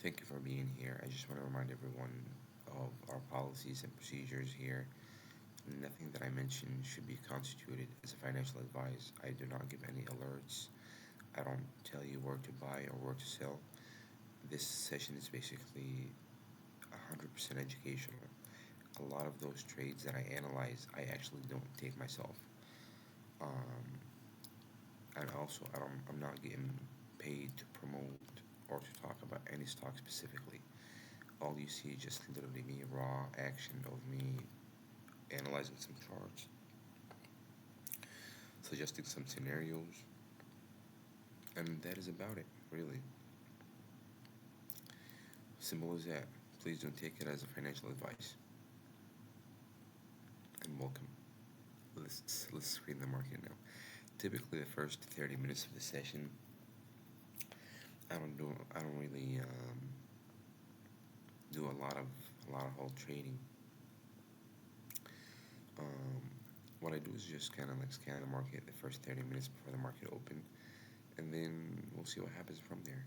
Thank you for being here. I just want to remind everyone of our policies and procedures here. Nothing that I mention should be constituted as a financial advice. I do not give any alerts. I don't tell you where to buy or where to sell. This session is basically 100% educational. A lot of those trades that I analyze, I actually don't take myself. Um, and also, I'm not getting paid to promote or to talk about any stock specifically. All you see is just literally me, raw action of me analyzing some charts, suggesting some scenarios, and that is about it, really. Simple as that. Please don't take it as a financial advice. And welcome. Let's screen the market now. Typically, the first 30 minutes of the session, I don't really do a lot of whole trading. Um, what I do is just kind of like scan the market the first 30 minutes before the market opened, and then we'll see what happens from there.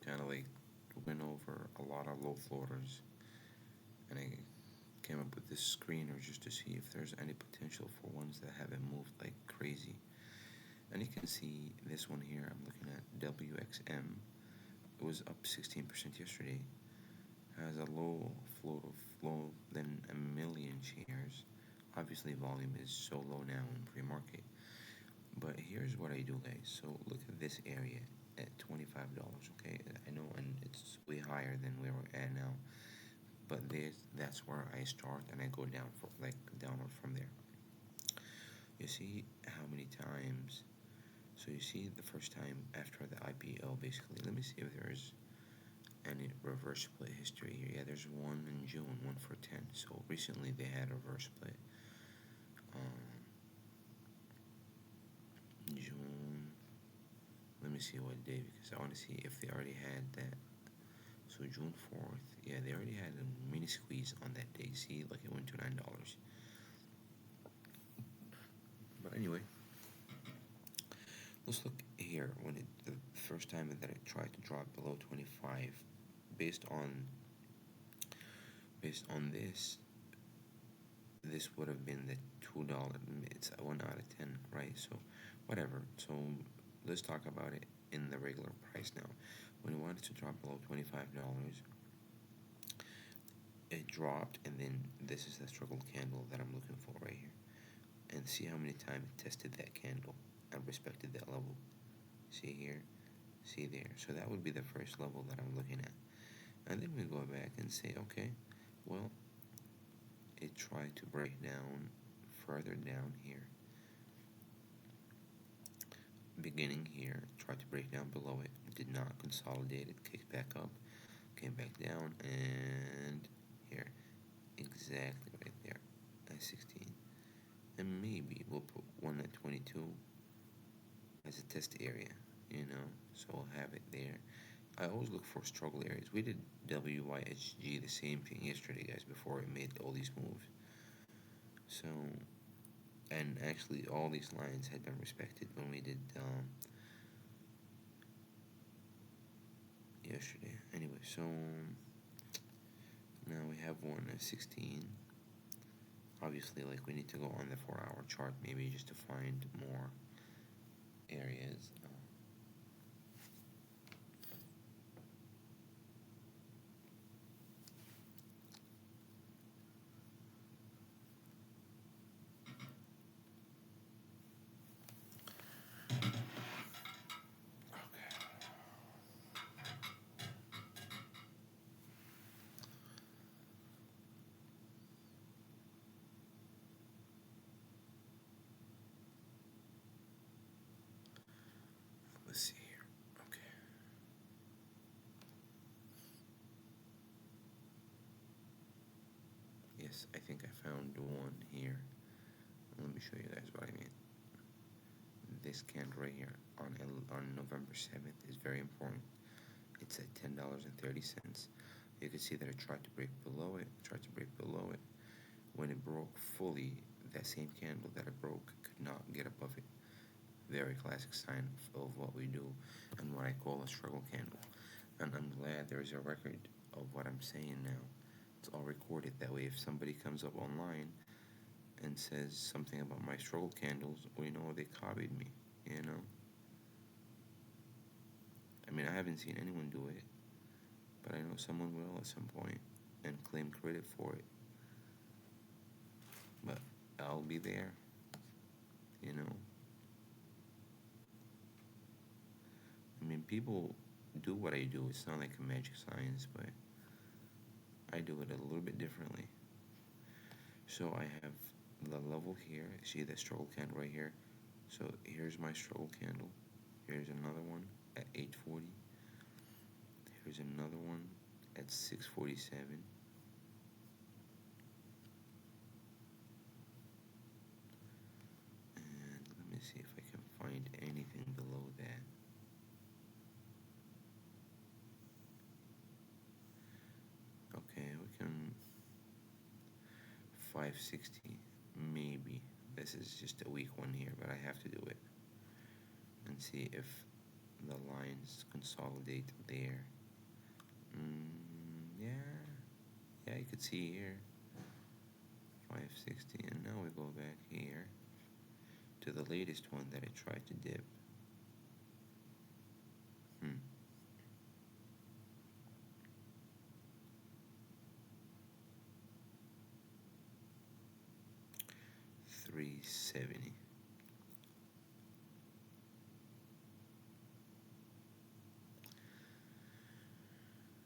kind of like went over a lot of low floaters, and I came up with this screener just to see if there's any potential for ones that haven't moved like crazy. And you can see this one here, I'm looking at WXM. It was up 16% yesterday. Has a low float of low than a million shares. Obviously, volume is so low now in pre-market. But here's what I do, guys. So look at this area at $25. Okay, I know, and it's way higher than where we're at now. But that's where I start, and I go down for like downward from there. You see how many times? So you see the first time after the IPO, basically. Let me see if there's any reverse split history here. Yeah, there's one in June, 1 for 10. So recently they had a reverse split. June. Let me see what day, because I want to see if they already had that. So June 4th. Yeah, they already had a mini squeeze on that day. See, like it went to $9. But anyway, let's look here when the first time that it tried to drop below 25, based on this would have been the $2. It's a 1 out of 10, right? So whatever. So let's talk about it in the regular price now. When it wanted to drop below $25, it dropped, and then this is the struggle candle that I'm looking for right here. And see how many times it tested that candle and respected that level. See here, see there. So that would be the first level that I'm looking at. And then we go back and say, okay, well, it tried to break down further down here. Beginning here, tried to break down below it, did not consolidate it, kicked back up, came back down, and here, exactly right there, at 16. And maybe we'll put one at 22 as a test area, so we'll have it there. I always look for struggle areas. We did WYHG the same thing yesterday, guys, before it made all these moves. So, and actually all these lines had been respected when we did yesterday. Anyway, so now we have one at 16. Obviously, like, we need to go on the 4-hour chart maybe just to find more areas. Let's see here. Okay. Yes, I think I found one here. Let me show you guys what I mean. This candle right here on November 7th is very important. It's at $10.30. You can see that it tried to break below it, When it broke fully, that same candle that it broke could not get above it. Very classic sign of what we do and what I call a struggle candle. And I'm glad there's a record of what I'm saying now. It's all recorded. That way, if somebody comes up online and says something about my struggle candles, we know they copied me, I mean, I haven't seen anyone do it, but I know someone will at some point and claim credit for it. But I'll be there, I mean, people do what I do. It's not like a magic science, but I do it a little bit differently. So I have the level here. See that struggle candle right here? So here's my struggle candle. Here's another one at 8:40. Here's another one at 6:47. And let me see if I can find anything below that. Okay, we can 560 maybe. This is just a weak one here, but I have to do it and see if the lines consolidate there. Yeah, yeah, you could see here 560, and now we go back here to the latest one that I tried to dip. Hmm. 370.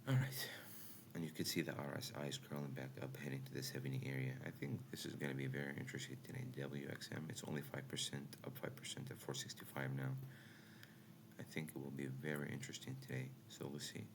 All right, and you can see the RSI is curling back up, heading to the 70 area. I think this is going to be very interesting today. WXM, it's only 5%, up 5% at 465 now. I think it will be very interesting today, so we'll see.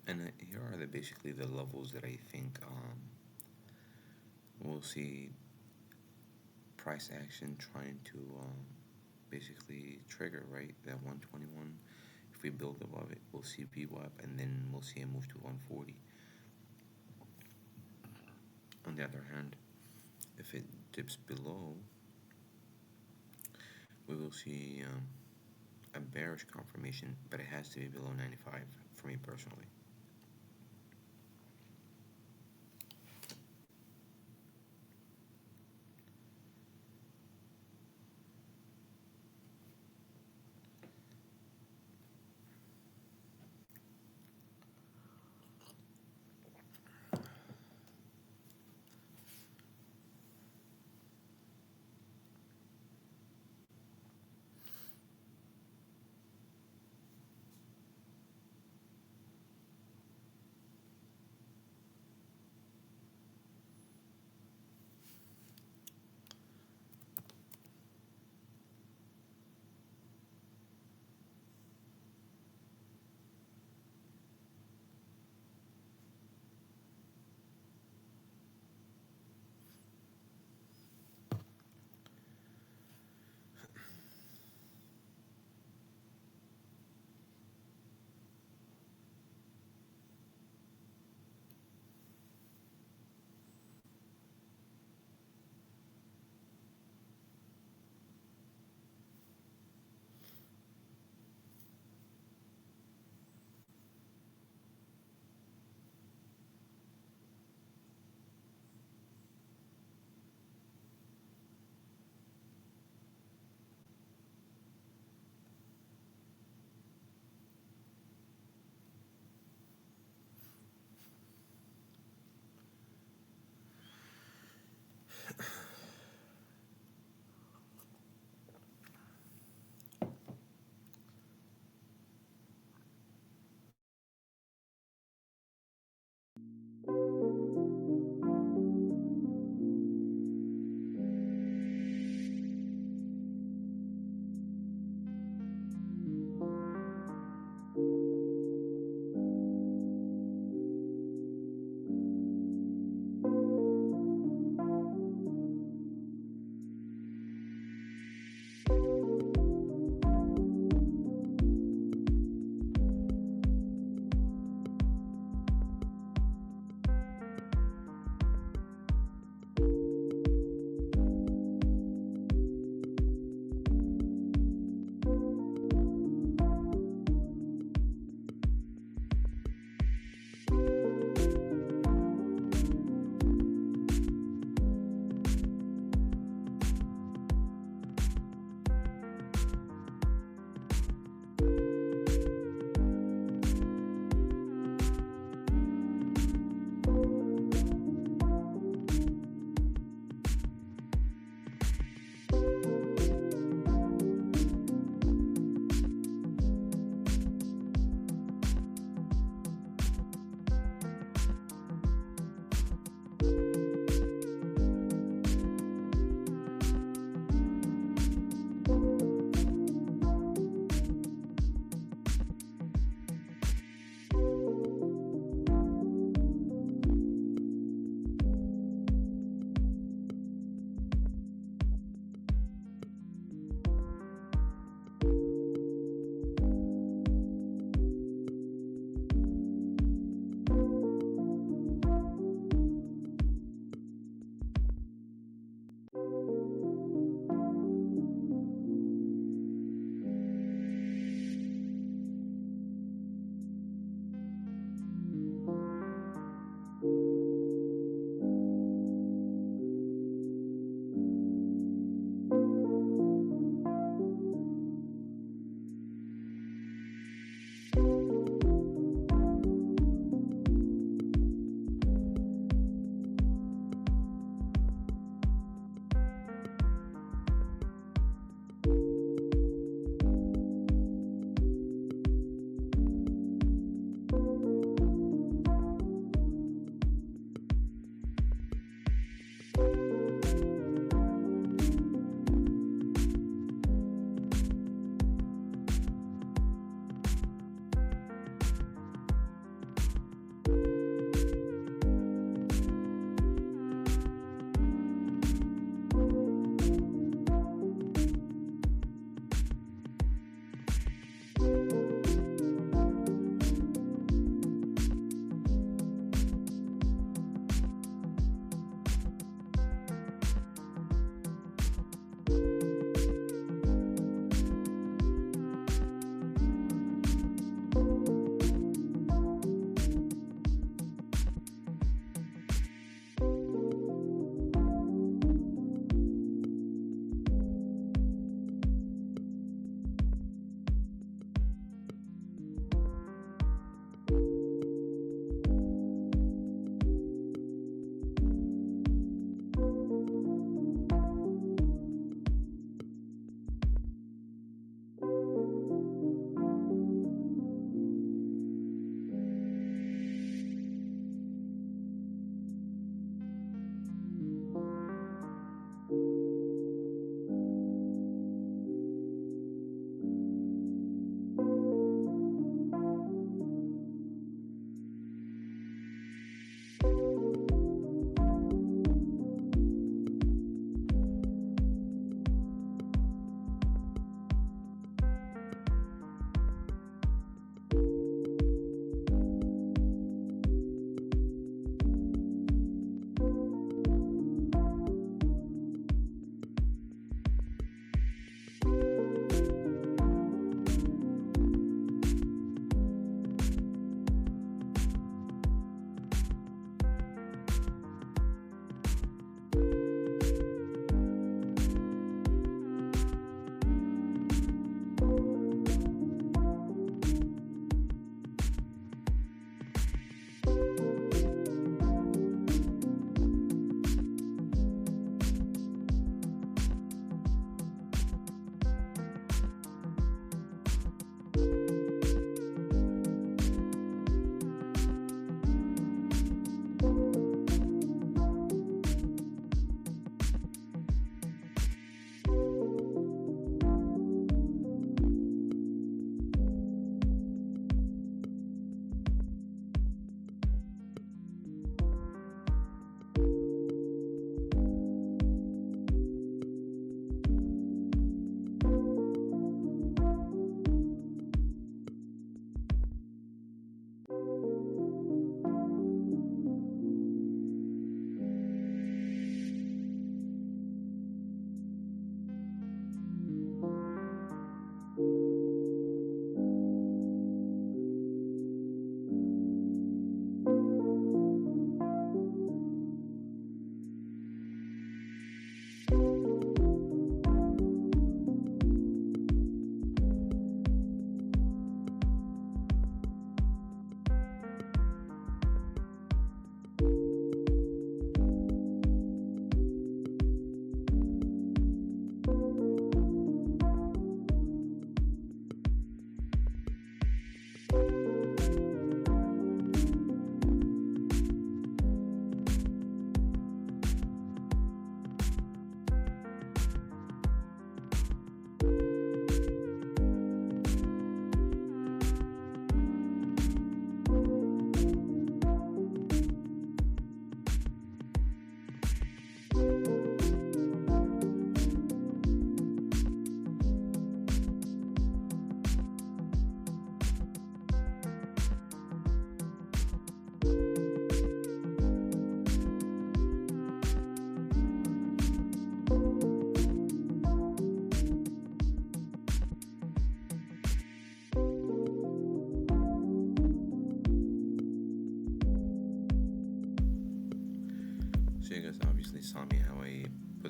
And here are basically the levels that I think we'll see price action trying to basically trigger, right? That 121. If we build above it, we'll see VWAP, and then we'll see a move to 140. On the other hand, if it dips below, we will see a bearish confirmation, but it has to be below 95 for me personally.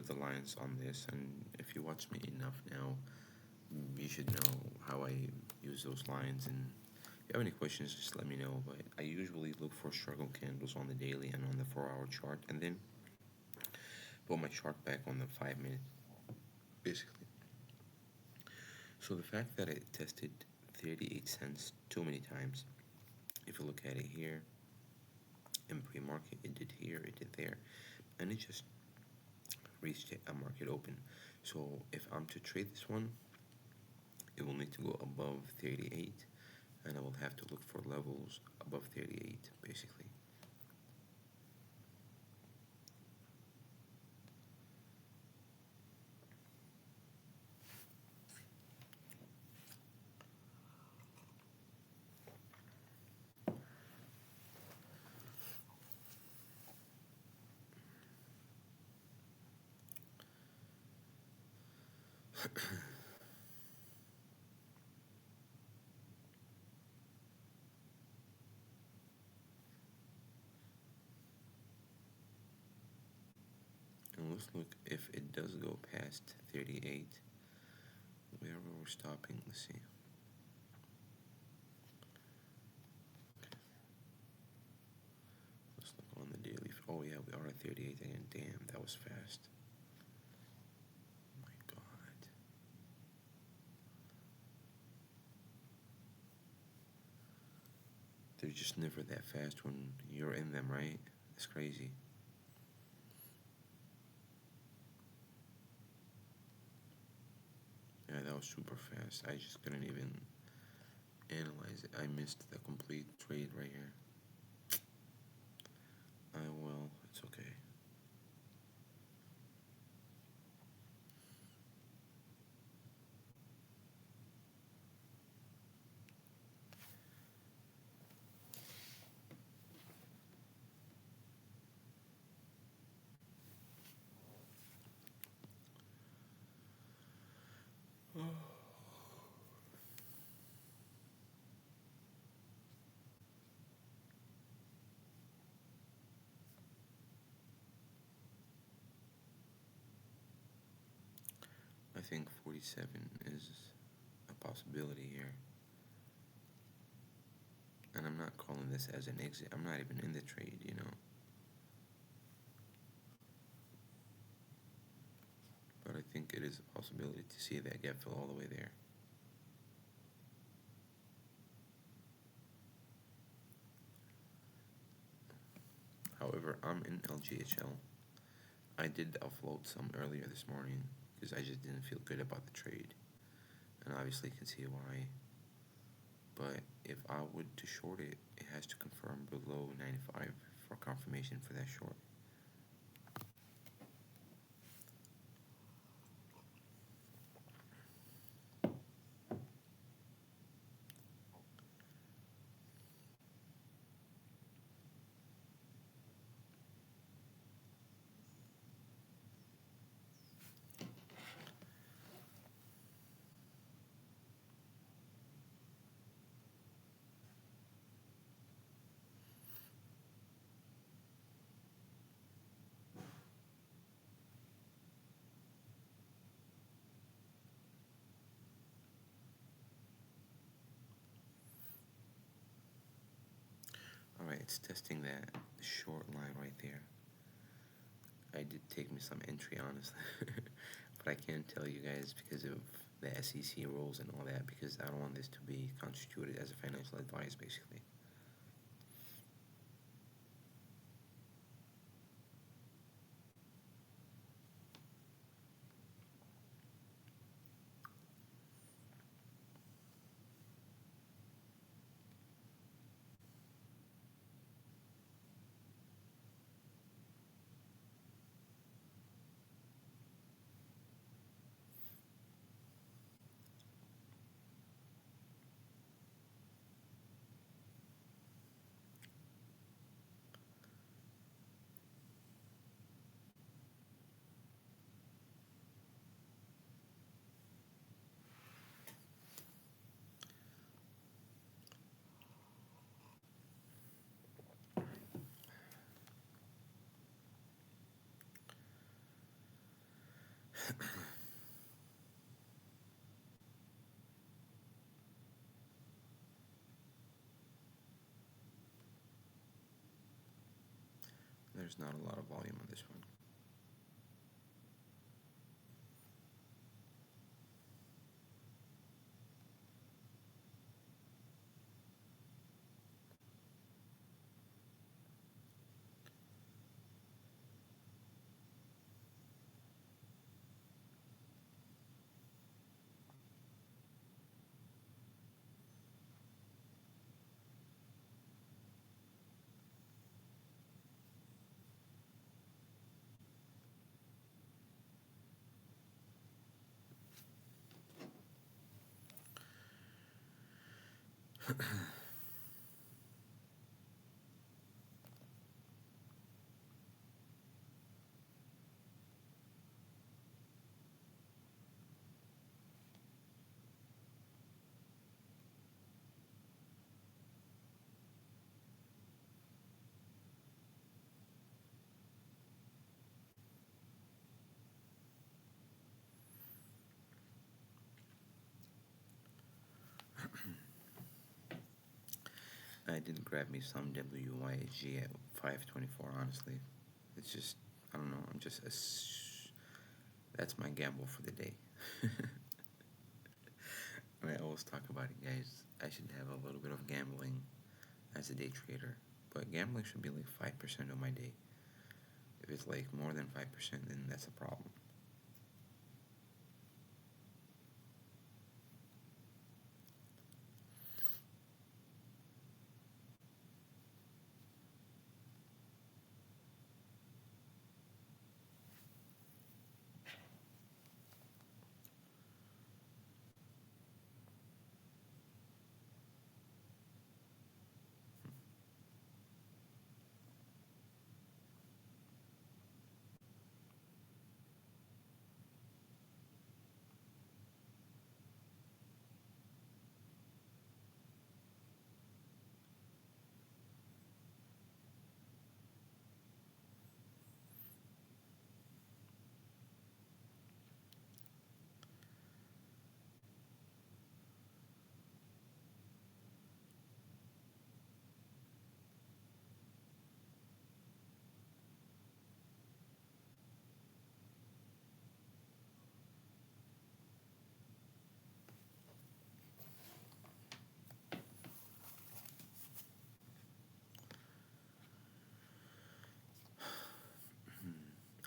of the lines on this, and if you watch me enough now, you should know how I use those lines. And if you have any questions, just let me know. But I usually look for struggle candles on the daily and on the 4-hour chart, and then put my chart back on the 5 minute, basically. So the fact that it tested 38 cents too many times, if you look at it here, in pre-market, it did here, it did there, and it just reached a market open. So if I'm to trade this one, it will need to go above 38, and I will have to look for levels above 38, basically. And let's look if it does go past 38, where we're stopping. Let's see. Let's look on the daily. Oh yeah, we are at 38 again. Damn, that was fast. Oh my God. They're just never that fast when you're in them, right? It's crazy. Yeah, that was super fast. I just couldn't even analyze it. I missed the complete trade right here. Well, it's okay. I think 47 is a possibility here. And I'm not calling this as an exit. I'm not even in the trade, you know. But I think it is a possibility to see that gap fill all the way there. However, I'm in LGHL. I did offload some earlier this morning because I just didn't feel good about the trade. And obviously you can see why. But if I would to short it, it has to confirm below 95 for confirmation for that short. Alright, it's testing that short line right there. I did take me some entry, honestly. But I can't tell you guys because of the SEC rules and all that, because I don't want this to be constituted as a financial advice, basically. There's not a lot of volume on this one. I did grab me some WYHG at 524, honestly. It's just, I don't know, that's my gamble for the day. I always talk about it, guys. I should have a little bit of gambling as a day trader, but gambling should be like 5% of my day. If it's like more than 5%, then that's a problem.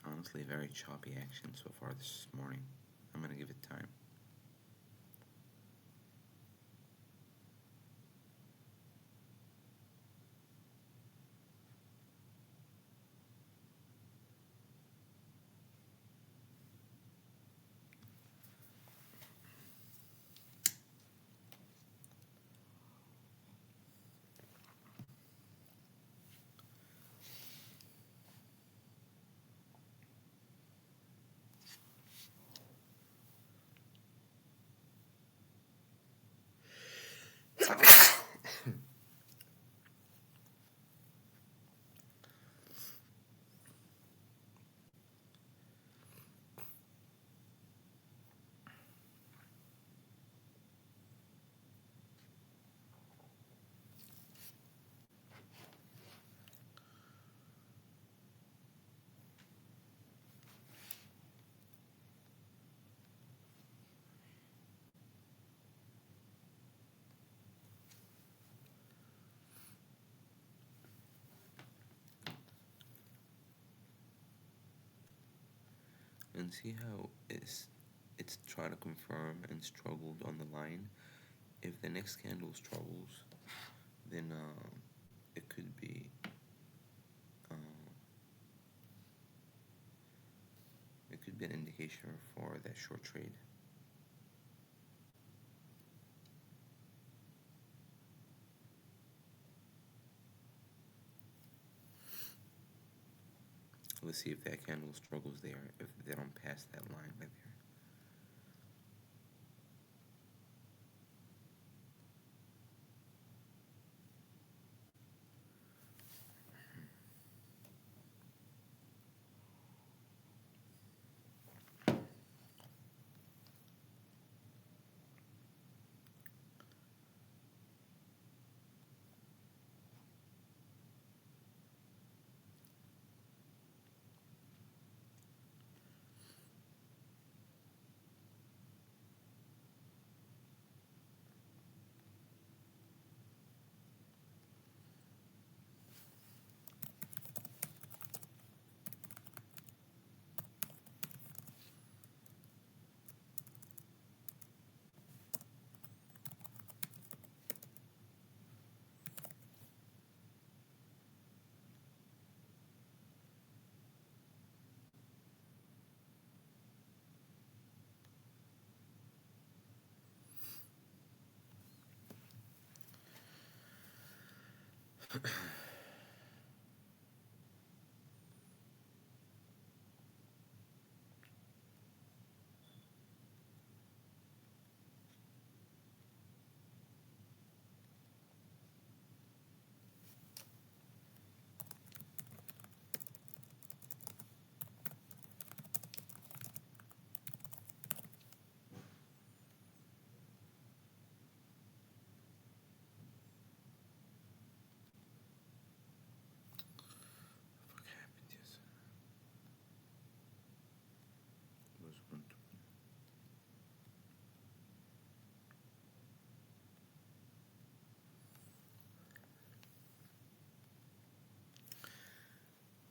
Honestly, very choppy action so far this morning. I'm gonna give it time. And see how it's trying to confirm and struggled on the line. If the next candle struggles, then it could be an indication for that short trade. Let's see if that candle struggles there, if they don't pass that line right there. What happened? Yes. Was one to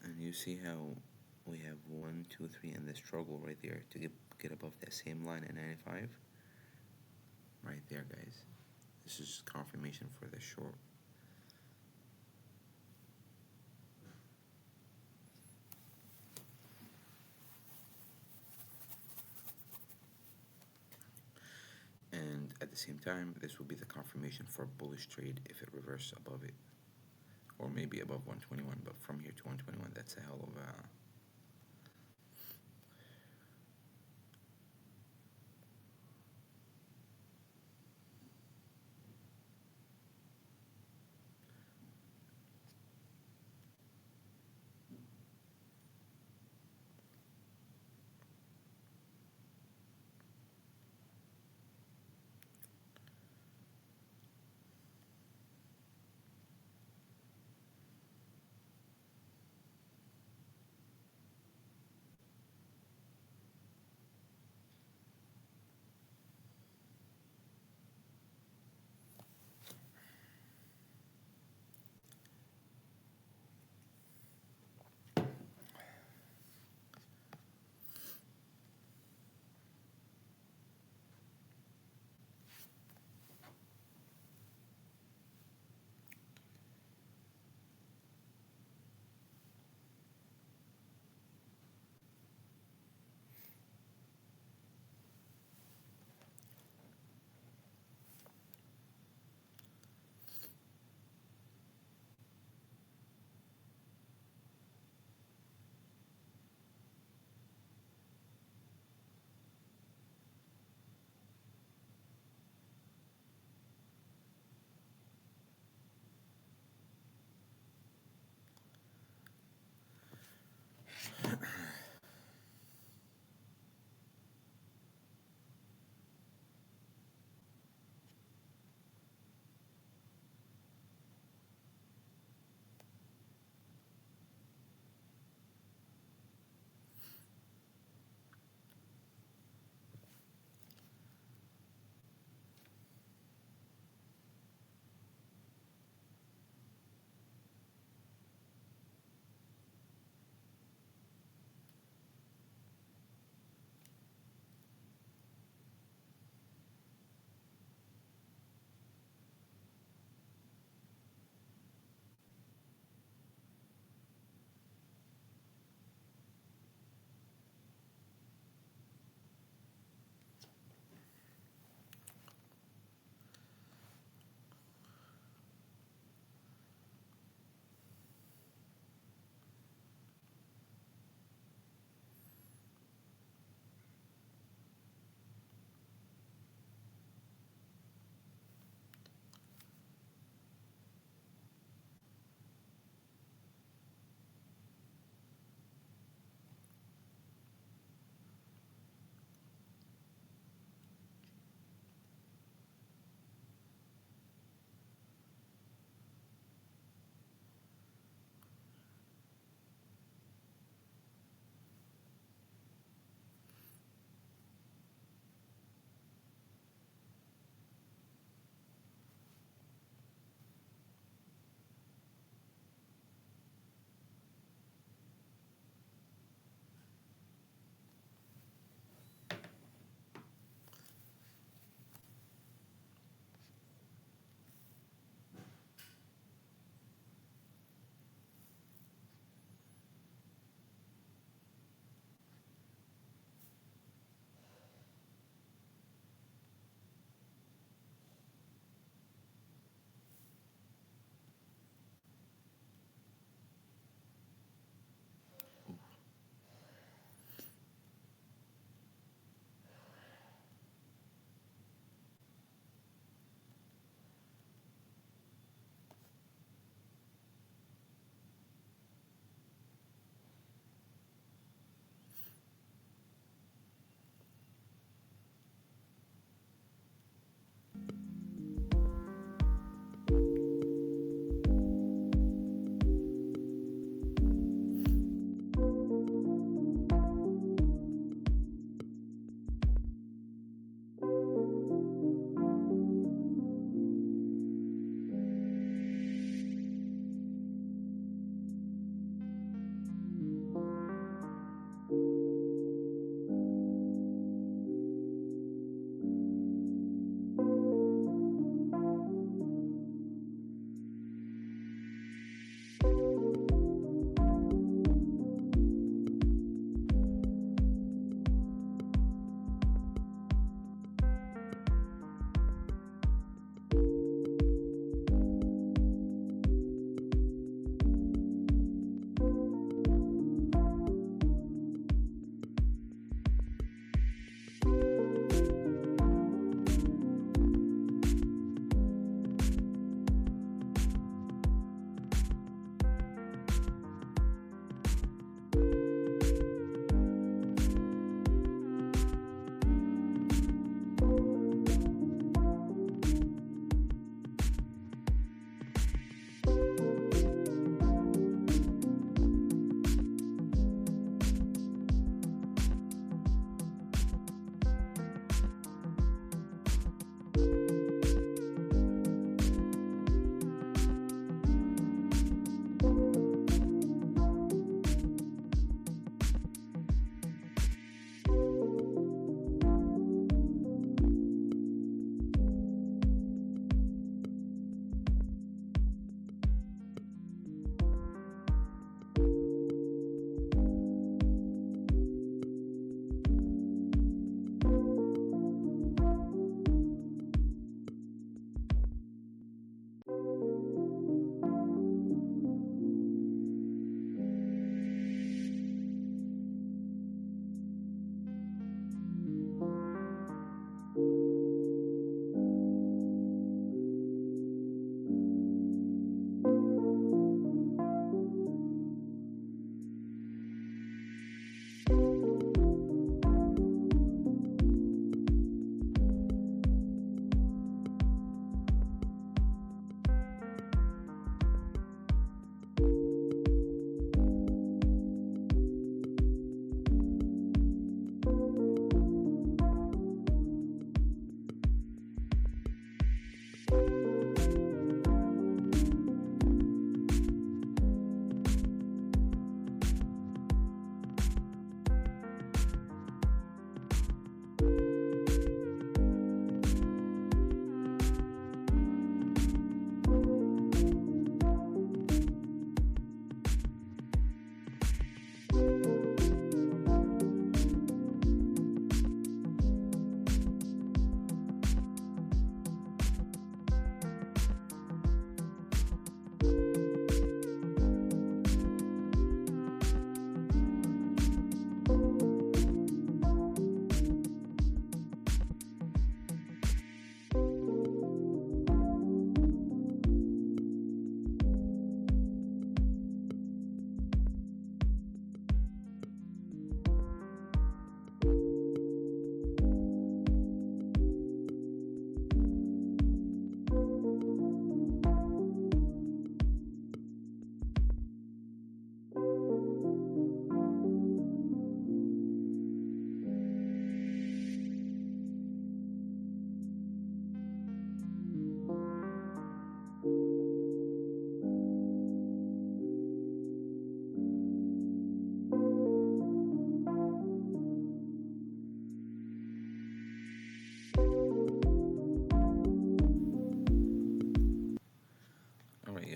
And you see how we have 1, 2, 3, and the struggle right there to get above that same line at 95. Right there, guys. This is confirmation for the short. And at the same time, this will be the confirmation for a bullish trade if it reverses above it. Or maybe above 121, but from here to 121, that's a hell of a...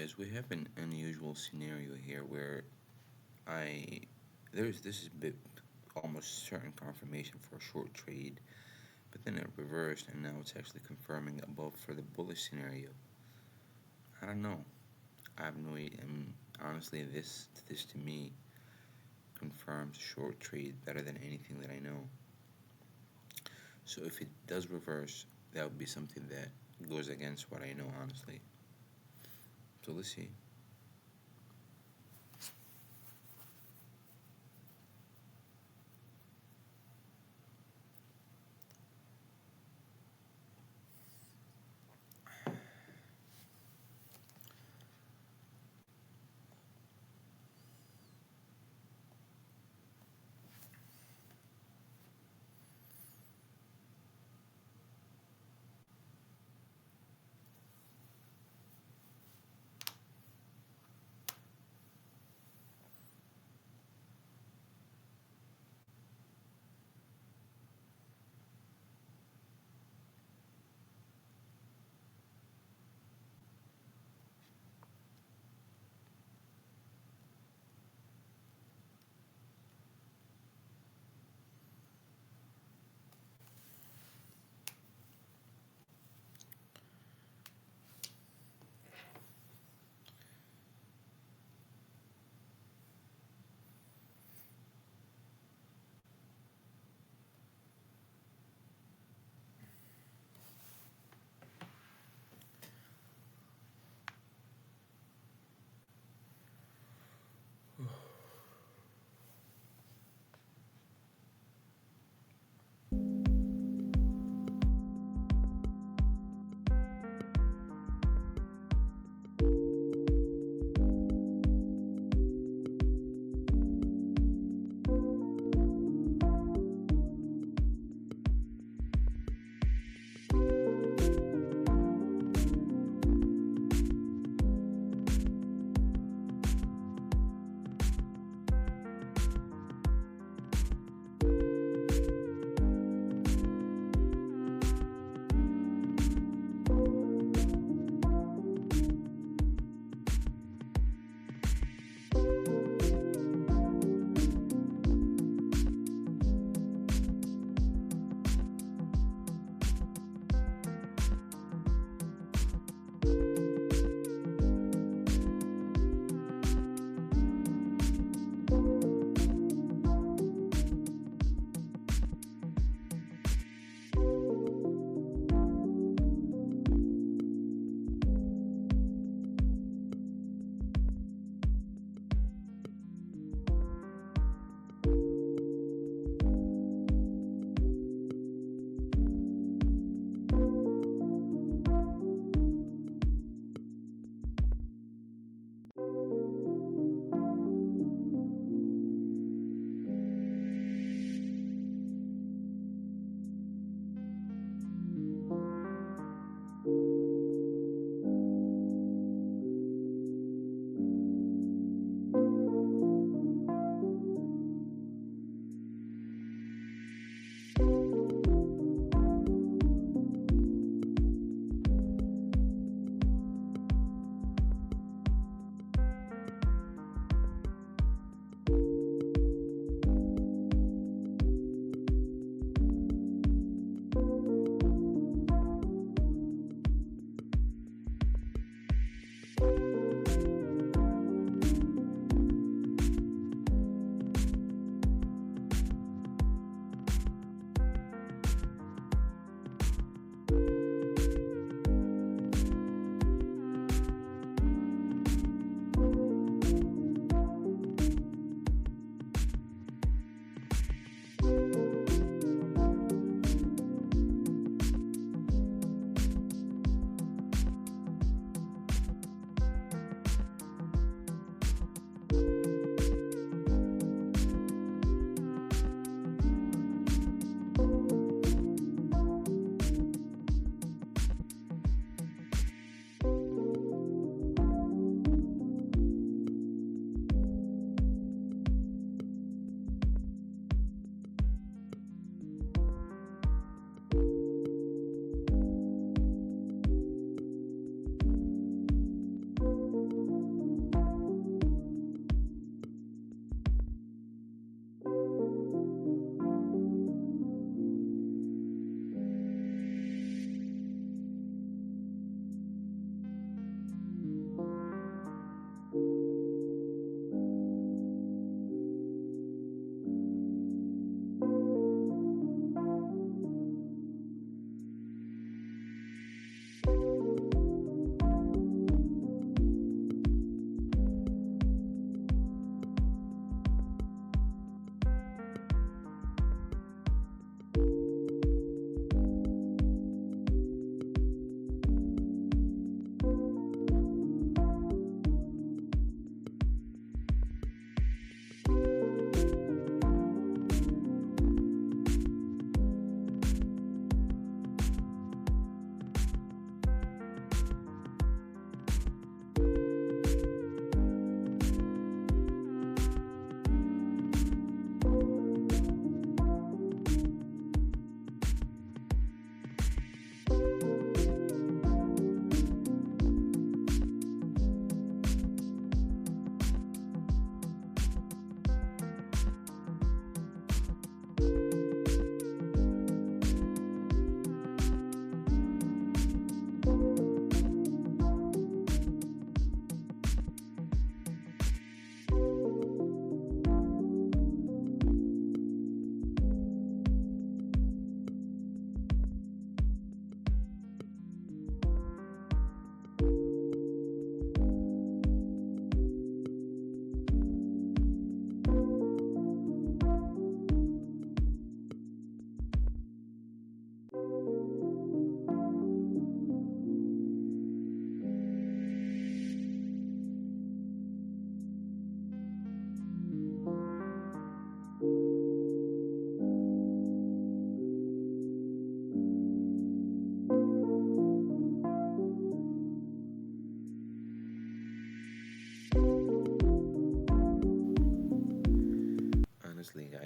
guys, we have an unusual scenario here where I there's this is a bit almost certain confirmation for a short trade, but then it reversed and now it's actually confirming above for the bullish scenario. I don't know. I have no idea. And honestly, this to me confirms a short trade better than anything that I know. So if it does reverse, that would be something that goes against what I know, honestly. So let's see.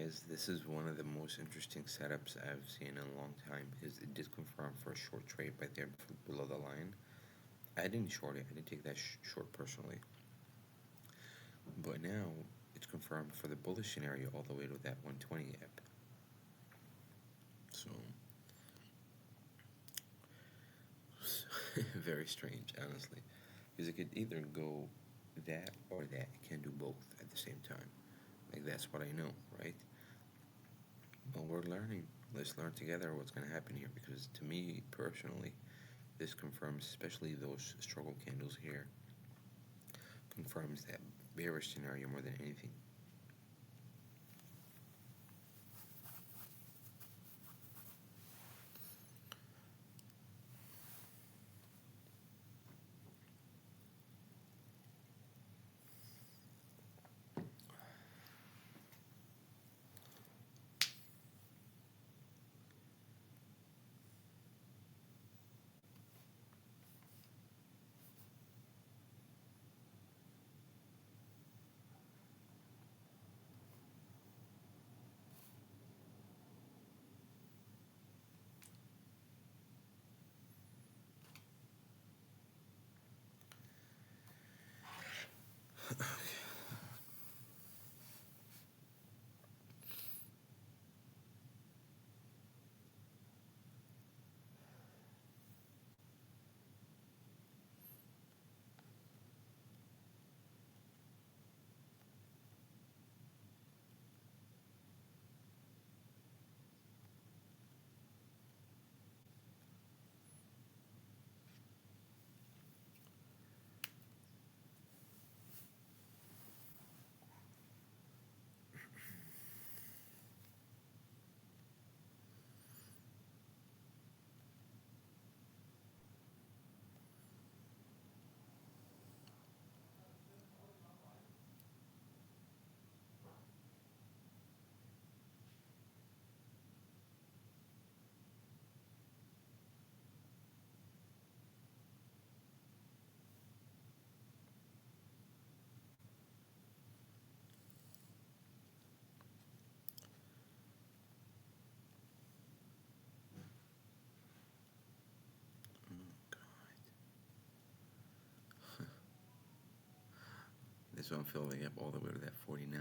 Guys, this is one of the most interesting setups I've seen in a long time because it did confirm for a short trade right there below the line. I didn't short it, I didn't take that short personally. But now it's confirmed for the bullish scenario all the way to that 120 gap. So, very strange, honestly. Because it could either go that or that. It can't do both at the same time. Like, that's what I know, right? Well, we're learning. Let's learn together what's going to happen here because to me personally, this confirms, especially those struggle candles here, confirms that bearish scenario more than anything. This one filling up all the way to that 49.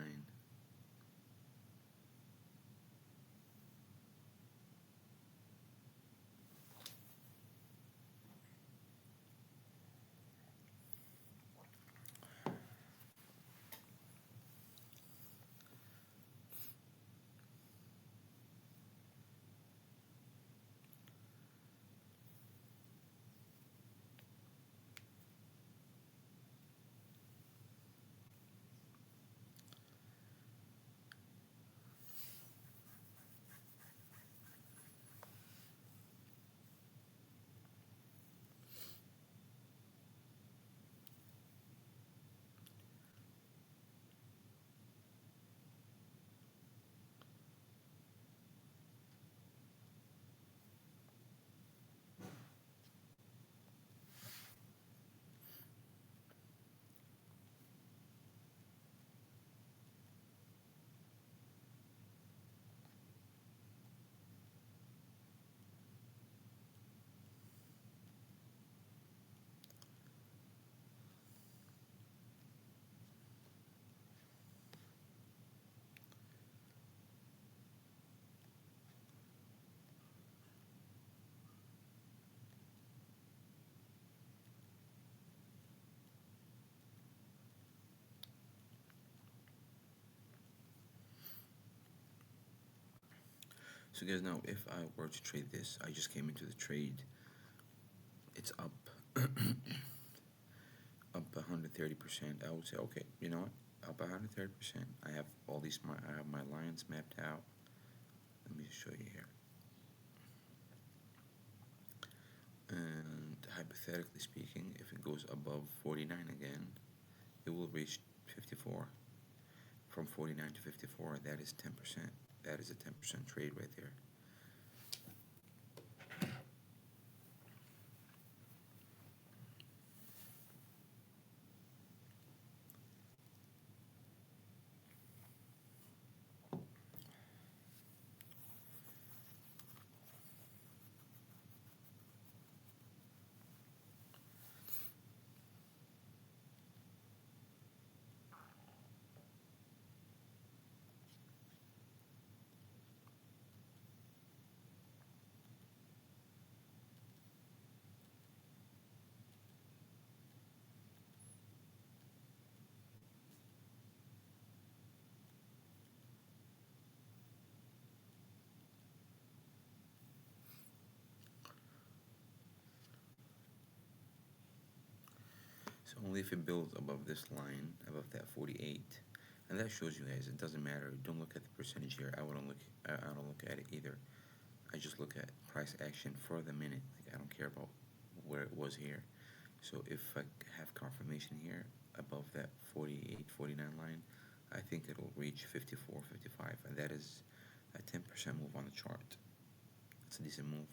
So guys, now if I were to trade this, I just came into the trade. It's up, up 130%. I would say, okay, you know what? Up 130%. I have I have my lines mapped out. Let me just show you here. And hypothetically speaking, if it goes above 49 again, it will reach 54. From 49 to 54, that is 10%. That is a 10% trade right there. Only if it builds above this line, above that 48. And that shows you guys, it doesn't matter. Don't look at the percentage here. I don't look at it either. I just look at price action for the minute. Like, I don't care about where it was here. So if I have confirmation here above that 48, 49 line, I think it'll reach 54, 55, and that is a 10% move on the chart. It's a decent move.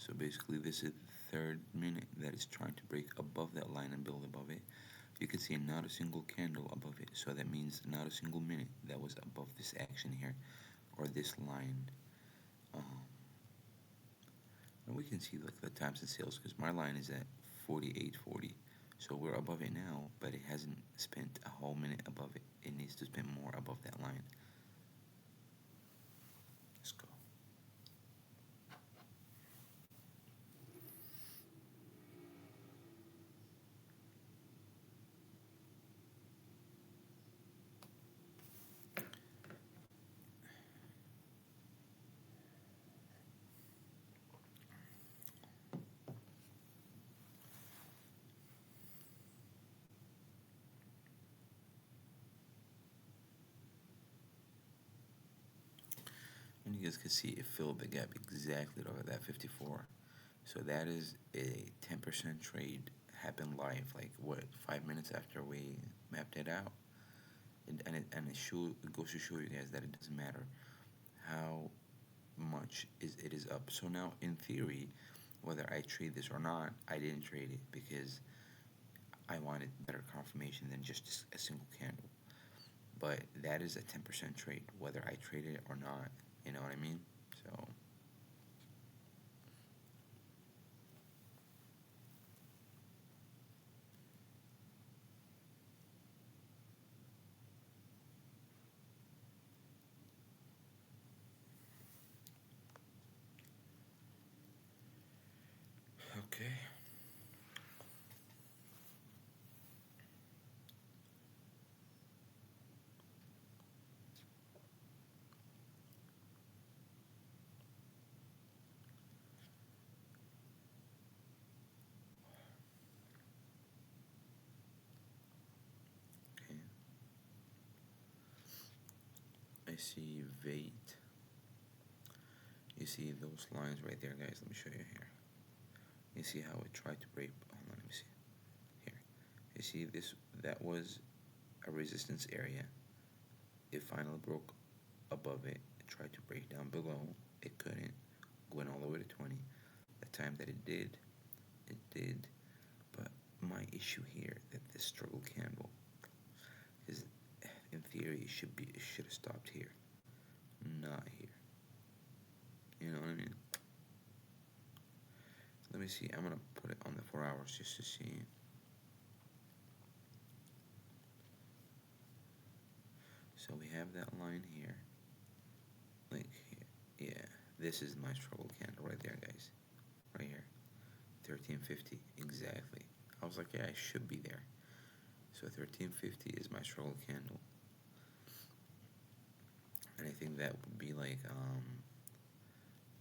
So basically this is the third minute that is trying to break above that line and build above it. You can see not a single candle above it, so that means not a single minute that was above this action here, or this line. And we can see like the times and sales, because my line is at 48.40, so we're above it now, but it hasn't spent a whole minute above it. It needs to spend more above that line. Let's go. And you guys can see it filled the gap exactly over that 54. So that is a 10% trade happened live, like what, 5 minutes after we mapped it out. It goes to show you guys that it doesn't matter how much it is up. So now, in theory, whether I trade this or not, I didn't trade it because I wanted better confirmation than just a single candle. But that is a 10% trade, whether I traded it or not. You know what I mean? So. Okay. Okay. I see VATE. You see those lines right there, guys. Let me show you here. You see how it tried to break. Hold on, let me see. Here. You see this? That was a resistance area. It finally broke above it. It tried to break down below. It couldn't. Went all the way to 20. The time that it did, But my issue here that this struggle candle is, in theory, it should have stopped here, not here. You know what I mean? Let me see. I'm gonna put it on the 4 hours just to see. So we have that line here, like here. Yeah, this is my struggle candle right there, guys. Right here, 1350 exactly. I was like, yeah, I should be there. So 1350 is my struggle candle, and I think that would be like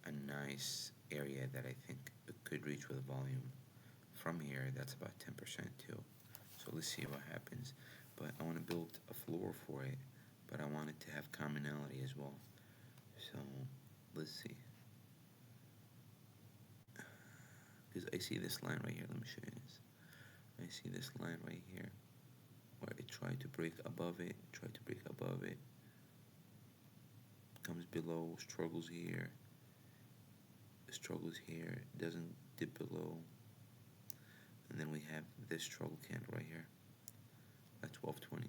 a nice area that I think it could reach with volume. From here, that's about 10% too. So let's see what happens. But I want to build a floor for it, but I want it to have commonality as well. So let's see. Because I see this line right here. Let me show you this. I see this line right here where it tried to break above it, comes below, struggles here, doesn't dip below, and then we have this struggle candle right here at 1220.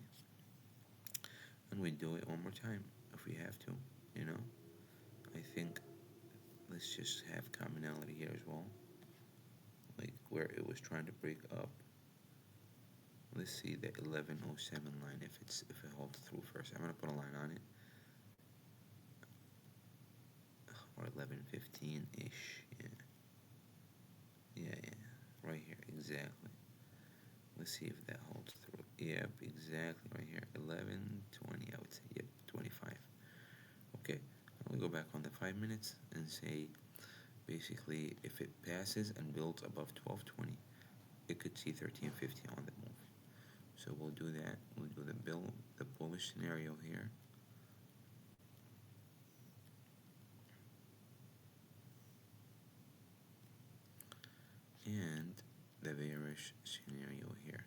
And we do it one more time if we have to, you know? I think let's just have commonality here as well. Like where it was trying to break up. Let's see the 1107 line if it holds through first. I'm gonna put a line on it. Or 1115-ish, yeah, right here, exactly. Let's see if that holds through. Yep, exactly, right here, 1120, I would say, yep, 25. Okay, I'll go back on the 5 minutes and say, basically, if it passes and builds above 1220, it could see 1350 on the move. So we'll do that. We'll do the bullish scenario here. And the bearish scenario here.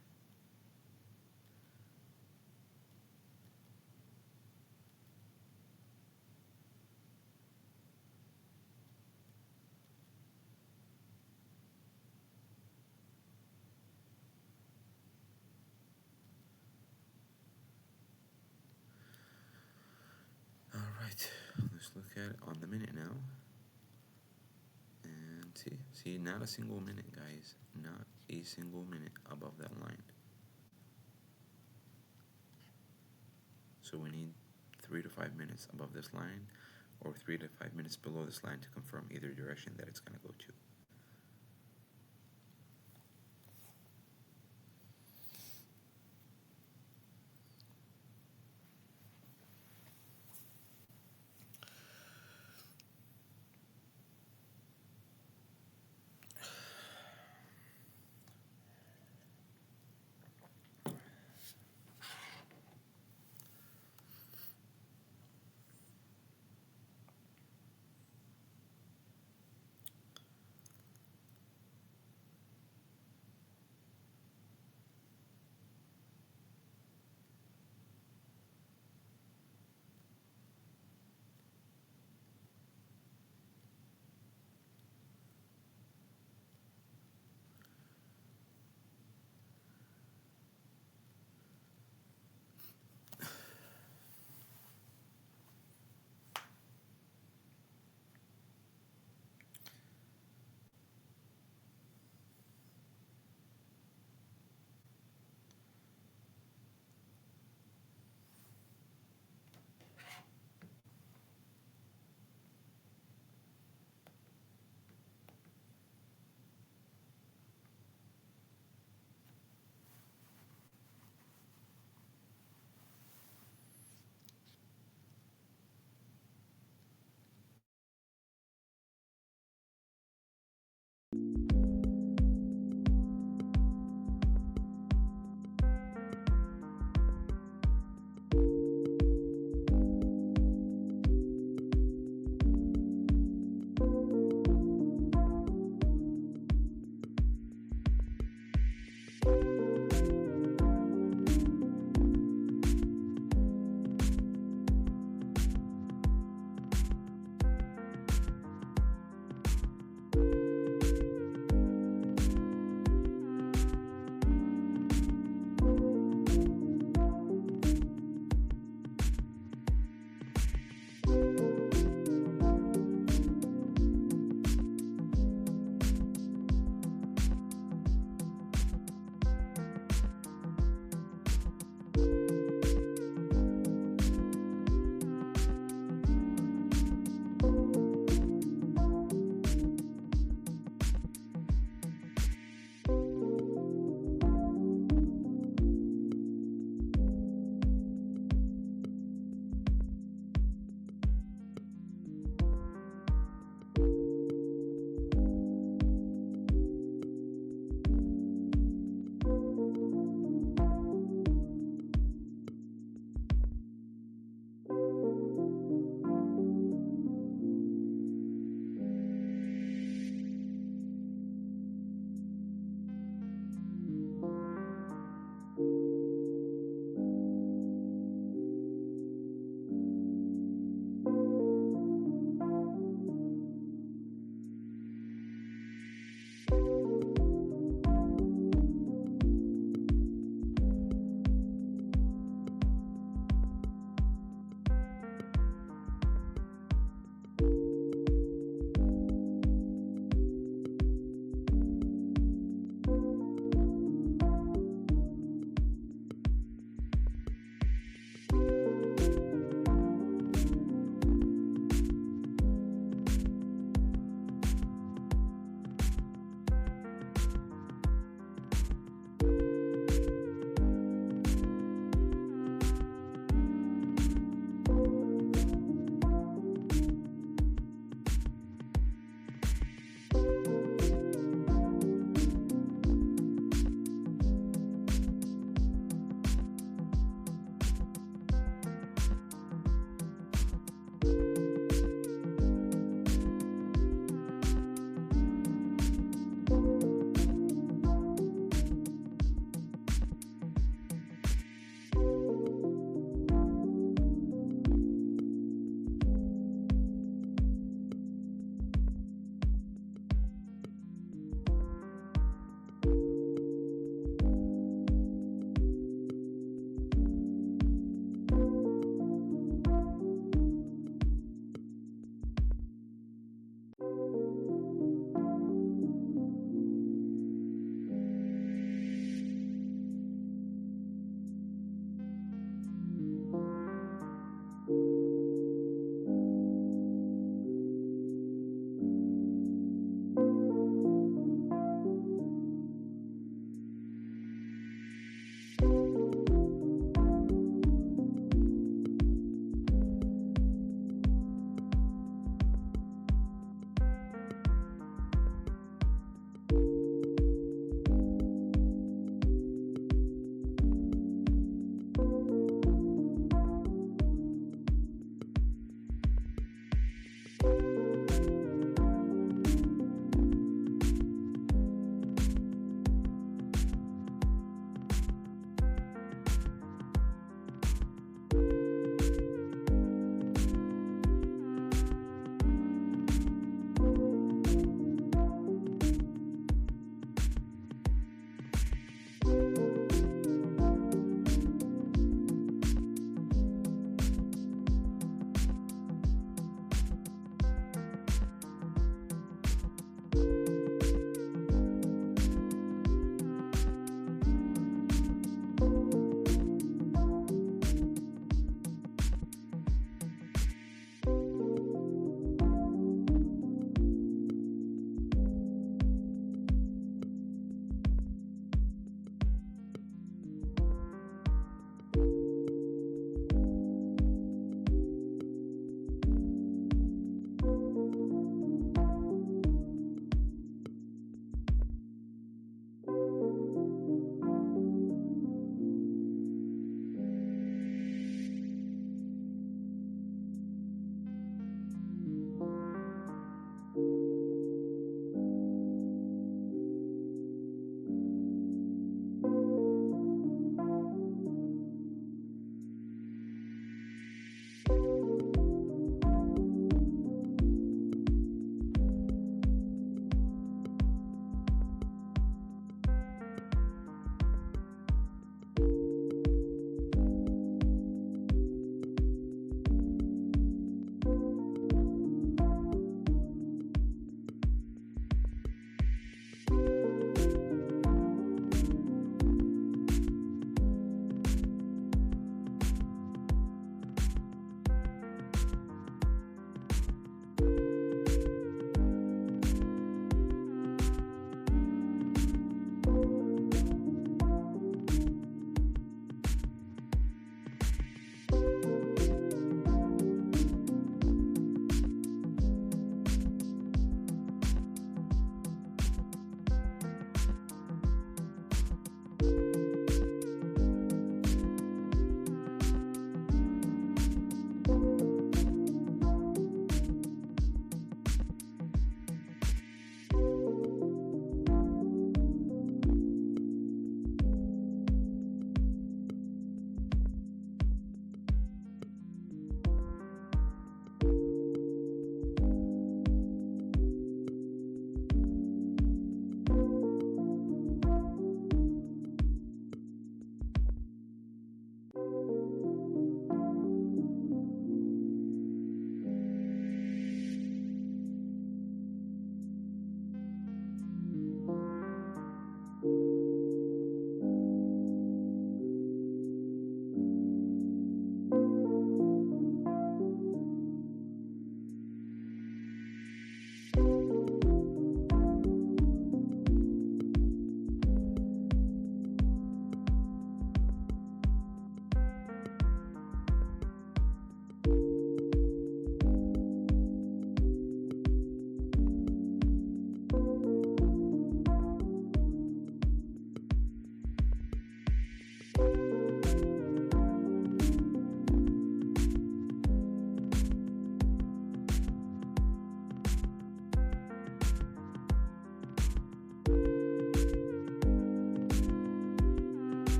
Alright, let's look at it on the minute now. And see, not a single minute, guys. Not a single minute above that line. So we need 3 to 5 minutes above this line, or 3 to 5 minutes below this line to confirm either direction that it's going to go to.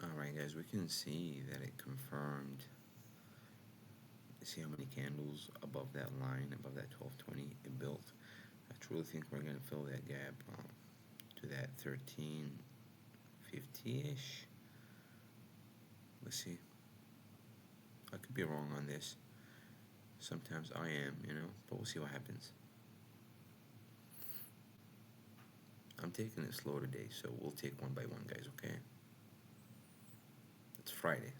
Alright guys, we can see that it confirmed. See how many candles above that line, above that 1220 it built. I truly think we're going to fill that gap to that 1350-ish. Let's see. I could be wrong on this. Sometimes I am, but we'll see what happens. I'm taking it slow today, so we'll take one by one, guys, okay? It's Friday.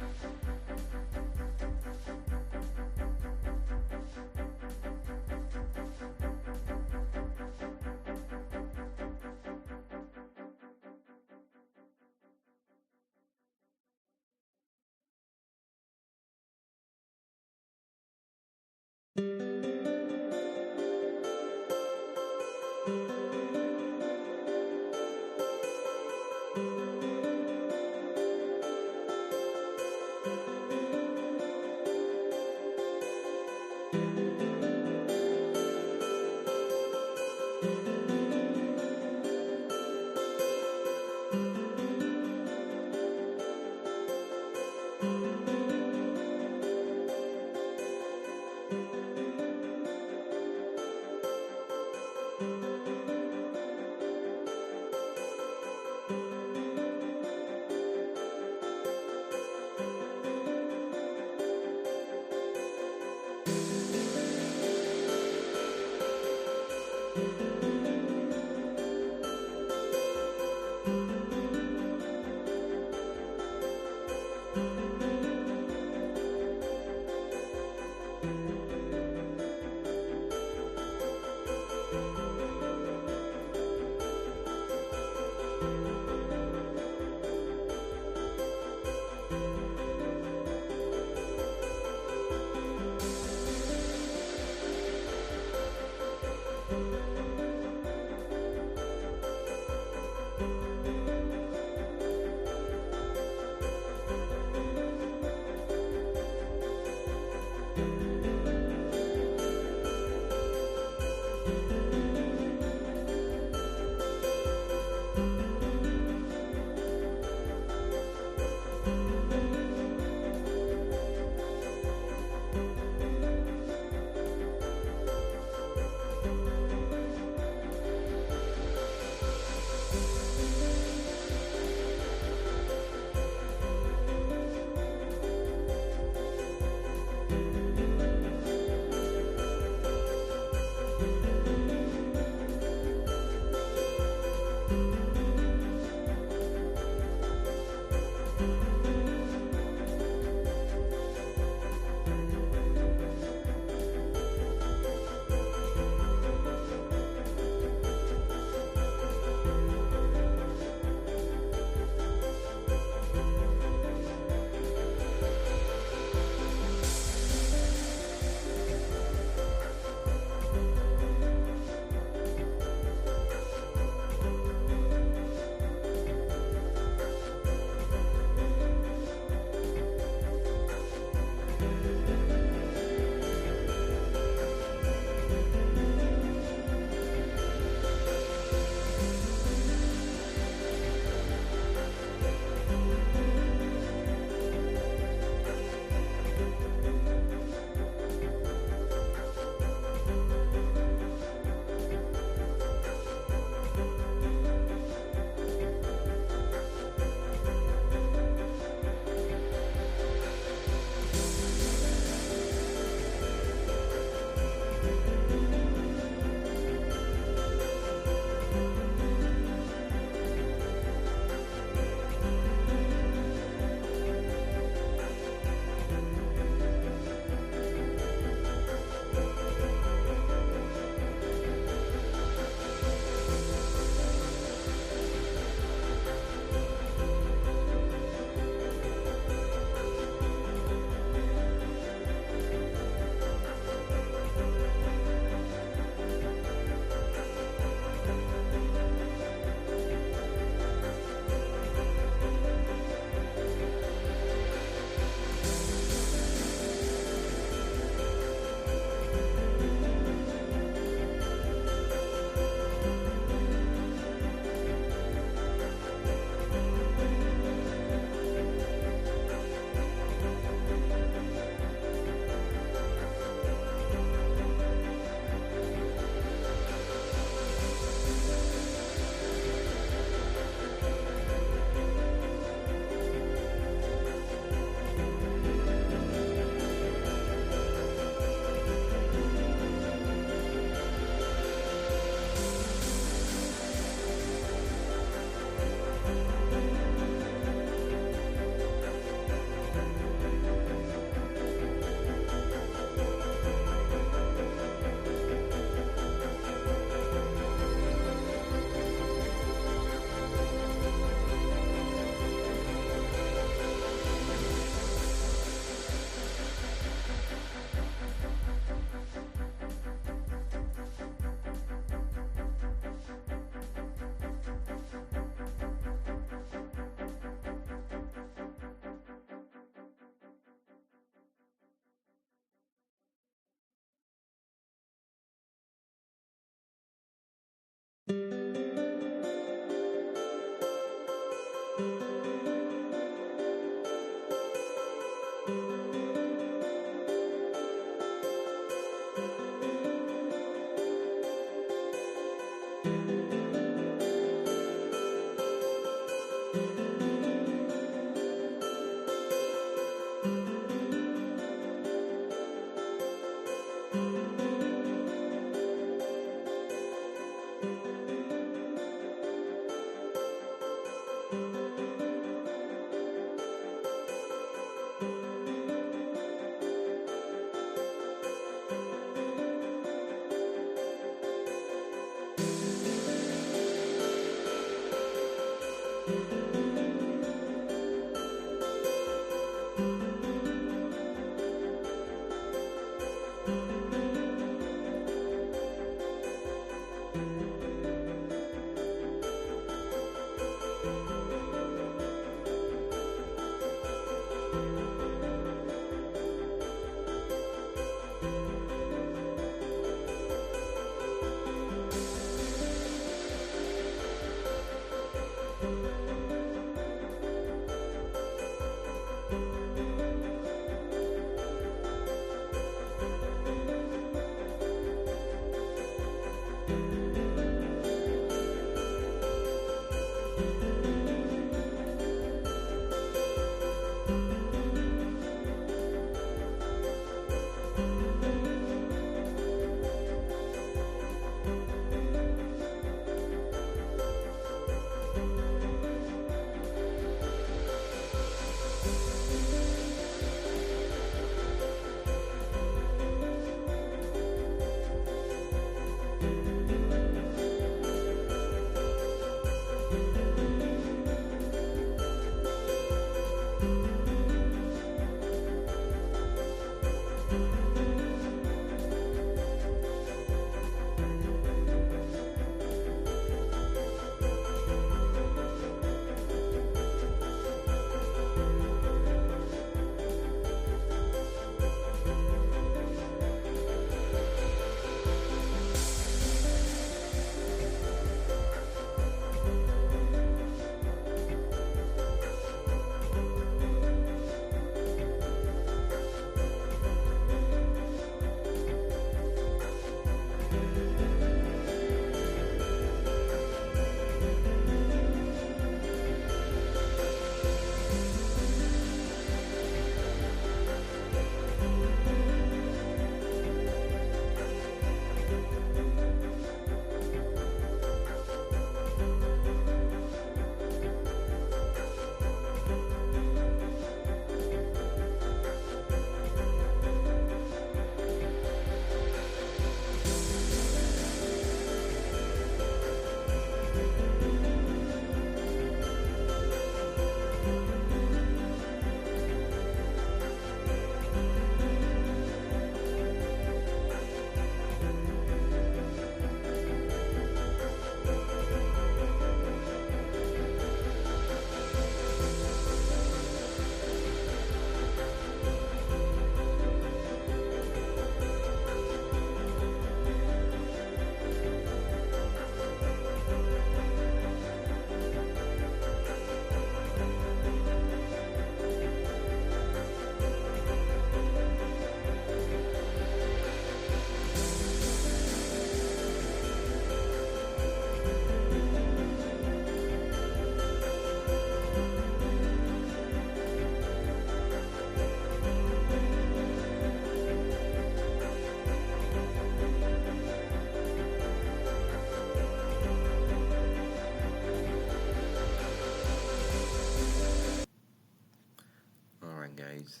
guys.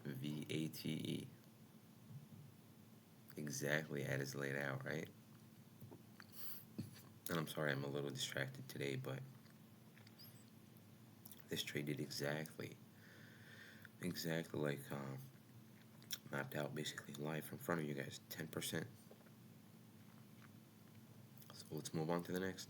VATE. Exactly as laid out, right? And I'm sorry I'm a little distracted today, but this trade did exactly like mapped out basically live in front of you guys, 10%. So let's move on to the next.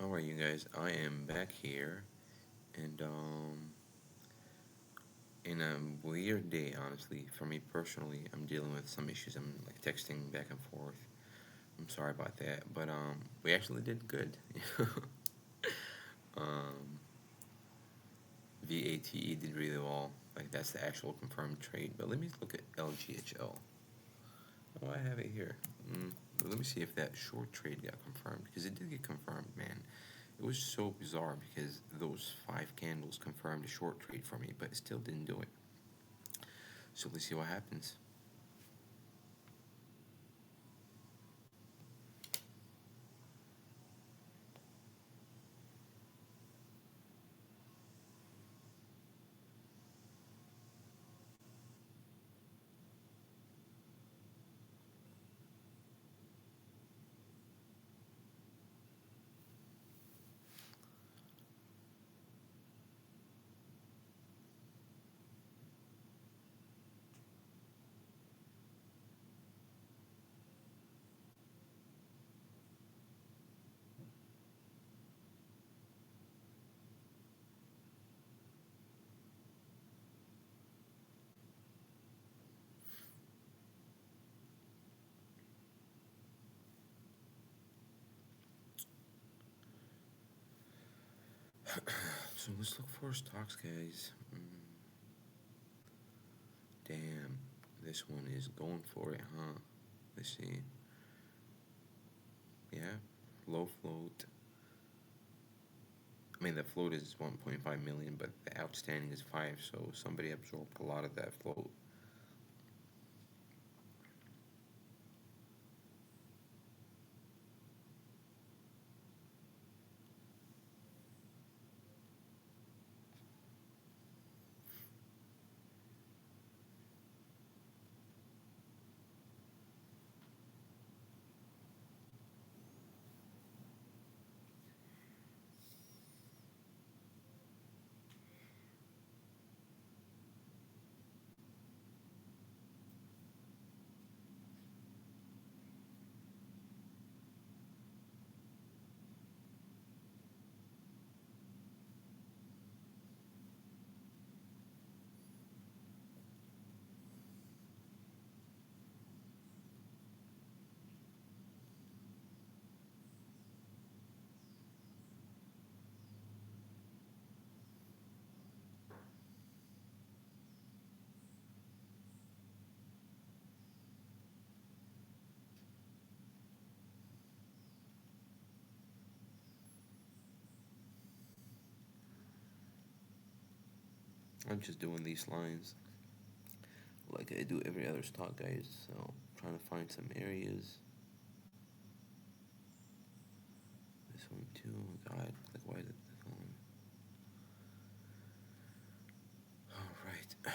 Alright, you guys, I am back here, and in a weird day, honestly, for me personally, I'm dealing with some issues. I'm like texting back and forth. I'm sorry about that, but we actually did good. um, VATE did really well. Like that's the actual confirmed trade. But let me look at LGHL. Oh, I have it here. Mm, Let me see if that short trade got confirmed, because it did get confirmed, man. It was so bizarre because those 5 candles confirmed a short trade for me, but it still didn't do it. So let's see what happens. So let's look for stocks, guys. Damn, this one is going for it, huh? Let's see. Yeah, low float. I mean, the float is 1.5 million, but the outstanding is 5, so somebody absorbed a lot of that float. I'm just doing these lines like I do every other stock, guys. So trying to find some areas. This one too. Oh God, like why did it? All right.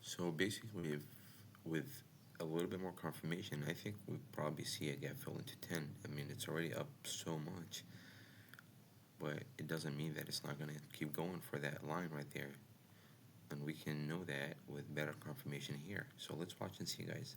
So basically, if with a little bit more confirmation, I think we'll probably see a gap fill into 10. I mean, it's already up so much, but it doesn't mean that it's not going to keep going for that line right there. And we can know that with better confirmation here. So let's watch and see, guys.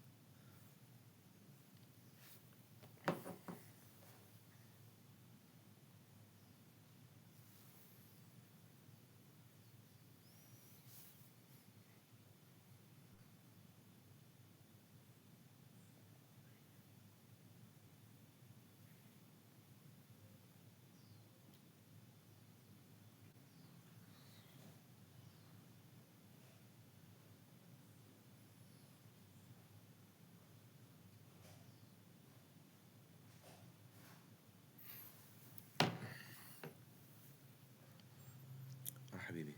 حبيبي.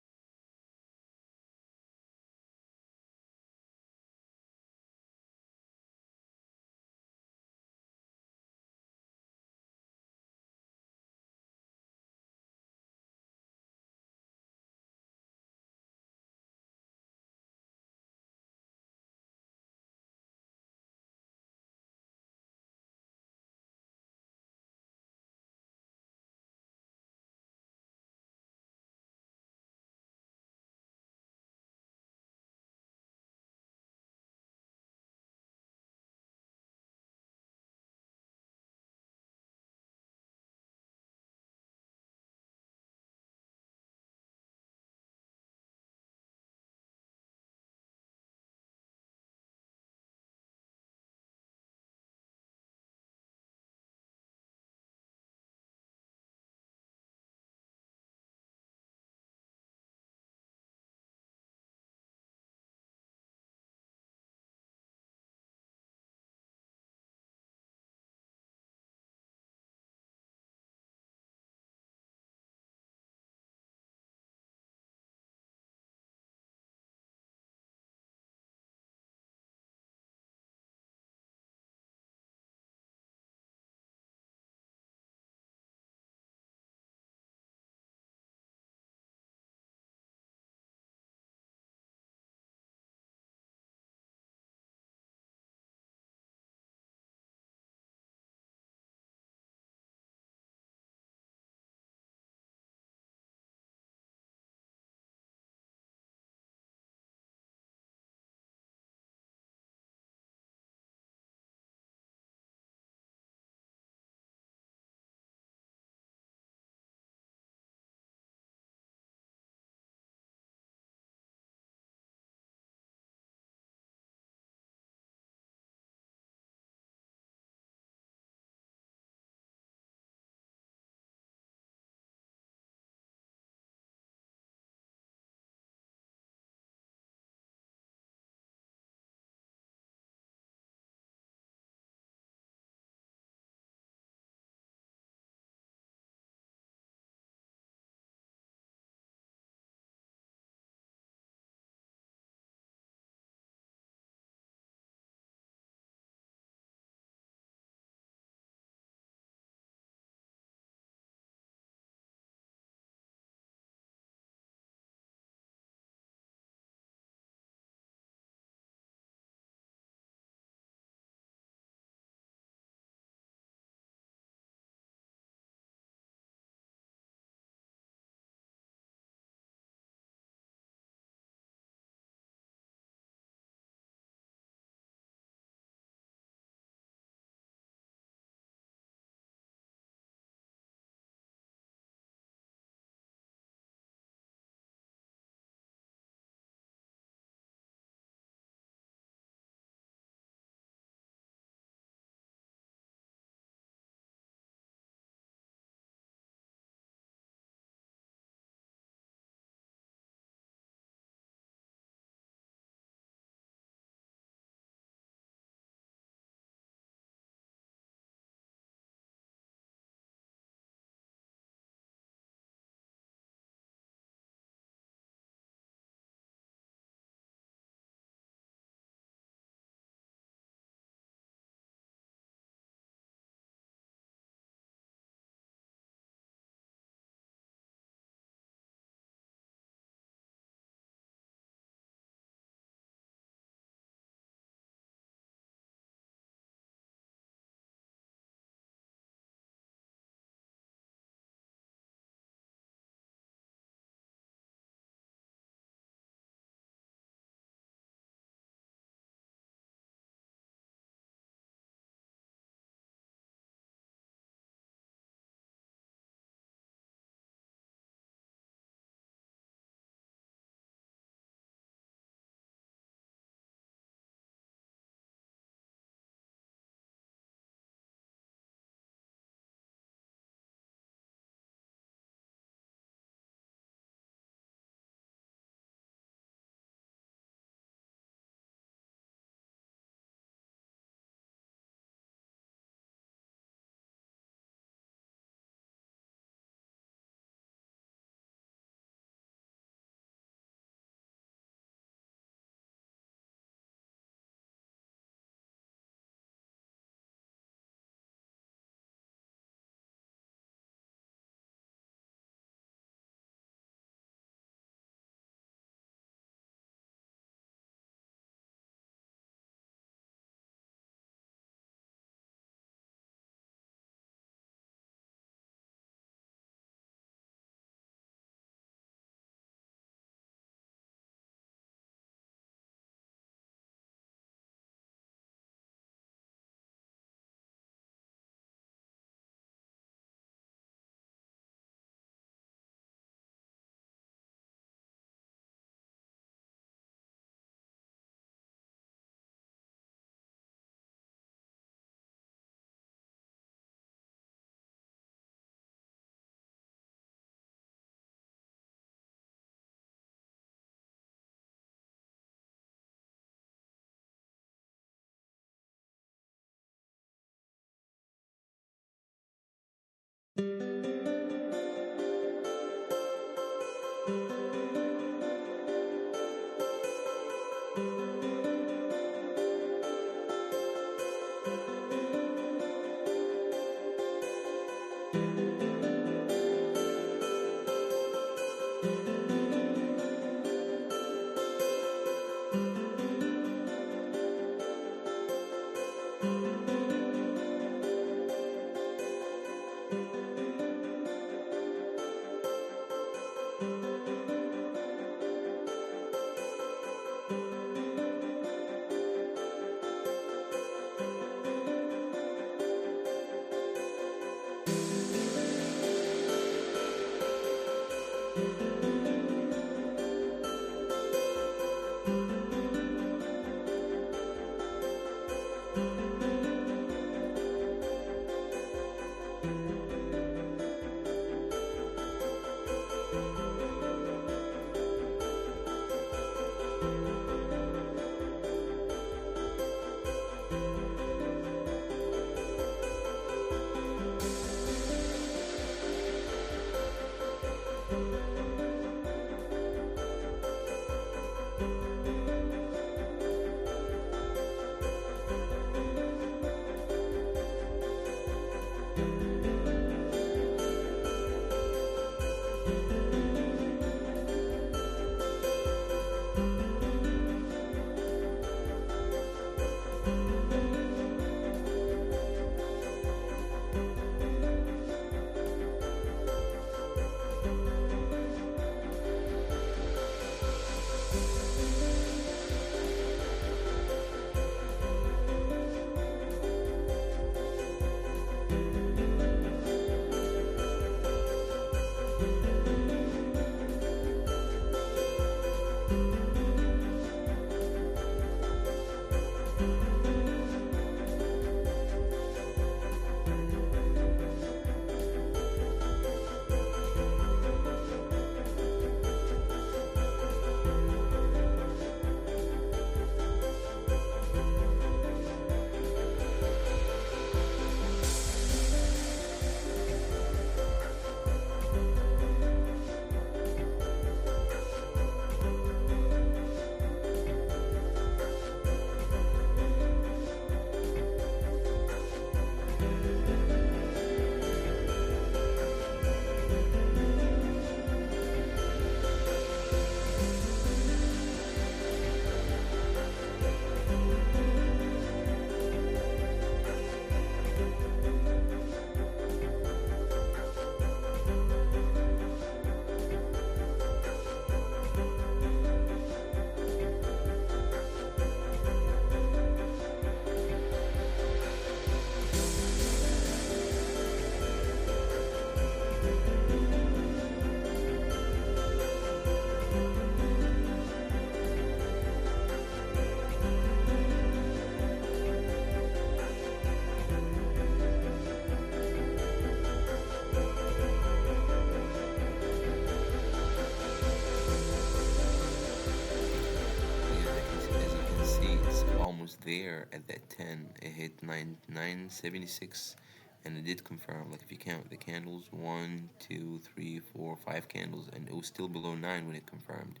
Almost there at that 10. It hit 976, and it did confirm. Like if you count the candles, one, two, three, four, five candles, and it was still below 9 when it confirmed.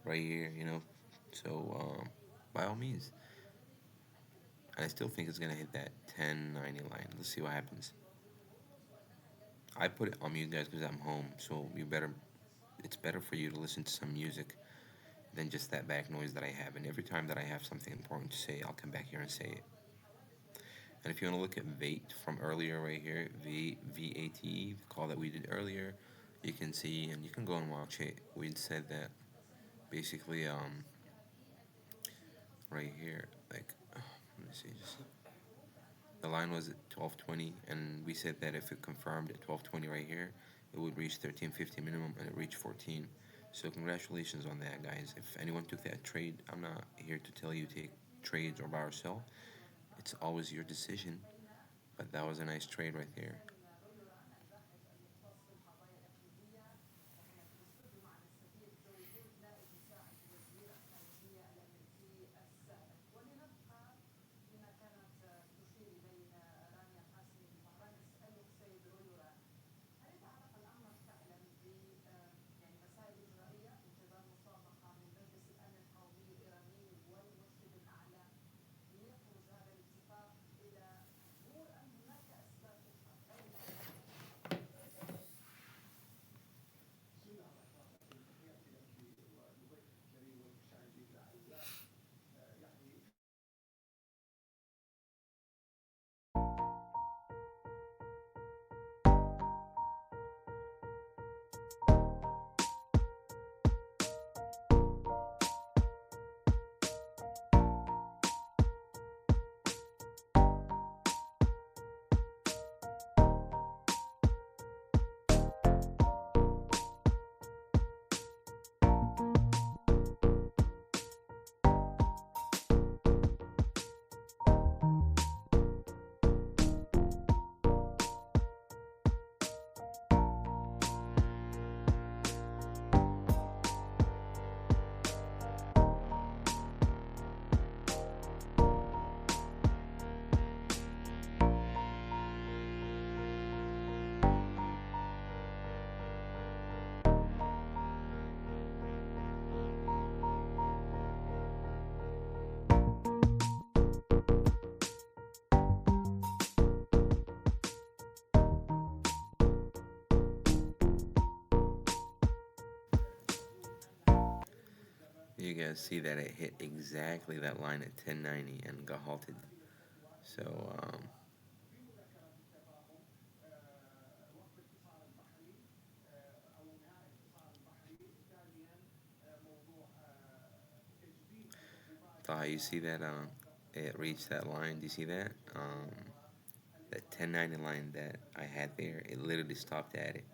Right here, you know. So by all means, and I still think it's gonna hit that 1090 line. Let's see what happens. I put it on mute, guys, because I'm home. So you better. It's better for you to listen to some music than just that back noise that I have. And every time that I have something important to say, I'll come back here and say it. And if you want to look at VATE from earlier right here, VATE, the call that we did earlier, you can see, and you can go and watch it. We said that basically, right here, like, let me see, just the line was at 1220, and we said that if it confirmed at 1220 right here, it would reach 1350 minimum, and it reached 14. So congratulations on that, guys. If anyone took that trade, I'm not here to tell you take trades or buy or sell. It's always your decision. But that was a nice trade right there. you guys see that it hit exactly that line at 1090 and got halted. So Taha, you see that it reached that line? Do you see that? That 1090 line that I had there, it literally stopped at it.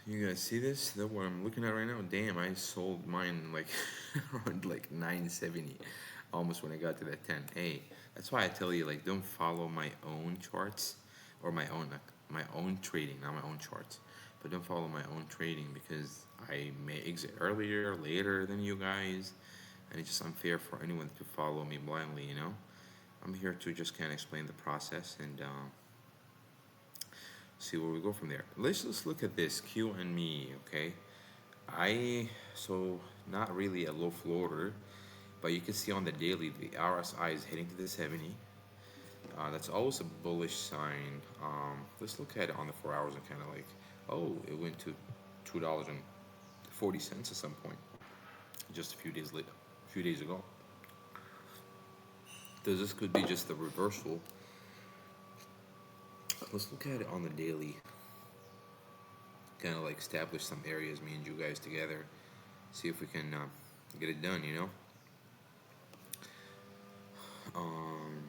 You guys see this? That's what I'm looking at right now. Damn, I sold mine like around like 970, almost when I got to that 10. Hey, that's why I tell you like don't follow my own charts or my own trading, not my own charts. But don't follow my own trading because I may exit earlier, later than you guys, and it's just unfair for anyone to follow me blindly. I'm here to just kind of explain the process and see where we go from there. Let's just look at this QNME, okay? I so not really a low floater, but you can see on the daily the RSI is heading to the 70. That's always a bullish sign. Let's look at it on the 4 hours and kind of like, oh, it went to $2.40 at some point, just a few days later, a few days ago. So this could be just a reversal. Let's look at it on the daily. Kind of like establish some areas, me and you guys together. See if we can get it done. Um,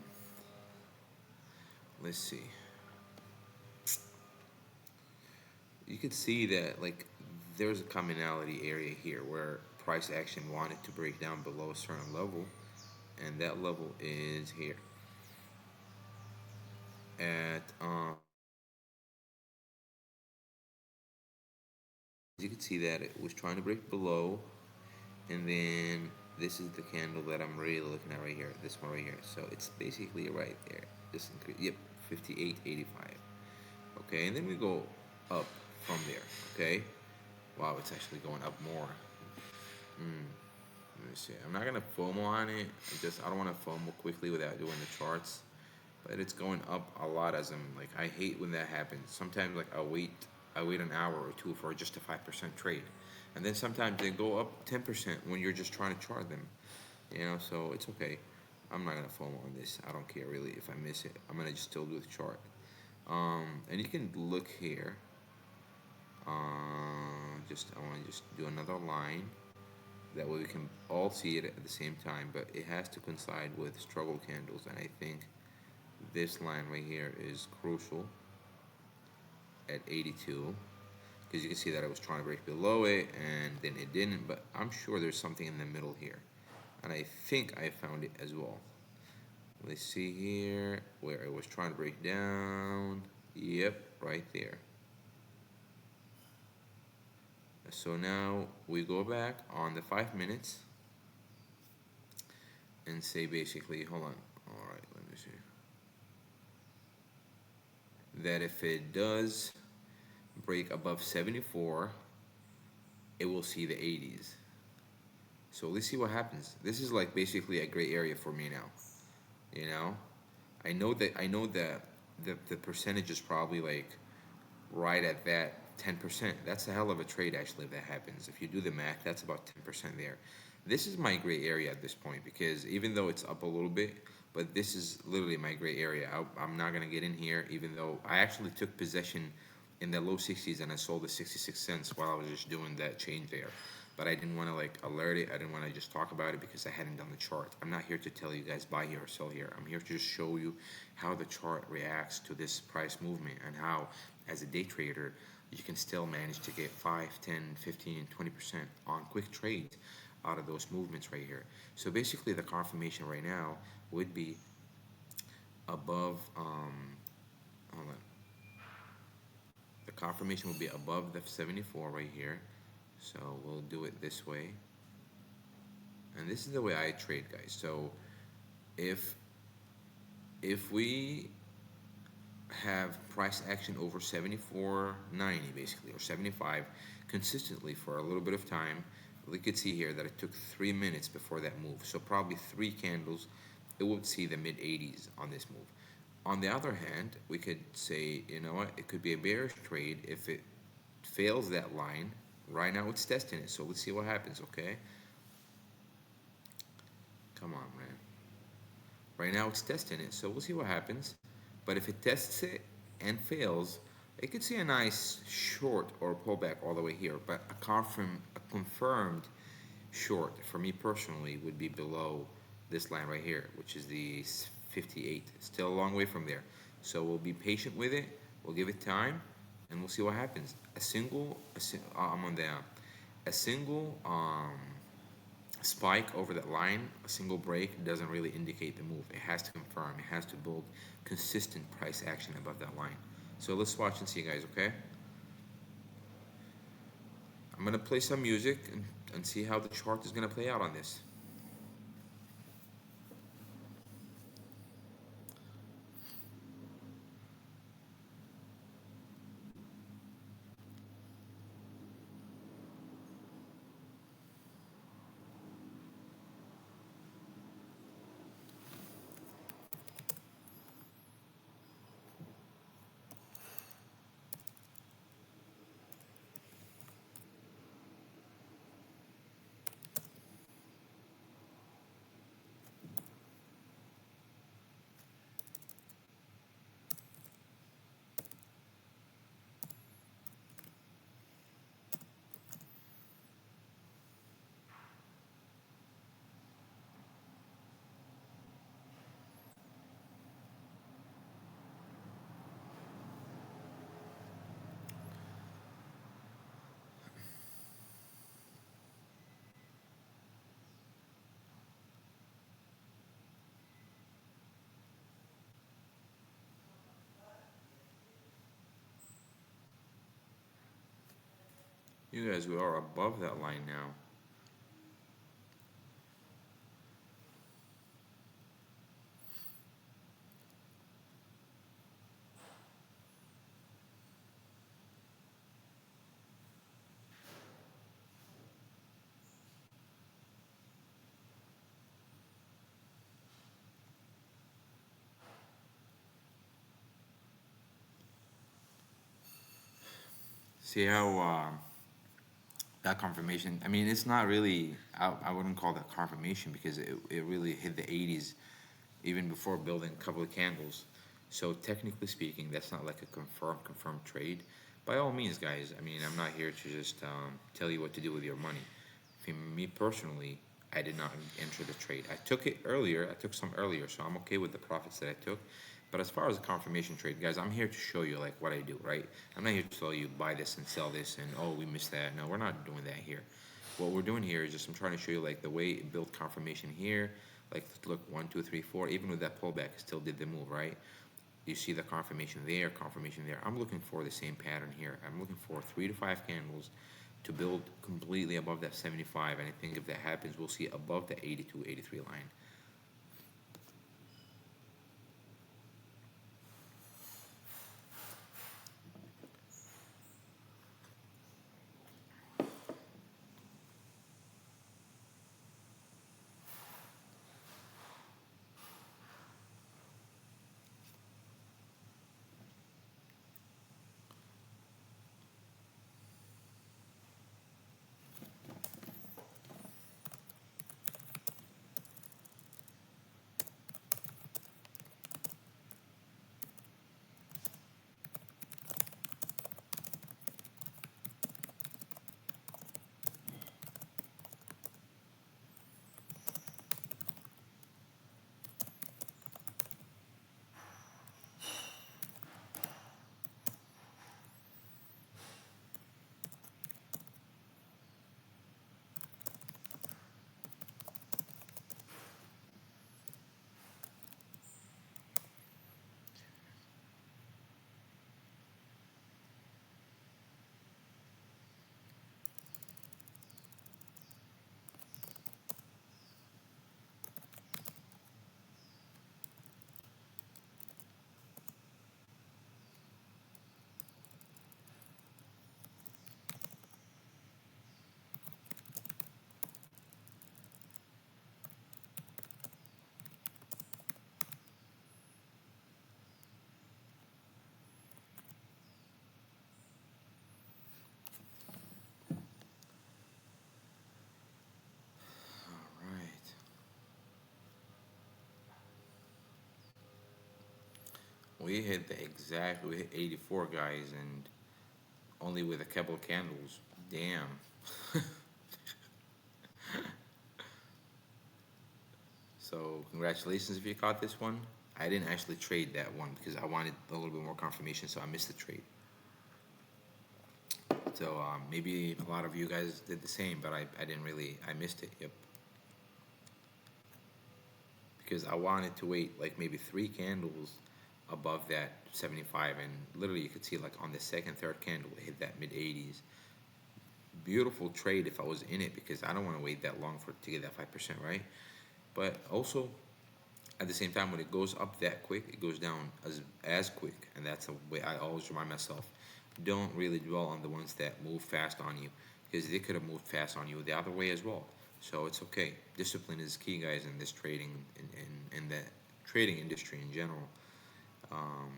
let's see. You could see that like there's a commonality area here where price action wanted to break down below a certain level, and that level is here at you can see that it was trying to break below, and then this is the candle that I'm really looking at right here, this one right here. So it's basically right there. Just increase, yep, 58.85. Okay, and then we go up from there. Okay, wow, it's actually going up more. Let me see. I'm not gonna FOMO on it. I don't want to FOMO quickly without doing the charts. But it's going up a lot as I'm like I hate when that happens. Sometimes like I wait an hour or two for just a 5% trade, and then sometimes they go up 10% when you're just trying to chart them. So it's okay. I'm not gonna FOMO on this. I don't care really if I miss it. I'm gonna just still do the chart. And you can look here. I want to just do another line. That way we can all see it at the same time, but it has to coincide with struggle candles, and I think this line right here is crucial at 82 because you can see that I was trying to break below it and then it didn't, but I'm sure there's something in the middle here, and I think I found it as well. Let's see here where it was trying to break down. Yep, right there. So now we go back on the 5 minutes and say basically, hold on. All right, let me see. That if it does break above 74, it will see the 80s. So let's see what happens. This is like basically a gray area for me now. You know, I know that the percentage is probably like right at that 10%. That's a hell of a trade actually if that happens. If you do the math, that's about 10% there. This is my gray area at this point because even though it's up a little bit, but this is literally my gray area. I'm not gonna get in here, even though I actually took possession in the low 60s and I sold the 66 cents while I was just doing that change there. But I didn't want to like alert it. I didn't want to just talk about it because I hadn't done the chart. I'm not here to tell you guys buy here or sell here. I'm here to just show you how the chart reacts to this price movement and how, as a day trader, you can still manage to get 5, 10, 15, 20% on quick trades out of those movements right here. So basically, the confirmation right now would be above. Hold on. The confirmation will be above the 74 right here. So we'll do it this way. And this is the way I trade, guys. So if we have price action over 74.90 basically or 75 consistently for a little bit of time, we could see here that it took 3 minutes before that move. So probably 3 candles, it would see the mid 80s on this move. On the other hand, we could say, you know what, it could be a bearish trade if it fails that line. Right now it's testing it, so let's see what happens, okay? Come on, man. Right now it's testing it, so we'll see what happens. But if it tests it and fails, it could see a nice short or pullback all the way here. But a confirmed short for me personally would be below this line right here, which is the 58. Still a long way from there. So we'll be patient with it. We'll give it time. and we'll see what happens. I'm on the a single spike over that line, a single break doesn't really indicate the move. It has to confirm. It has to build consistent price action above that line. So let's watch and see, guys. Okay. I'm gonna play some music and see how the chart is gonna play out on this. You guys, we are above that line now. See how that confirmation. I mean, it's not really. I wouldn't call that confirmation because it really hit the 80s even before building a couple of candles. So technically speaking, that's not like a confirmed trade. By all means, guys. I mean, I'm not here to just tell you what to do with your money. For me personally, I did not enter the trade. I took it earlier. I took some earlier, so I'm okay with the profits that I took. But as far as a confirmation trade, guys, I'm here to show you like what I do, right? I'm not here to tell you buy this and sell this and oh we missed that. No, we're not doing that here. What we're doing here is just I'm trying to show you like the way it built confirmation here. Like look 1, 2, 3, 4. Even with that pullback, it still did the move, right? You see the confirmation there, confirmation there. I'm looking for the same pattern here. I'm looking for 3 to 5 candles to build completely above that 75, and I think if that happens, we'll see above the 82, 83 line. All right. We hit 84, guys, and only with a couple of candles. Damn. So congratulations if you caught this one. I didn't actually trade that one because I wanted a little bit more confirmation, so I missed the trade. So maybe a lot of you guys did the same, but I didn't really, I missed it. Yep. Because I wanted to wait like maybe three candles above that 75, and literally you could see like on the second, third candle, it hit that mid 80s. Beautiful trade if I was in it, because I don't want to wait that long for to get that 5%, right? But also at the same time, when it goes up that quick, it goes down as quick, and that's the way I always remind myself. Don't really dwell on the ones that move fast on you, because they could have moved fast on you the other way as well. So it's okay. Discipline is key, guys, in this trading, in the trading industry in general. Um,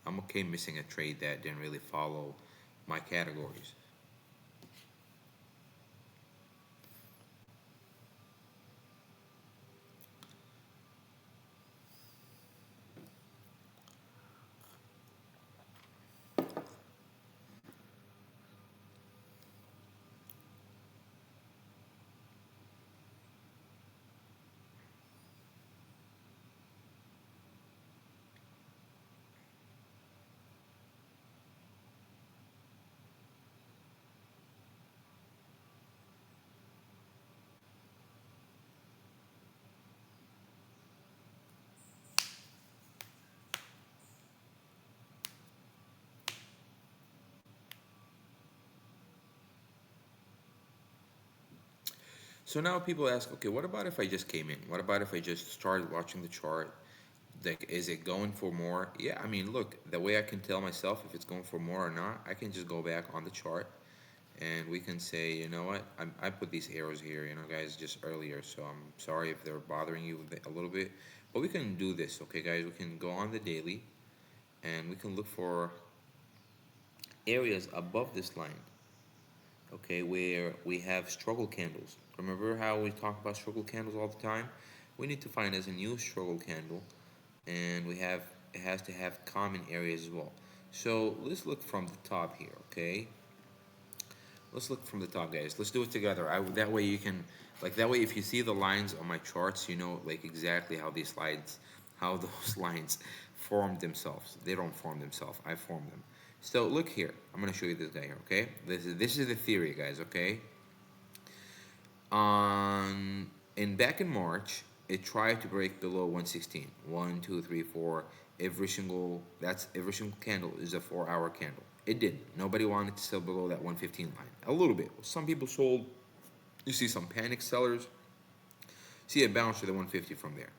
I'm okay missing a trade that didn't really follow my categories. So now people ask, okay, what about if I just came in? What about if I just started watching the chart? Like, is it going for more? Yeah, I mean, look, the way I can tell myself if it's going for more or not, I can just go back on the chart and we can say, you know what, I put these arrows here, you know, guys, just earlier, so I'm sorry if they're bothering you a little bit. But we can do this, okay, guys? We can go on the daily and we can look for areas above this line, okay, where we have struggle candles. Remember how we talk about struggle candles all the time? We need to find us a new struggle candle, and we have it has to have common areas as well. So let's look from the top here, okay? Let's look from the top, guys. Let's do it together. That way you can, like, that way if you see the lines on my charts, you know, like, exactly how these slides, how those lines form themselves. They don't form themselves. I form them. So look here. I'm gonna show you this guy here, okay? This is the theory, guys, okay? On in back in March, it tried to break below 116. 1, 2, 3, 4. Every single candle is a 4-hour candle. It did. Nobody wanted to sell below that 115 line. A little bit. Some people sold. You see some panic sellers. See it bounce to the 150 from there.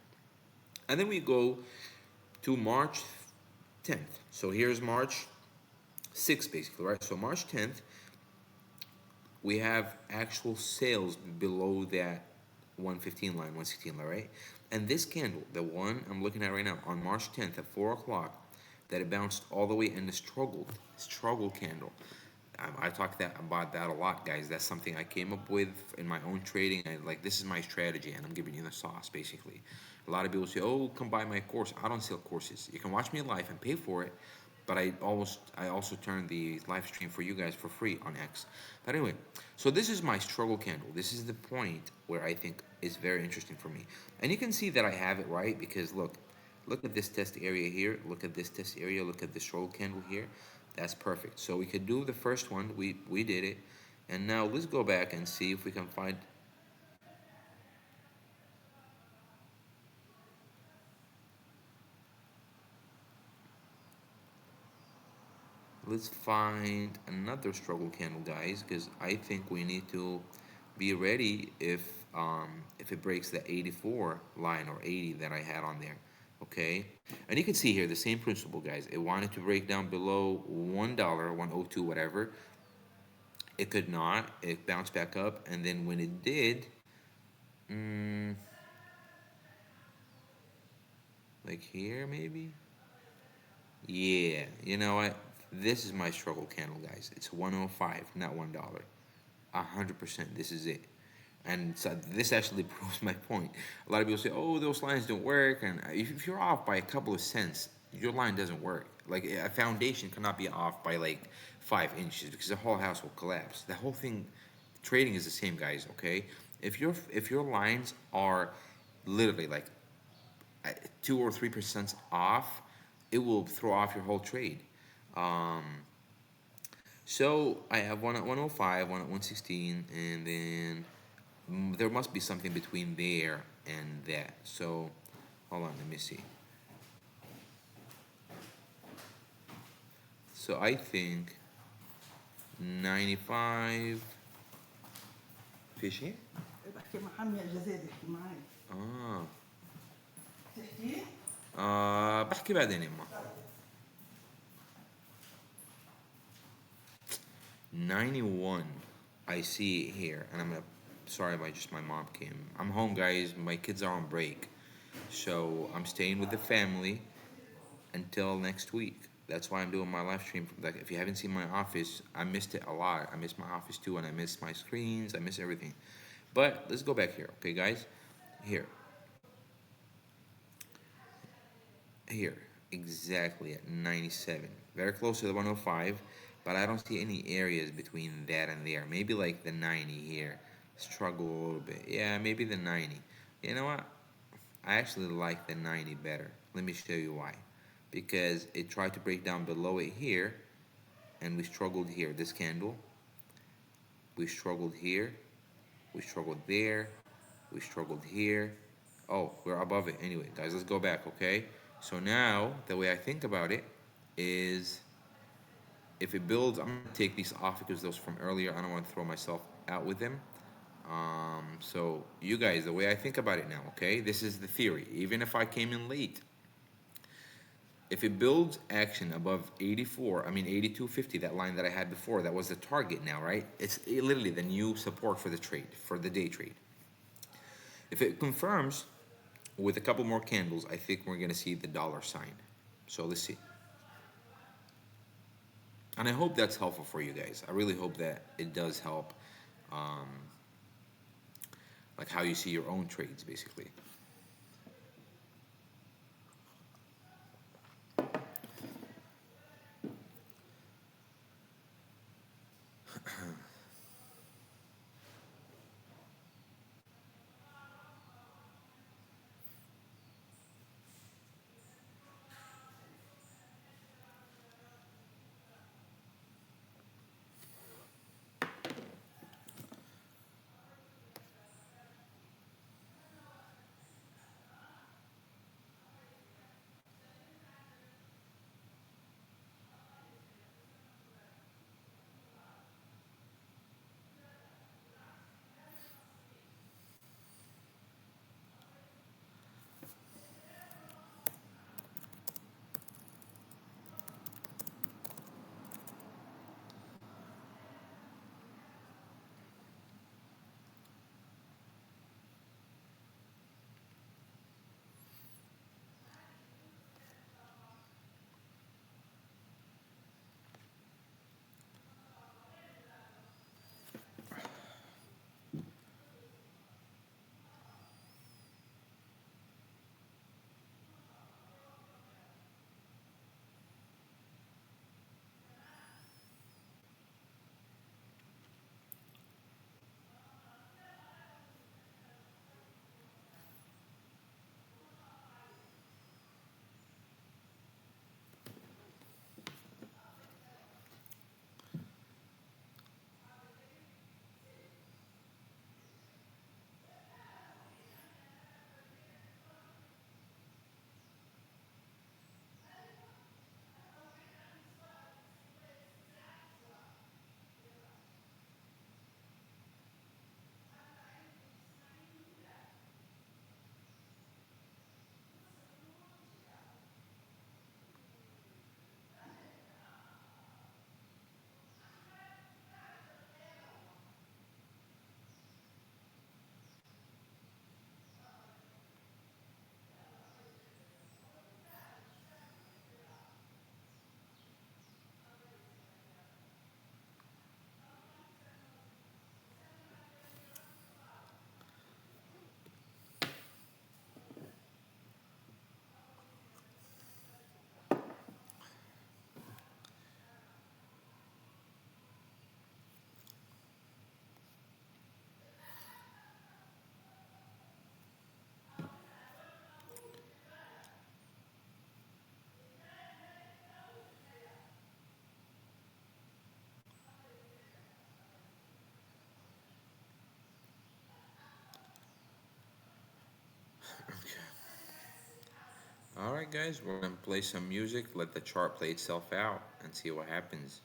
And then we go to March 10th. So here's March 6th, basically, right? So March 10th, we have actual sales below that 115 line, 116 line, right? And this candle, the one I'm looking at right now, on March 10th at 4 o'clock, that it bounced all the way and struggle candle. I talk about that a lot, guys. That's something I came up with in my own trading. Like, this is my strategy, and I'm giving you the sauce, basically. A lot of people say, "Oh, come buy my course." I don't sell courses. You can watch me live and pay for it, but I also turn the live stream for you guys for free on X. But anyway, so this is my struggle candle. This is the point where I think is very interesting for me, and you can see that I have it right because look at this test area here. Look at this test area. Look at the struggle candle here. That's perfect. So we could do the first one. We did it, and now let's go back and see if we can find. Let's find another struggle candle, guys, because I think we need to be ready if it breaks the 84 line or 80 that I had on there. Okay, and you can see here the same principle, guys. It wanted to break down below $1, 102, whatever. It could not. It bounced back up, and then when it did, mm, like here maybe. Yeah, you know what? This is my struggle candle, guys. It's 105, not $1. 100%. This is it. And so this actually proves my point. A lot of people say, "Oh, those lines don't work," and if you're off by a couple of cents, your line doesn't work. Like, a foundation cannot be off by like 5 inches because the whole house will collapse. The whole thing, trading is the same, guys. Okay, if your lines are literally like 2 or 3% off, it will throw off your whole trade. Um, So I have one at 105, one at 116, and then there must be something between there and that. So hold on, let me see. So I think 95 فيش. بحكي مع عمي اجازات يحكي معي. اه تحكي؟ بحكي بعدين يما. 91. I see it here, and I'm gonna. Sorry, my mom came. I'm home, guys. My kids are on break, so I'm staying with the family until next week. That's why I'm doing my live stream. Like, if you haven't seen my office, I missed it a lot. I missed my office too, and I missed my screens. I miss everything. But let's go back here, okay, guys? Here, here, exactly at 97. Very close to the 105, but I don't see any areas between that and there. Maybe like the 90 here. Struggle a little bit. Yeah, maybe the 90. You know what? I actually like the 90 better. Let me show you why. Because it tried to break down below it here, and we struggled here. This candle, we struggled here, we struggled there, we struggled here. Oh, we're above it. Anyway, guys, let's go back, okay? So now, the way I think about it is if it builds, I'm gonna take these off because those from earlier, I don't want to throw myself out with them. So you guys, the way I think about it now, okay? This is the theory. Even if I came in late, if it builds action above 84, I mean 82.50, that line that I had before, that was the target now, right? It's literally the new support for the trade, for the day trade. If it confirms with a couple more candles, I think we're gonna see the dollar sign. So let's see. And I hope that's helpful for you guys. I really hope that it does help, um, like how you see your own trades, basically. Alright guys, we're gonna play some music, let the chart play itself out and see what happens.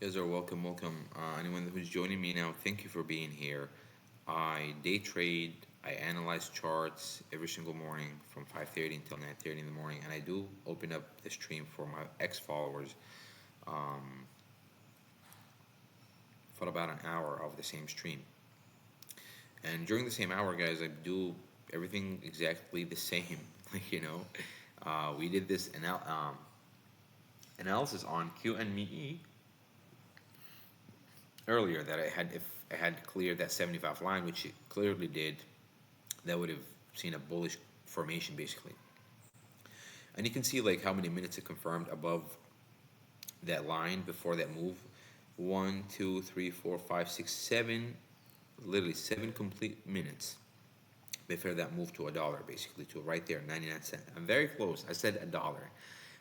You guys are welcome. Anyone who's joining me now, thank you for being here. I day trade, I analyze charts every single morning from 5:30 until 9:30 in the morning, and I do open up the stream for my ex-followers um, for about an hour of the same stream. And during the same hour, guys, I do everything exactly the same. We did this analysis on QNME earlier that if I had cleared that 75 line, which it clearly did, that would have seen a bullish formation basically. And you can see like how many minutes it confirmed above that line before that move. 1, 2, 3, 4, 5, 6, 7, literally 7 complete minutes before that move to $1 basically, to right there, 99 cents. I'm very close. I said $1,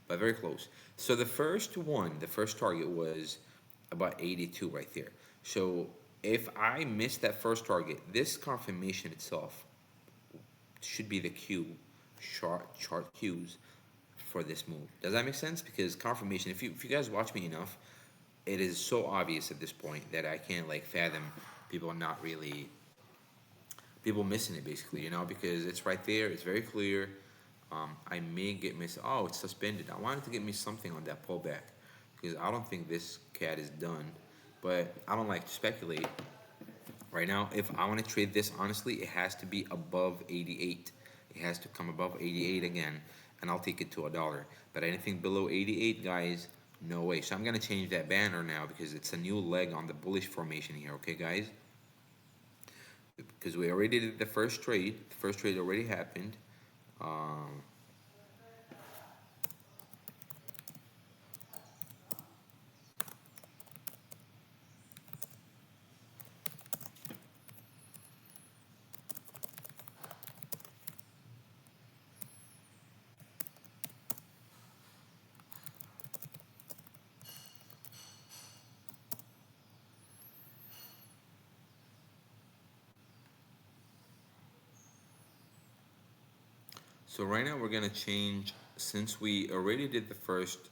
but very close. So the first target was about 82 right there. So if I miss that first target, this confirmation itself should be the chart cues for this move. Does that make sense? Because confirmation, if you guys watch me enough, it is so obvious at this point that I can't like fathom people not really people missing it basically, because it's right there, it's very clear. I may get missed. Oh, it's suspended. I wanted to get me something on that pullback because I don't think this cat is done, but I don't like to speculate. Right now, if I want to trade this, honestly, it has to be above 88. It has to come above 88 again, and I'll take it to $1. But anything below 88, guys, no way. So I'm going to change that banner now because it's a new leg on the bullish formation here, okay, guys? Because we already did the first trade. The first trade already happened. Um, so right now we're going to change, since we already did the first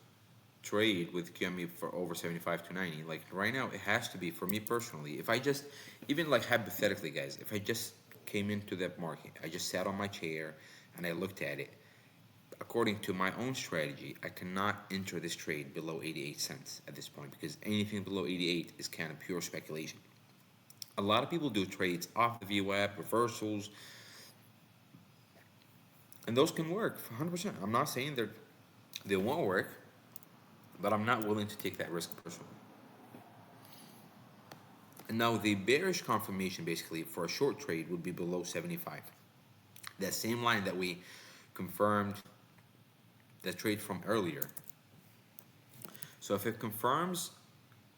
trade with QME for over 75 to 90, like right now it has to be, for me personally, if I just, even like hypothetically guys, if I just came into that market, I just sat on my chair and I looked at it, according to my own strategy, I cannot enter this trade below 88 cents at this point because anything below 88 is kind of pure speculation. A lot of people do trades off the VWAP, reversals, and those can work 100%. I'm not saying they won't work, but I'm not willing to take that risk personally. And now the bearish confirmation basically for a short trade would be below 75. That same line that we confirmed the trade from earlier. So if it confirms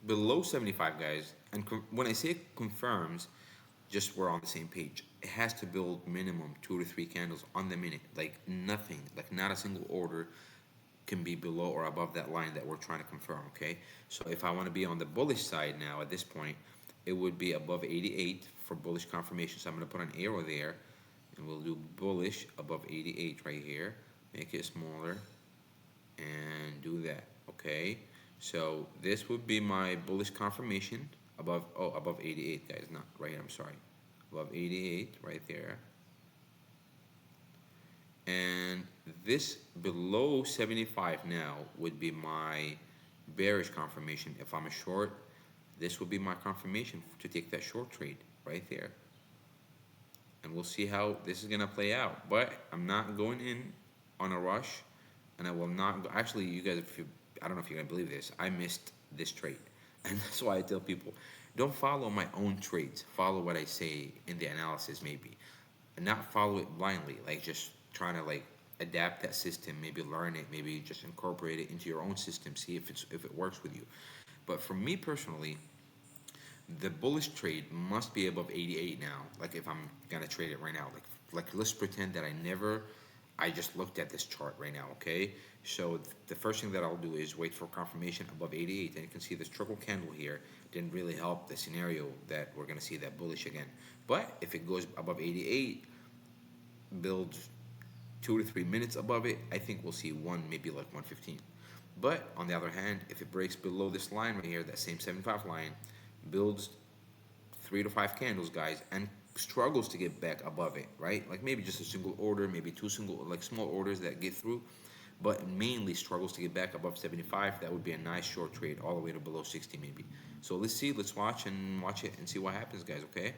below 75, guys, and when I say confirms, just we're on the same page. It has to build minimum 2 to 3 candles on the minute, like nothing, like not a single order can be below or above that line that we're trying to confirm, okay? So if I want to be on the bullish side now at this point, it would be above 88 for bullish confirmation. So I'm going to put an arrow there, and we'll do bullish above 88 right here. Make it smaller, and do that, okay? So this would be my bullish confirmation above, oh, above 88, guys, not right here, I'm sorry. Above 88, right there. And this below 75 now would be my bearish confirmation. If I'm a short, this would be my confirmation to take that short trade right there. And we'll see how this is gonna play out. But I'm not going in on a rush, and I will not go. Actually, you guys, if you, I don't know if you're gonna believe this, I missed this trade. And that's why I tell people, don't follow my own trades. Follow what I say in the analysis, maybe. And not follow it blindly, like just trying to like adapt that system, maybe learn it, maybe just incorporate it into your own system, see if it works with you. But for me personally, the bullish trade must be above 88 now. Like if I'm gonna trade it right now, like let's pretend that I just looked at this chart right now, okay? So the first thing that I'll do is wait for confirmation above 88, and you can see this triple candle here didn't really help the scenario that we're gonna see that bullish again. But if it goes above 88, builds 2 to 3 minutes above it, I think we'll see one, maybe like 115. But on the other hand, if it breaks below this line right here, that same 75 line, builds 3 to 5 candles, guys, and struggles to get back above it, right? Like maybe just a single order, maybe two single, like small orders that get through, but mainly struggles to get back above 75. That would be a nice short trade all the way to below 60 maybe. So let's see, let's watch it and see what happens, guys, okay?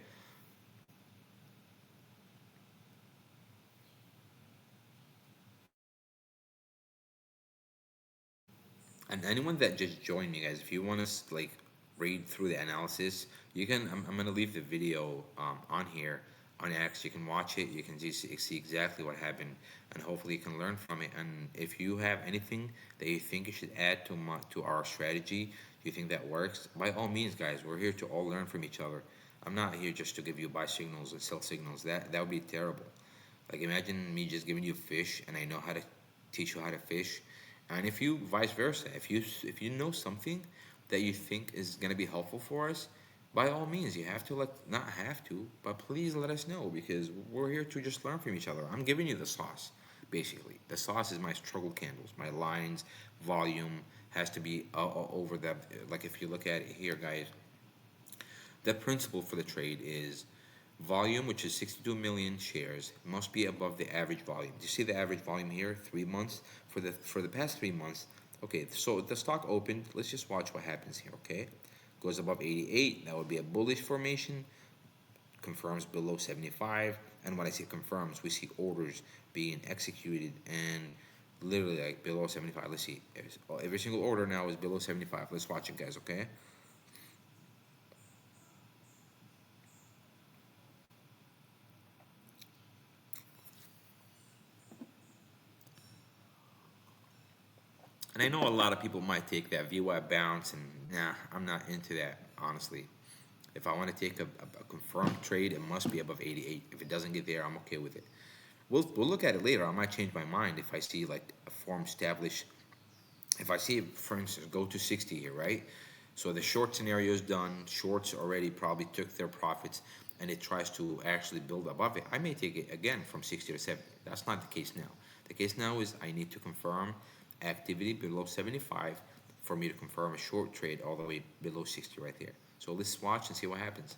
And anyone that just joined me, guys, if you want to like read through the analysis, you can. I'm gonna leave the video on here on X. You can watch it. You can see exactly what happened, and hopefully you can learn from it. And if you have anything that you think you should add to our strategy, you think that works, by all means, guys, we're here to all learn from each other. I'm not here just to give you buy signals and sell signals. That would be terrible. Like imagine me just giving you fish, and I know how to teach you how to fish. And if you vice versa, if you know something that you think is gonna be helpful for us, by all means, you have to let not have to, but please let us know, because we're here to just learn from each other. I'm giving you the sauce, basically. The sauce is my struggle candles, my lines, volume has to be over that. Like if you look at it here, guys, the principle for the trade is volume, which is 62 million shares, must be above the average volume. Do you see the average volume here? 3 months for the past 3 months. Okay, so the stock opened. Let's just watch what happens here. Okay, goes above 88. That would be a bullish formation. Confirms below 75. And when I say confirms, we see orders being executed and literally like below 75. Let's see. Every single order now is below 75. Let's watch it, guys. Okay. And I know a lot of people might take that VY bounce, and nah, I'm not into that, honestly. If I want to take a confirmed trade, it must be above 88. If it doesn't get there, I'm okay with it. We'll look at it later. I might change my mind if I see like a form established. If I see it, for instance, go to 60 here, right? So the short scenario is done. Shorts already probably took their profits, and it tries to actually build above it. I may take it again from 60 to 70. That's not the case now. The case now is I need to confirm activity below 75 for me to confirm a short trade all the way below 60 right there. So let's watch and see what happens.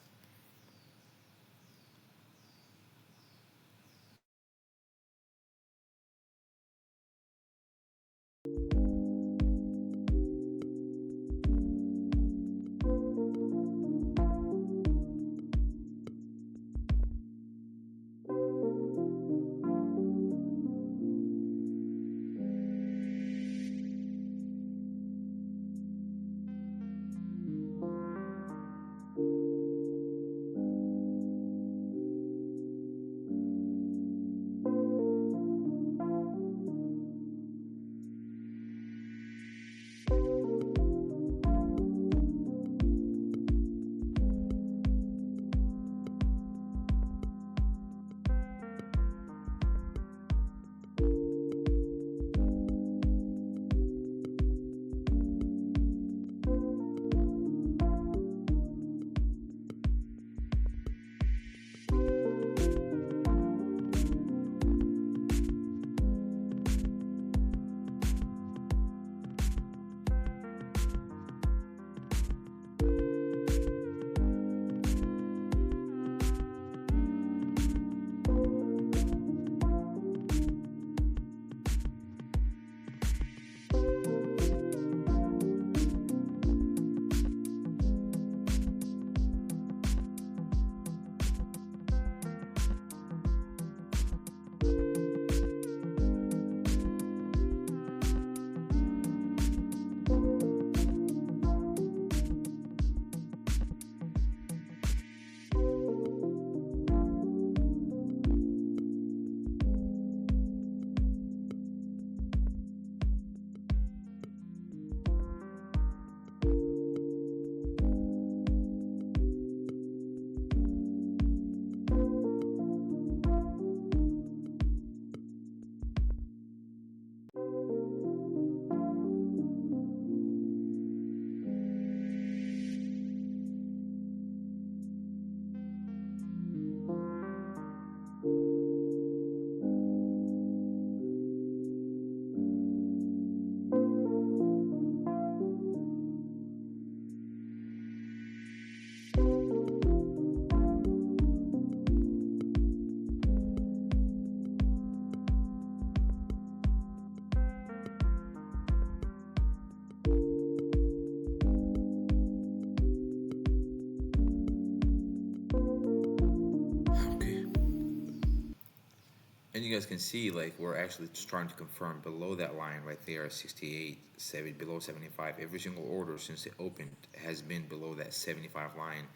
you guys can see, like, we're actually just trying to confirm below that line right there, 68, 70, below 75. Every single order since it opened has been below that 75 line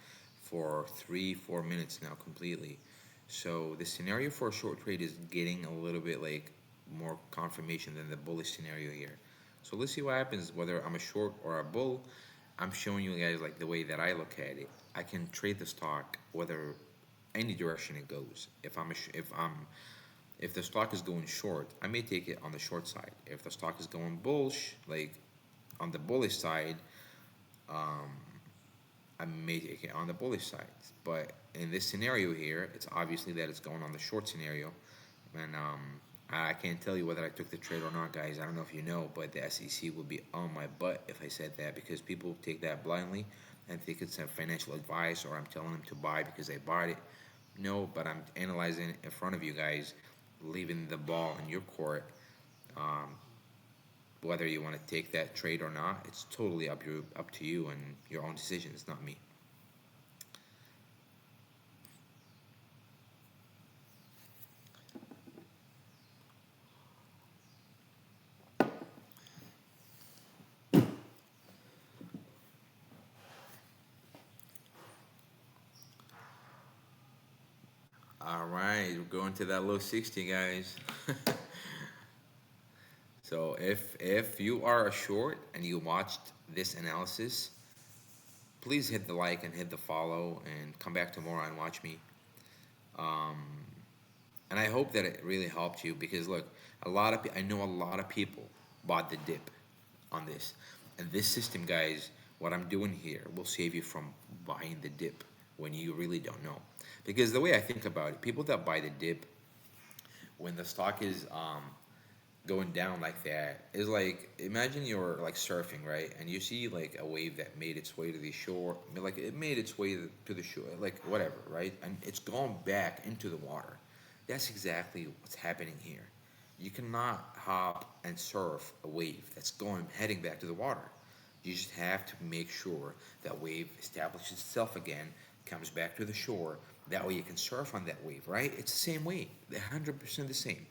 for 3-4 minutes now completely. So the scenario for a short trade is getting a little bit like more confirmation than the bullish scenario here. So let's see what happens, whether I'm a short or a bull. I'm showing you guys like the way that I look at it. I can trade the stock whether any direction it goes. If the stock is going short, I may take it on the short side. If the stock is going bullish, like on the bullish side, um, I may take it on the bullish side. But in this scenario here, it's obviously that it's going on the short scenario, and I can't tell you whether I took the trade or not, guys. I don't know if you know, but the SEC would be on my butt if I said that, because people take that blindly and think it's a financial advice or I'm telling them to buy because they bought it. No, but I'm analyzing it in front of you guys, leaving the ball in your court. Um, Whether you want to take that trade or not, it's totally up to you and your own decision. It's not me. All right, we're going to that low 60, guys. So if you are a short and you watched this analysis, please hit the like and hit the follow and come back tomorrow and watch me. Um, and I hope that it really helped you, because look, I know a lot of people bought the dip on this, and this system, guys, what I'm doing here will save you from buying the dip when you really don't know. Because the way I think about it, people that buy the dip when the stock is going down like that is like, imagine you're like surfing, right, and you see like a wave that made its way to the shore, like it made its way to the shore, like whatever, right, and it's going back into the water. That's exactly what's happening here. You cannot hop and surf a wave that's going heading back to the water. You just have to make sure that wave establishes itself again, comes back to the shore. That way you can surf on that wave, right? It's the same wave, 100% the same.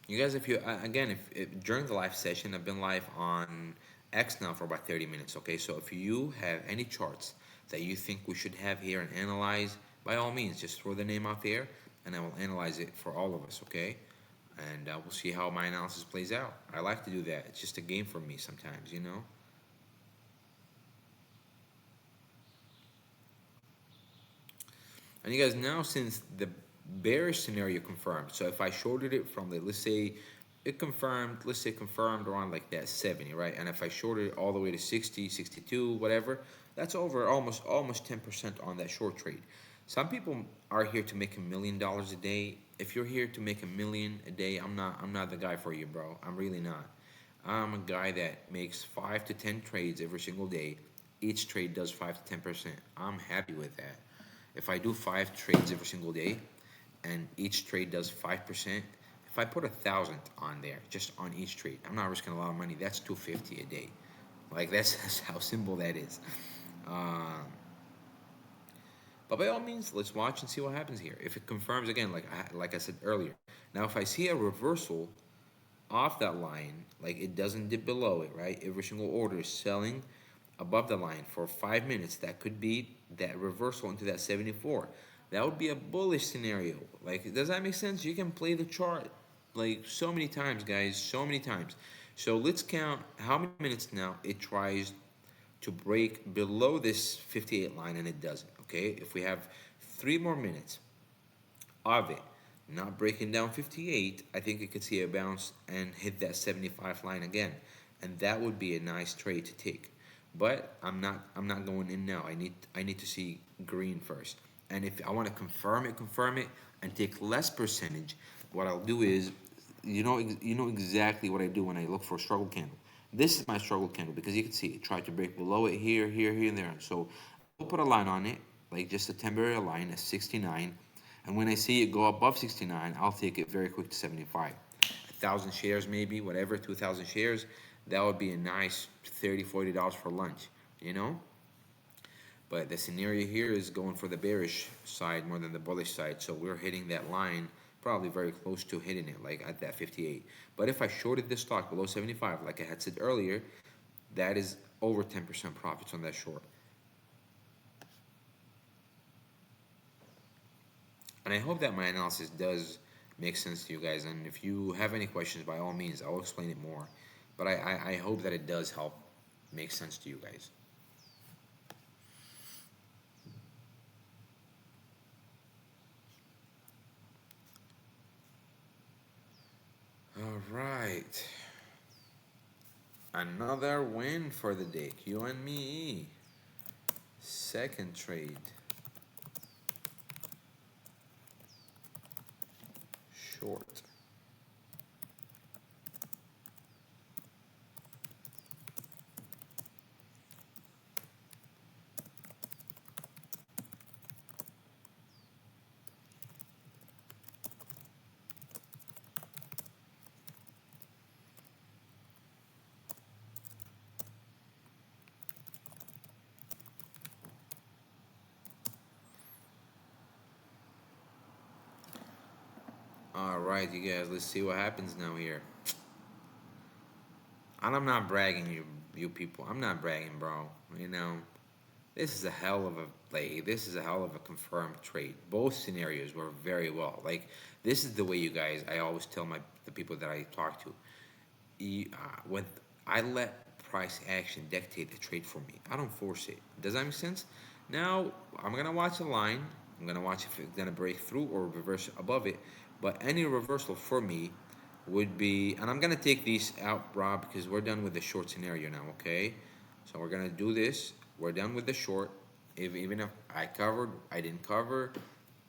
You guys, if you again, if during the live session, I've been live on X now for about 30 minutes. Okay, so if you have any charts that you think we should have here and analyze, by all means, just throw the name out there, and I will analyze it for all of us. Okay, and we'll see how my analysis plays out. I like to do that. It's just a game for me sometimes, you know. And you guys, now since the bearish scenario confirmed, so if I shorted it from the, let's say it confirmed, let's say confirmed around like that 70, right? And if I shorted it all the way to 60, 62, whatever, that's over almost 10% on that short trade. Some people are here to make $1 million a day. If you're here to make $1 million a day, I'm not the guy for you, bro. I'm really not. I'm a guy that makes 5 to 10 trades every single day. Each trade does 5 to 10%. I'm happy with that. If I do 5 trades every single day, and each trade does 5%, if I put 1,000 on there just on each trade, I'm not risking a lot of money. That's 250 a day. Like that's how simple that is. Um, but by all means, let's watch and see what happens here. If it confirms again, like I said earlier. Now, if I see a reversal off that line, like it doesn't dip below it, right? Every single order is selling above the line for 5 minutes. That could be that reversal into that 74. That would be a bullish scenario. Like, does that make sense? You can play the chart like so many times, guys, so many times. So let's count how many minutes now it tries to break below this 58 line, and it doesn't. Okay, if we have 3 more minutes of it not breaking down 58, I think it could see a bounce and hit that 75 line again, and that would be a nice trade to take. But I'm not going in now. I need to see green first. And if I want to confirm it and take less percentage, what I'll do is, you know exactly what I do when I look for a struggle candle. This is my struggle candle, because you can see it tried to break below it here, here, here, and there. So I'll put a line on it, like just a temporary line at 69. And when I see it go above 69, I'll take it very quick to 75. 1,000 shares maybe, whatever, 2,000 shares. That would be a nice $30, $40 for lunch, you know? But the scenario here is going for the bearish side more than the bullish side. So we're hitting that line probably very close to hitting it, like at that 58. But if I shorted this stock below 75, like I had said earlier, that is over 10% profits on that short. And I hope that my analysis does make sense to you guys. And if you have any questions, by all means, I'll explain it more. But I hope that it does help make sense to you guys. All right. Another win for the day. QNME. Second trade. Short. All right, you guys, let's see what happens now here. And I'm not bragging, you people. I'm not bragging, bro. You know, this is a hell of a play. This is a hell of a confirmed trade. Both scenarios were very well. Like, this is the way you guys. I always tell the people that I talk to. When I let price action dictate the trade for me, I don't force it. Does that make sense? Now I'm gonna watch the line. I'm gonna watch if it's gonna break through or reverse above it. But any reversal for me would be, and I'm gonna take these out, Rob, because we're done with the short scenario now. Okay, so we're gonna do this. We're done with the short. Even if I covered, I didn't cover,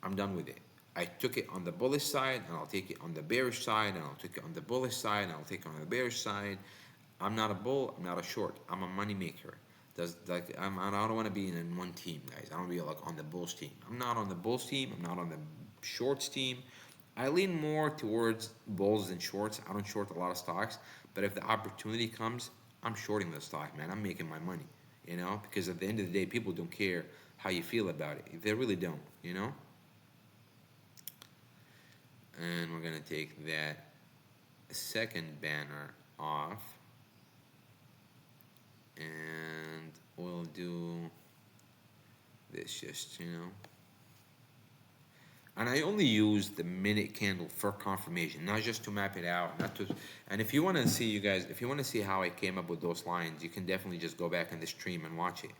I'm done with it. I took it on the bullish side, and I'll take it on the bearish side, and I'll take it on the bullish side, and I'll take it on the bearish side. I'm not a bull. I'm not a short. I'm a money maker. I don't want to be in one team, guys. I don't want to be like on the bulls team. I'm not on the bulls team. I'm not on the shorts team. I lean more towards bulls than shorts. I don't short a lot of stocks, but if the opportunity comes, I'm shorting the stock, man. I'm making my money, you know, because at the end of the day, people don't care how you feel about it. They really don't, you know. And we're gonna take that second banner off, and we'll do this, just, you know. And I only use the minute candle for confirmation, not just to map it out, not to. And if you want to see, you guys, if you want to see how I came up with those lines, you can definitely just go back in the stream and watch it.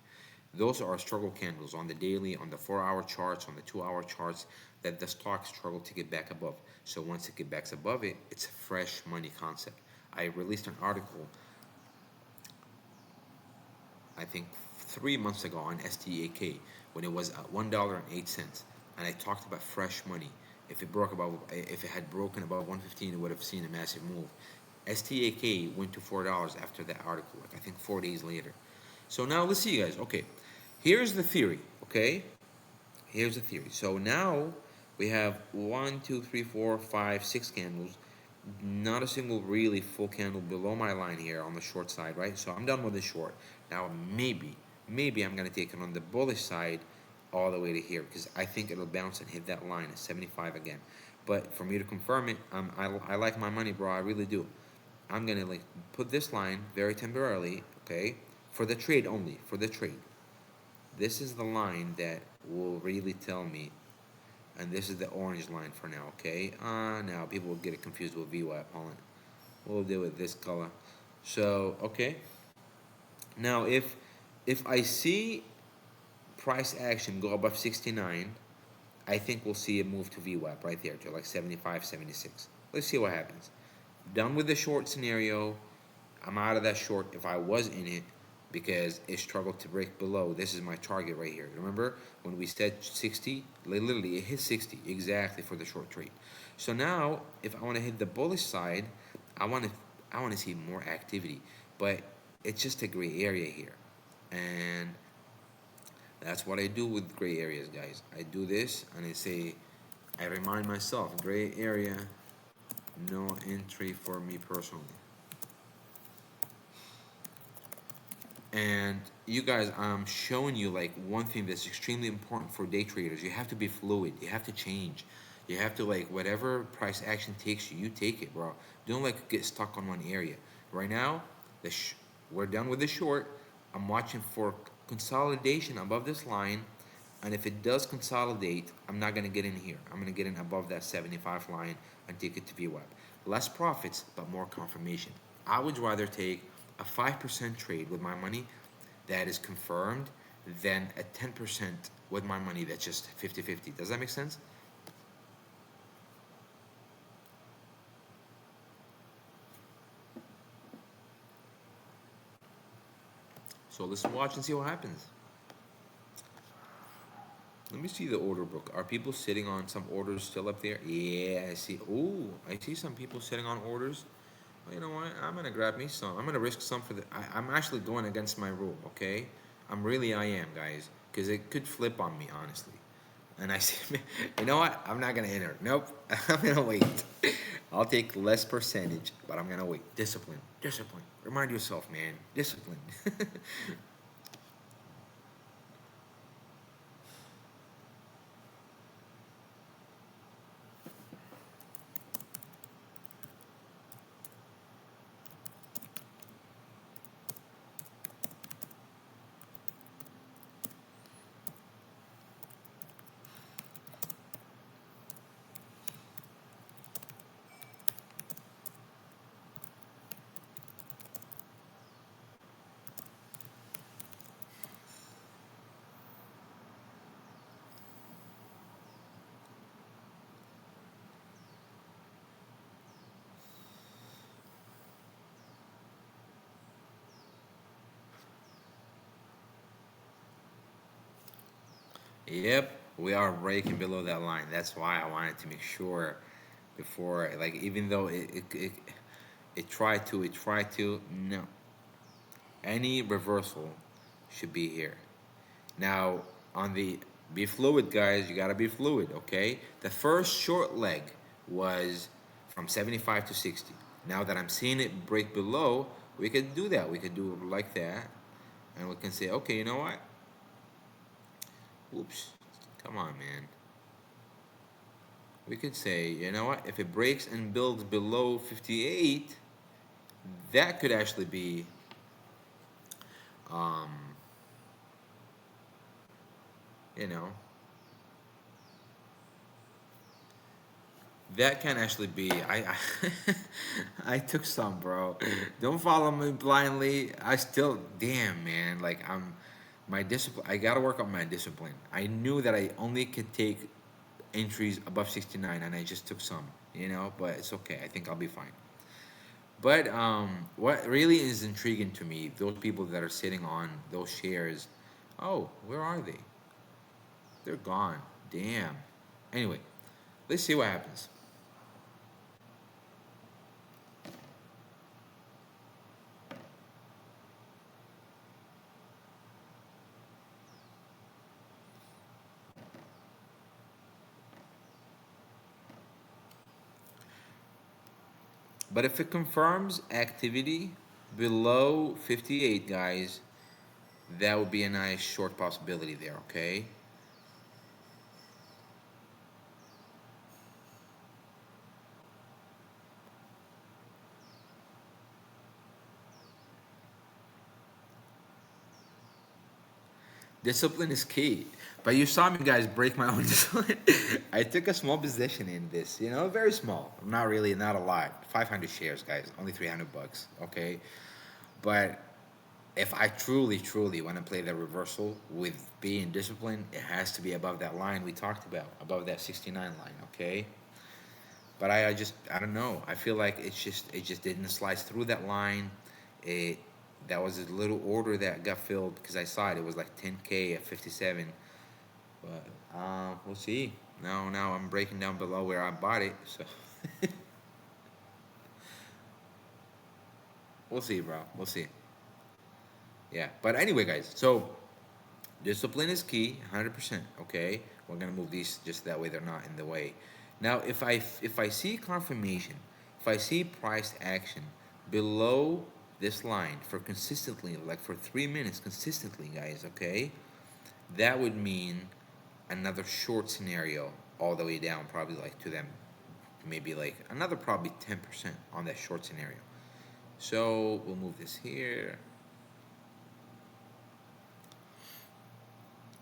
Those are struggle candles on the daily, on the 4-hour charts, on the 2-hour charts, that the stock struggled to get back above. So once it gets back above it, it's a fresh money concept. I released an article, I think 3 months ago, on STAK when it was at $1.08, and I talked about fresh money. If it had broken above 115, it would have seen a massive move. STAK went to $4 after that article, like I think 4 days later. So now let's see, guys. Okay, here's the theory. Okay, here's the theory. So now we have 1, 2, 3, 4, 5, 6 candles. Not a single really full candle below my line here on the short side, right? So I'm done with the short. Now maybe I'm gonna take it on the bullish side all the way to here, because I think it'll bounce and hit that line at 75 again. But for me to confirm it, I like my money, bro. I really do. I'm gonna like put this line very temporarily, okay, for the trade only, for the trade. This is the line that will really tell me, and this is the orange line for now, okay? Now people will get it confused with VWAP. Hold on. We'll deal with this color. So, okay. Now, if I see price action go above 69, I think we'll see a move to VWAP right there to like 75, 76. Let's see what happens. Done with the short scenario. I'm out of that short if I was in it, because it struggled to break below. This is my target right here. Remember when we said 60? Literally, it hit 60 exactly for the short trade. So now, if I want to hit the bullish side, I want to see more activity, but it's just a gray area here, and that's what I do with gray areas, guys. I do this, and I remind myself, gray area, no entry for me personally. And you guys, I'm showing you like one thing that's extremely important for day traders. You have to be fluid. You have to change. You have to like whatever price action takes you, you take it, bro. Don't like get stuck on one area. Right now, we're done with the short. I'm watching for consolidation above this line, and if it does consolidate, I'm not gonna get in here. I'm gonna get in above that 75 line and take it to VWAP. Less profits, but more confirmation. I would rather take a 5% trade with my money that is confirmed than a 10% with my money that's just 50-50. Does that make sense? So let's watch and see what happens. Let me see the order book. Are people sitting on some orders still up there? Yeah, I see. Ooh, I see some people sitting on orders. Well, you know what? I'm gonna grab me some. I'm gonna risk some for the. I'm actually going against my rule. Okay, I am, guys, because it could flip on me, honestly. And I see, you know what? I'm not gonna enter. Nope. I'm gonna wait. I'll take less percentage, but I'm gonna wait. Discipline, discipline. Remind yourself, man. Discipline. Yep, we are breaking below that line. That's why I wanted to make sure before, like, even though it tried to, no. Any reversal should be here. Now, on the be fluid, guys, you gotta be fluid, okay? The first short leg was from 75 to 60. Now that I'm seeing it break below, we could do that. We could do it like that. And we can say, okay, you know what? Oops. Come on, man. We could say, you know what? If it breaks and builds below 58, that could actually be, um, you know, that can actually be. I took some, bro. Don't follow me blindly. I still, damn, man. Like my discipline. I gotta work on my discipline. I knew that I only could take entries above 69, and I just took some. But it's okay. I think I'll be fine. But what really is intriguing to me, those people that are sitting on those shares. Oh, where are they? They're gone. Damn. Anyway, let's see what happens. But if it confirms activity below 58, guys, that would be a nice short possibility there, okay? Discipline is key. But you saw me, guys, break my own discipline. I took a small position in this, very small. Not really, not a lot. 500 shares, guys, only 300 bucks, okay? But if I truly, truly want to play the reversal with being disciplined, it has to be above that line we talked about, above that 69 line, okay? But I don't know. I feel like it just didn't slice through that line. It That was a little order that got filled because I saw it. It was like 10K at 57. But we'll see. Now I'm breaking down below where I bought it, so we'll see, bro. We'll see. Yeah. But anyway, guys. So discipline is key, 100%. Okay, we're gonna move these just that way they're not in the way. Now, if I see confirmation, if I see price action below this line for consistently, like for 3 minutes consistently, guys, okay, that would mean another short scenario all the way down, probably like to them, maybe like another probably 10% on that short scenario. So we'll move this here.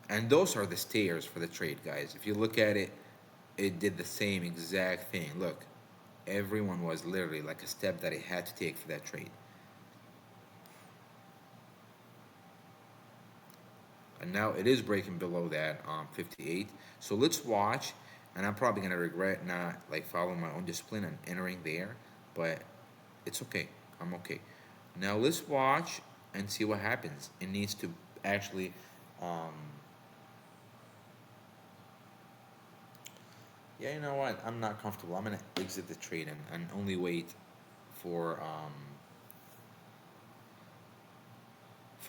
And those are the stairs for the trade, guys. If you look at it, it did the same exact thing. Look, everyone was literally like a step that it had to take for that trade. And now it is breaking below that 58. So let's watch. And I'm probably gonna regret not like following my own discipline and entering there, but it's okay. I'm okay. Now let's watch and see what happens. It needs to actually um, yeah, you know what? I'm not comfortable. I'm gonna exit the trade and only wait for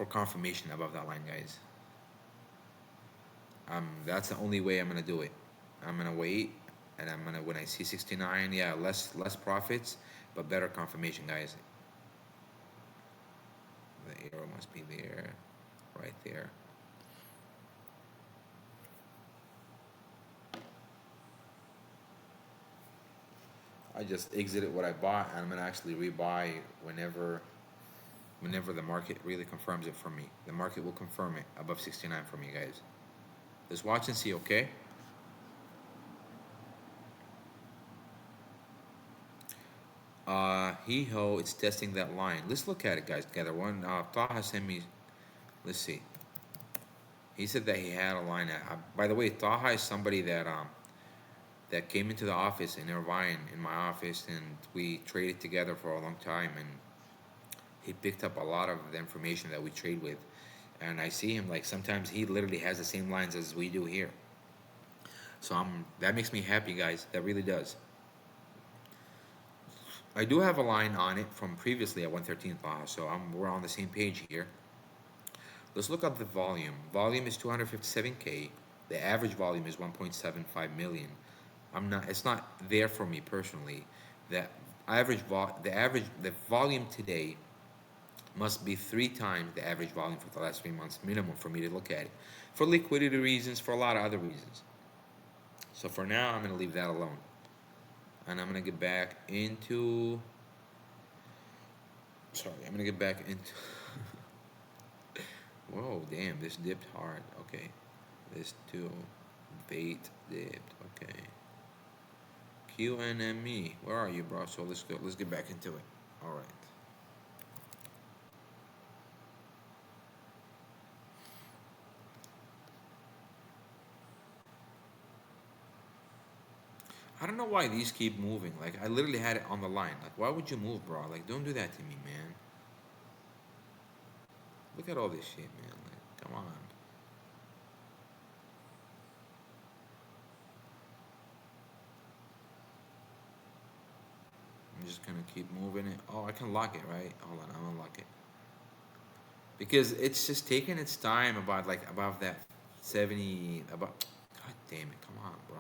confirmation above that line, guys. That's the only way I'm gonna do it. I'm gonna wait, and I'm gonna when I see 69, yeah, less profits, but better confirmation, guys. The arrow must be there, right there. I just exited what I bought, and I'm gonna actually rebuy whenever the market really confirms it for me. The market will confirm it above 69 for me, guys. Let's watch and see, okay? He ho, it's testing that line. Let's look at it, guys, together. One, Taha sent me. Let's see. He said that he had a line. By the way, Taha is somebody that came into the office in Irvine, in my office, and we traded together for a long time. And he picked up a lot of the information that we trade with. And I see him like sometimes he literally has the same lines as we do here. So that makes me happy, guys. That really does. I do have a line on it from previously at 113 Taha, so we're on the same page here. Let's look up the volume. Volume is 257K. The average volume is 1.75 million. It's not there for me personally. The the volume today must be 3 times the average volume for the last 3 months minimum for me to look at it. For liquidity reasons, for a lot of other reasons. So for now, I'm gonna leave that alone. And I'm gonna get back into I'm gonna get back into whoa, damn, this dipped hard. Okay. This too. VATE dipped. Okay. QNME. Where are you, bro? So let's go. Let's get back into it. All right. I don't know why these keep moving. Like I literally had it on the line. Like why would you move, bro? Like don't do that to me, man. Look at all this shit, man. Like come on. I'm just gonna keep moving it. Oh, I can lock it, right? Hold on, I'm gonna lock it. Because it's just taking its time about like above that 70 about God damn it, come on, bro.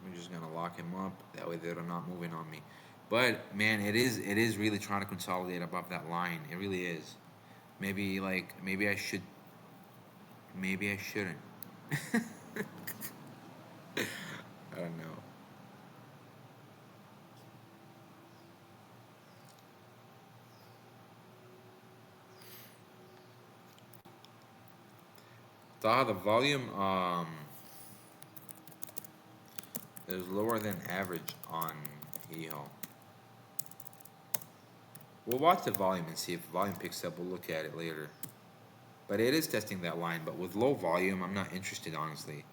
I'm just gonna lock him up. That way they're not moving on me. But man, it is really trying to consolidate above that line. It really is. Maybe I should maybe I shouldn't. I don't know. Taha, the volume is lower than average on Heo. We'll watch the volume and see if the volume picks up. We'll look at it later. But it is testing that line. But with low volume, I'm not interested, honestly.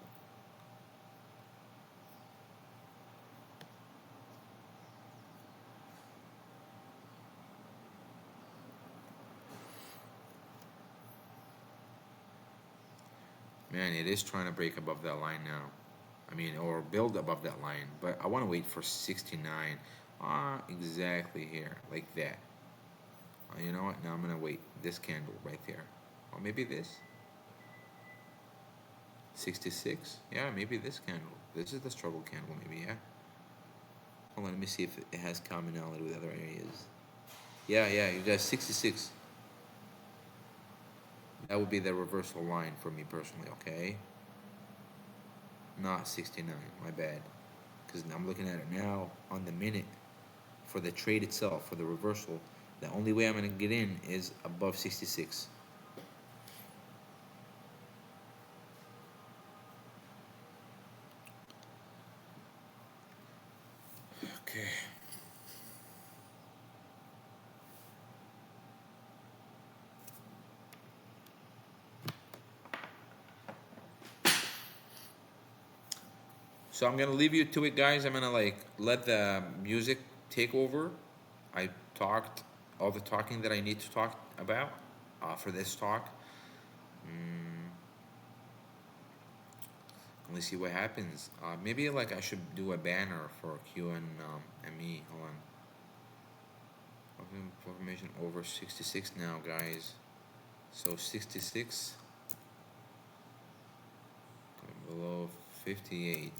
Man, it is trying to break above that line now. I mean, or build above that line. But I want to wait for 69. Exactly here. Like that. You know what? Now I'm going to wait. This candle right there. Or maybe this. 66. Yeah, maybe this candle. This is the struggle candle, maybe, yeah. Hold on, let me see if it has commonality with other areas. Yeah, you got 66. That would be the reversal line for me personally, okay? Not 69, my bad. Because I'm looking at it now on the minute for the trade itself, for the reversal. The only way I'm going to get in is above 66. Okay. So I'm gonna leave you to it, guys. I'm gonna like let the music take over. I talked all the talking that I need to talk about for this talk. Mm, let's see what happens. Maybe like I should do a banner for QNME. Hold on. Information over 66 now, guys. So 66 below 58.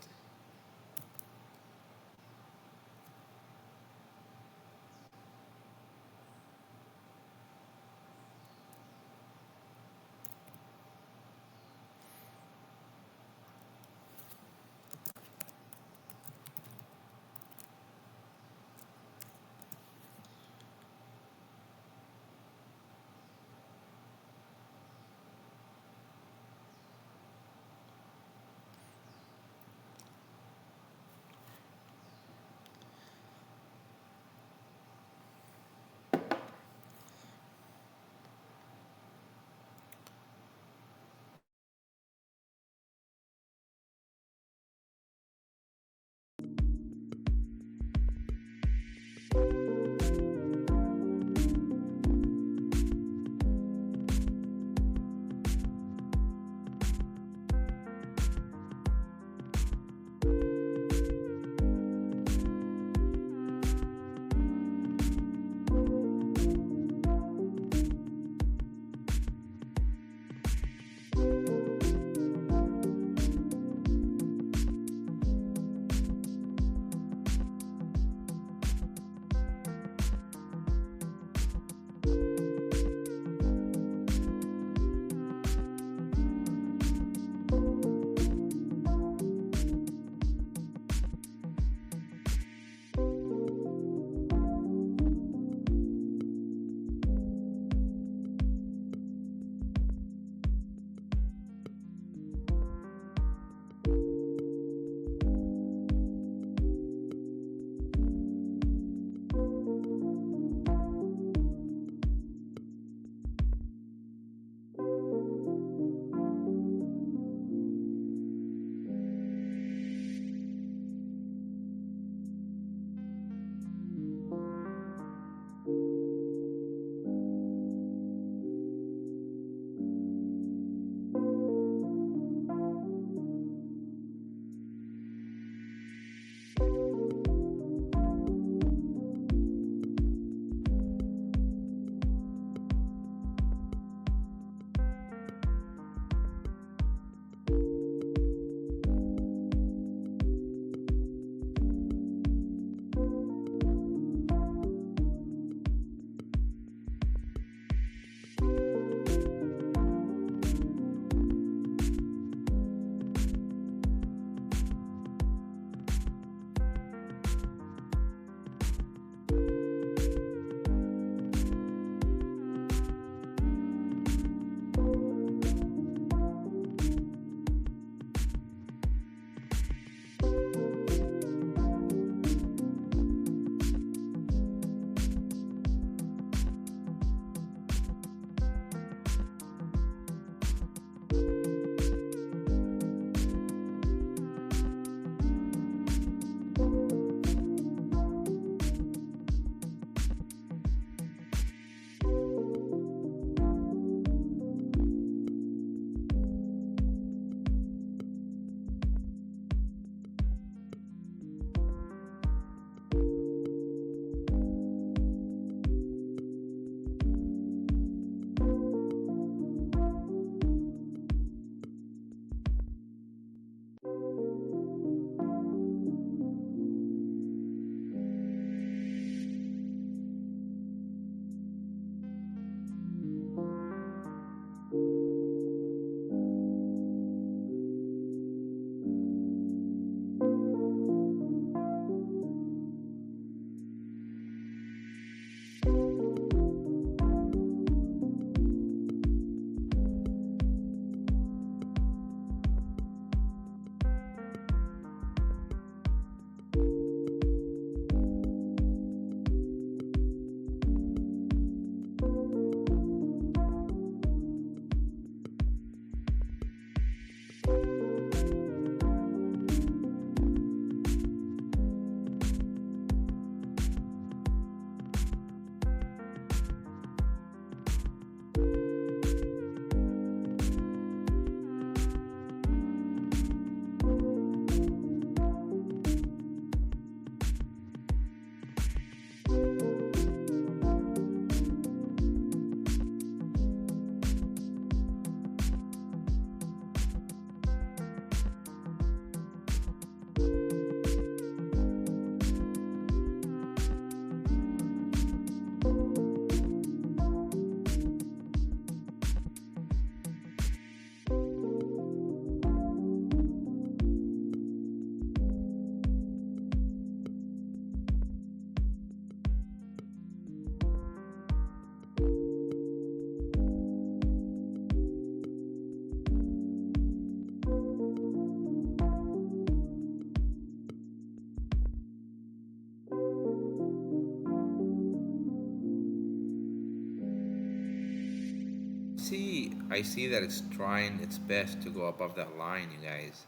I see that it's trying its best to go above that line, you guys.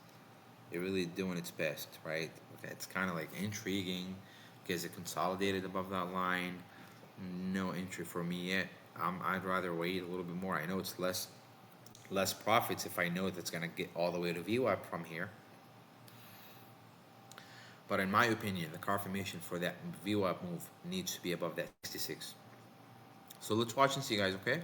It really doing its best, right? Okay, it's kind of like intriguing because it consolidated above that line. No entry for me yet. I'd rather wait a little bit more. I know it's less profits if I know that's gonna get all the way to VWAP from here. But in my opinion, the confirmation for that VWAP move needs to be above that 66. So let's watch and see, guys. Okay.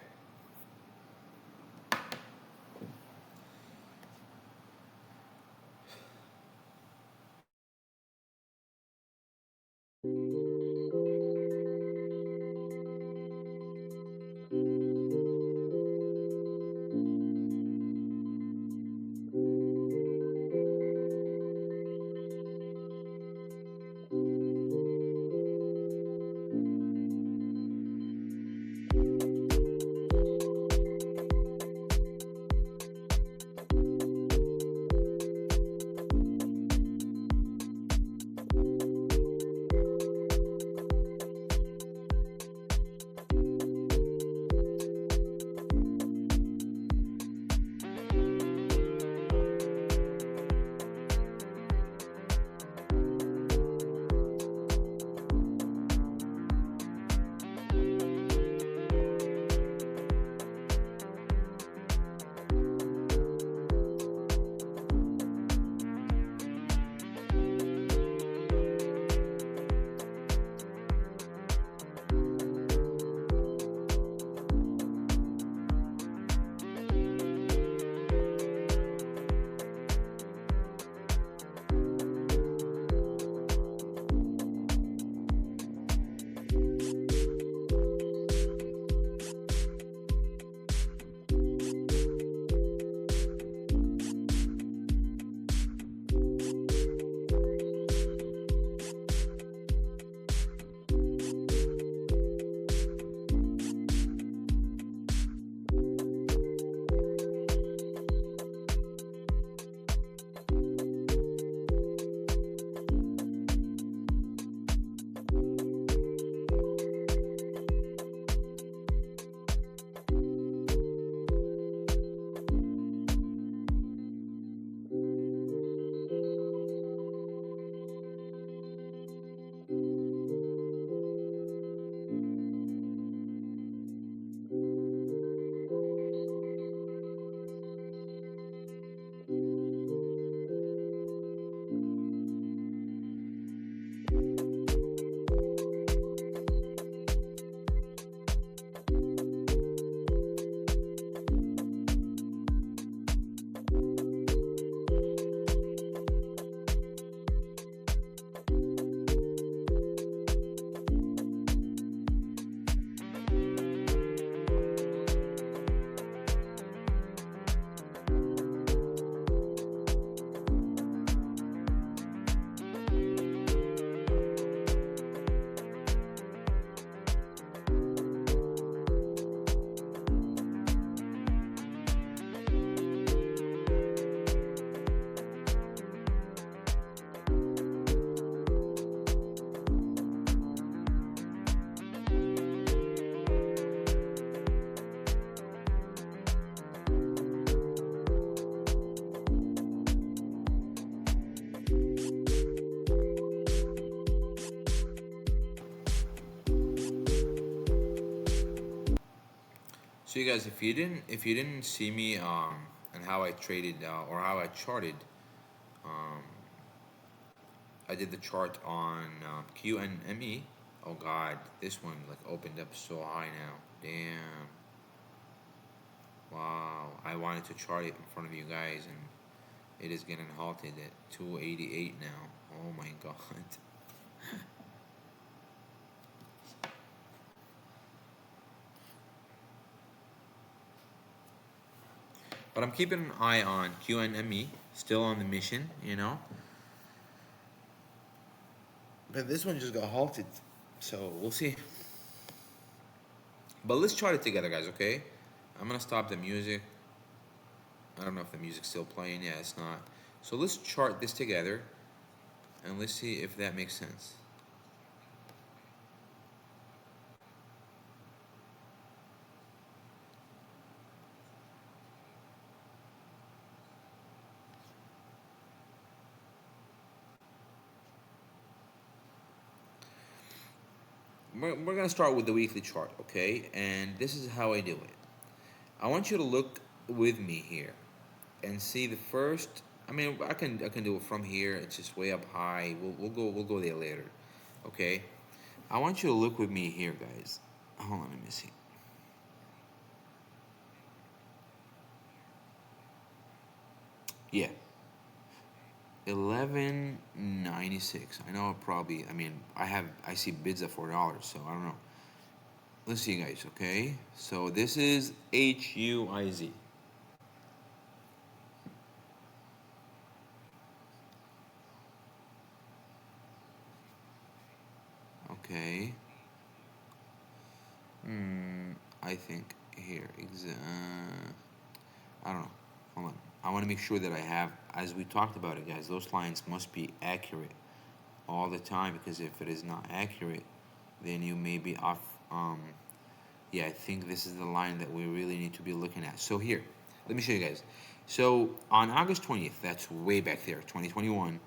So you guys, if you didn't see me and how I traded or how I charted, um, I did the chart on QNME. Oh God, this one like opened up so high now. Damn. Wow. I wanted to chart it in front of you guys, and it is getting halted at 288 now. Oh my God. But I'm keeping an eye on QNME, still on the mission, you know. But this one just got halted, so we'll see. But let's chart it together, guys. Okay. I'm gonna stop the music. I don't know if the music's still playing. Yeah, it's not. So let's chart this together, and let's see if that makes sense. we're gonna start with the weekly chart, okay? And this is how I do it. I want you to look with me here and see the first. I mean, I can do it from here. It's just way up high. We'll go there later, okay? I want you to look with me here, guys. Hold on, let me see. Yeah, 11.96. I know probably. I mean, I see bids at $4, so I don't know. Let's see, guys. Okay, so this is HUIZ. Okay. I think here. I don't know. Hold on. I want to make sure that I have, as we talked about it, guys. Those lines must be accurate all the time, because if it is not accurate, then you may be off. Yeah, I think this is the line that we really need to be looking at. So here, let me show you guys. So on August 20th, that's way back there, 2021,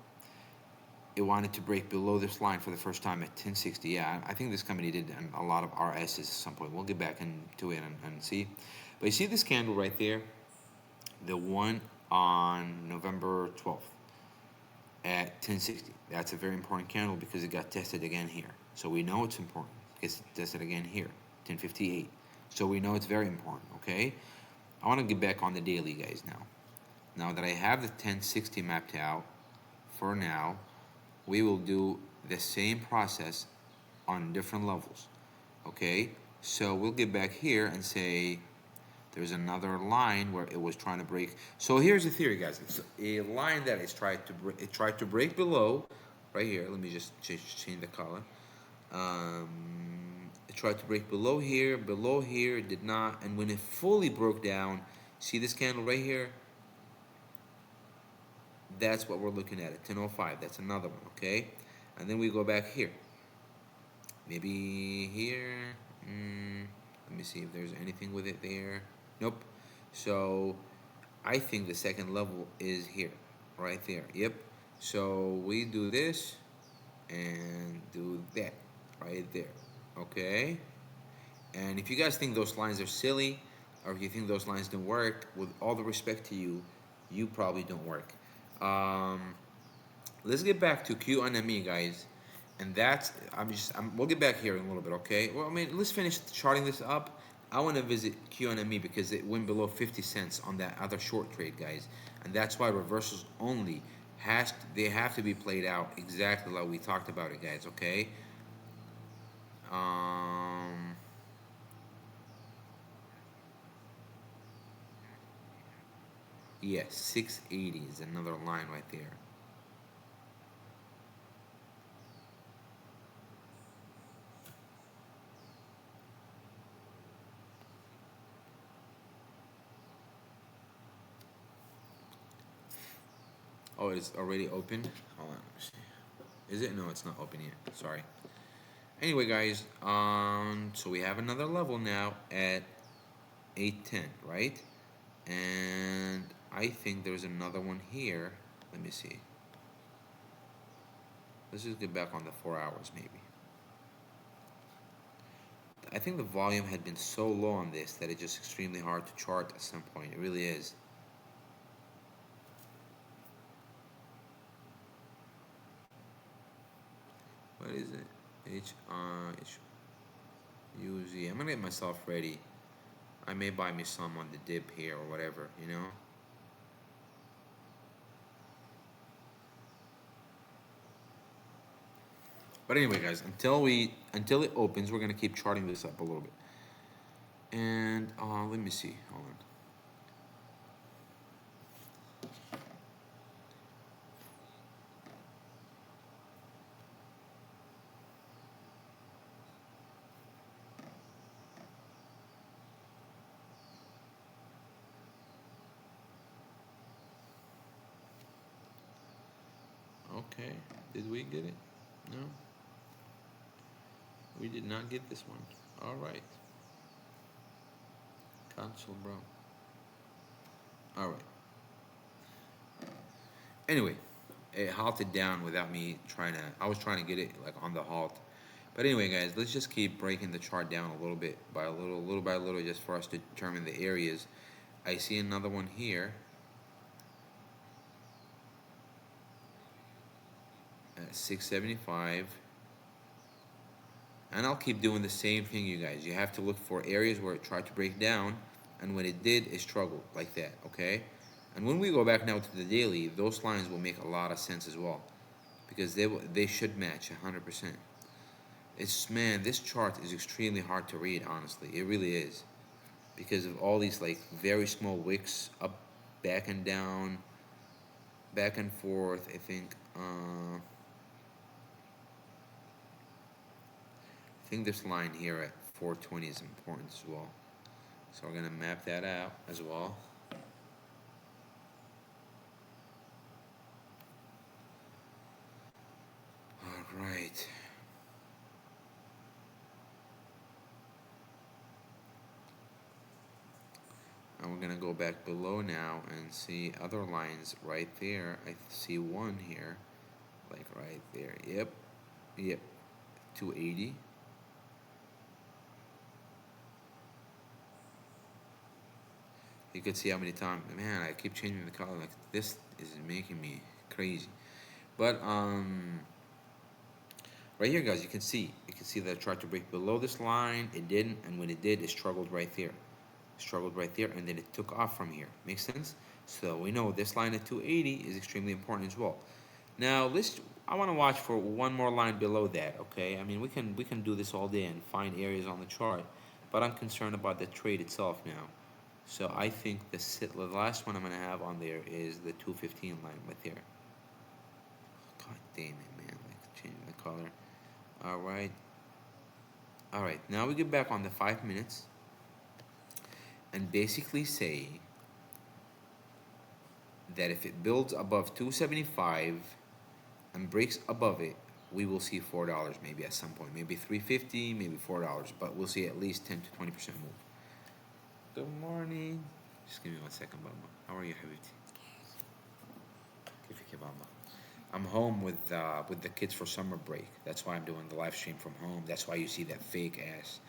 it wanted to break below this line for the first time at 1060. Yeah, I think this company did a lot of RSs at some point. We'll get back into it and see. But you see this candle right there? The one on November 12th at 1060. That's a very important candle because it got tested again here. So we know it's important. It's tested again here, 1058. So we know it's very important, okay? I want to get back on the daily, guys, now. Now that I have the 1060 mapped out, for now, we will do the same process on different levels, okay? So we'll get back here and say there's another line where it was trying to break. So here's the theory, guys. It's a line that it tried to break below, right here. Let me just change the color. It tried to break below here, it did not. And when it fully broke down, see this candle right here? That's what we're looking at 10:05. That's another one, okay? And then we go back here. Maybe here. Let me see if there's anything with it there. Nope. So I think the second level is here, right there. Yep. So we do this and do that right there. Okay. And if you guys think those lines are silly, or if you think those lines don't work, with all the respect to you, you probably don't work. Um, let's get back to QNME, guys. And that's, we'll get back here in a little bit, okay? Well, I mean, let's finish charting this up. I want to visit QNME because it went below 50 cents on that other short trade, guys. And that's why reversals only they have to be played out exactly like we talked about it, guys, okay? Um, yeah, 680 is another line right there. Oh, it's already open? Hold on, let me see. Is it? No, it's not open yet. Sorry. Anyway, guys, so we have another level now at 810, right? And I think there's another one here. Let me see. Let's just get back on the 4 hours, maybe. I think the volume had been so low on this that it's just extremely hard to chart at some point. It really is. What is it? HUZ. I'm gonna get myself ready. I may buy me some on the dip here or whatever, you know? But anyway, guys, until it opens, we're gonna keep charting this up a little bit. And let me see. Hold on. Okay. Did we get it? No. We did not get this one. All right. Cancel, bro. All right. Anyway, it halted down without me trying to. I was trying to get it like on the halt, But anyway, guys, let's just keep breaking the chart down a little bit by little by little, just for us to determine the areas. I see another one here at 675. And I'll keep doing the same thing, you guys. You have to look for areas where it tried to break down, and when it did, it struggled like that, okay? And when we go back now to the daily, those lines will make a lot of sense as well, because they should match 100%. It's, man, this chart is extremely hard to read, honestly. It really is, because of all these like very small wicks up, back and down, back and forth. I think this line here at 420 is important as well. So we're gonna map that out as well. All right. And we're gonna go back below now and see other lines right there. I see one here, like right there. Yep, 280. You could see how many times, man, I keep changing the color. Like, this is making me crazy. But right here, guys, you can see that it tried to break below this line. It didn't, and when it did, it struggled right there. Struggled right there, and then it took off from here. Makes sense? So we know this line at 280 is extremely important as well. Now I want to watch for one more line below that. Okay, I mean we can do this all day and find areas on the chart, but I'm concerned about the trade itself now. So I think the last one I'm gonna have on there is the 215 line right there. God damn it, man! Like changing the color. All right. All right. Now we get back on the 5 minutes and basically say that if it builds above 275 and breaks above it, we will see $4 maybe at some point, maybe 350, maybe $4, but we'll see at least 10 to 20% move. Good morning. Just give me 1 second, Bamba. How are you, Habibti? كيفك يا Bamba? I'm home with the kids for summer break. That's why I'm doing the live stream from home. That's why you see that fake ass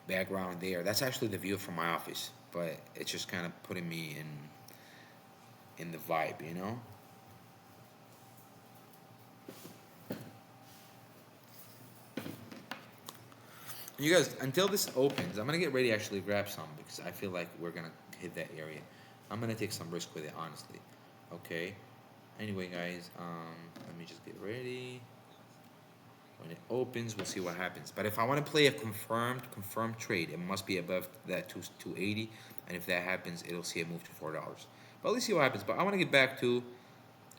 background there. That's actually the view from my office, but it's just kind of putting me in the vibe, you know. You guys, until this opens, I'm gonna get ready to actually grab some because I feel like we're gonna hit that area. I'm gonna take some risk with it, honestly. Okay. Anyway, guys, let me just get ready. When it opens, we'll see what happens. But if I want to play a confirmed trade, it must be above that 280, and if that happens, it'll see a move to $4. But let's see what happens. But I want to get back to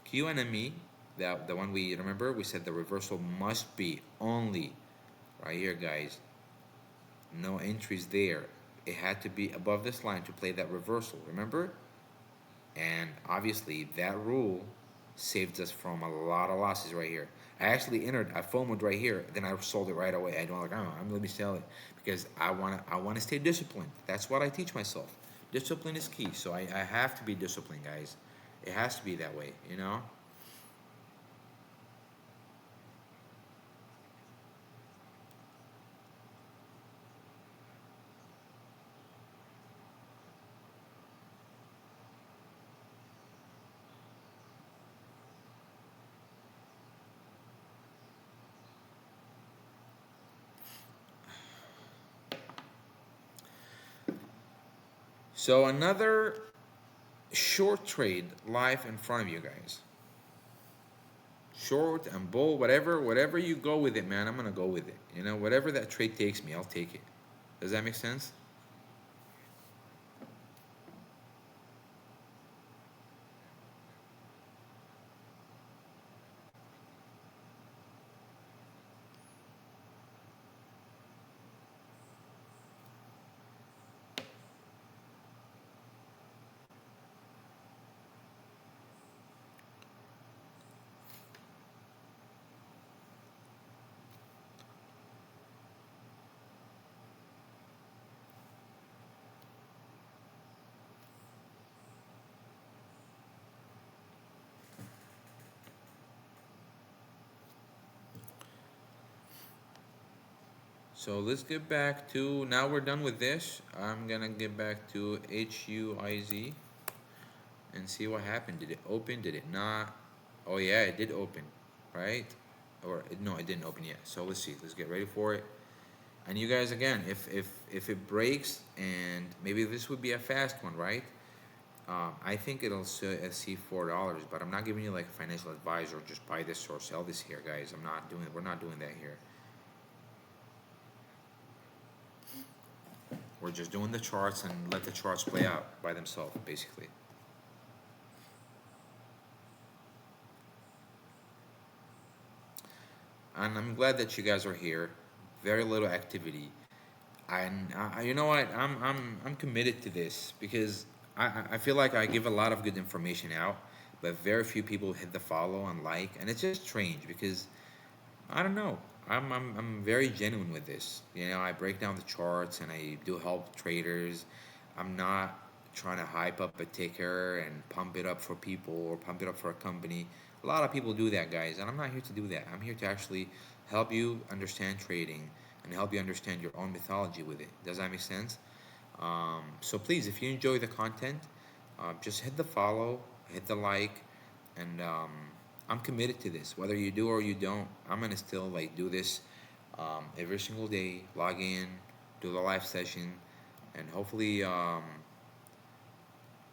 QNME, that the one we remember. We said the reversal must be only right here, guys. No entries there. It had to be above this line to play that reversal. Remember? And obviously, that rule saved us from a lot of losses right here. I actually entered, I FOMO'd right here, then I sold it right away. I don't like, oh, let me sell it because I wanna stay disciplined. That's what I teach myself. Discipline is key. So I have to be disciplined, guys. It has to be that way, you know? So another short trade live in front of you guys. Short and bull, whatever you go with it, man, I'm gonna go with it. You know, whatever that trade takes me, I'll take it. Does that make sense? So let's get back to, now we're done with this. I'm gonna get back to HUIZ and see what happened. Did it open? Did it not? Oh yeah, it did open, right? Or no, it didn't open yet. So let's see. Let's get ready for it. And you guys, again, if it breaks, and maybe this would be a fast one, right? I think it'll see $4, but I'm not giving you like a financial advisor. Just buy this or sell this here, guys. I'm not doing. We're not doing that here. We're just doing the charts and let the charts play out by themselves, basically. And I'm glad that you guys are here. Very little activity. And you know what? I'm committed to this because I feel like I give a lot of good information out, but very few people hit the follow and like, and it's just strange because I don't know. I'm very genuine with this. You know, I break down the charts and I do help traders. I'm not trying to hype up a ticker and pump it up for people or pump it up for a company. A lot of people do that, guys, and I'm not here to do that. I'm here to actually help you understand trading and help you understand your own mythology with it. Does that make sense? So please, if you enjoy the content, just hit the follow, hit the like, and I'm committed to this. Whether you do or you don't, I'm gonna still like do this every single day. Log in, do the live session, and hopefully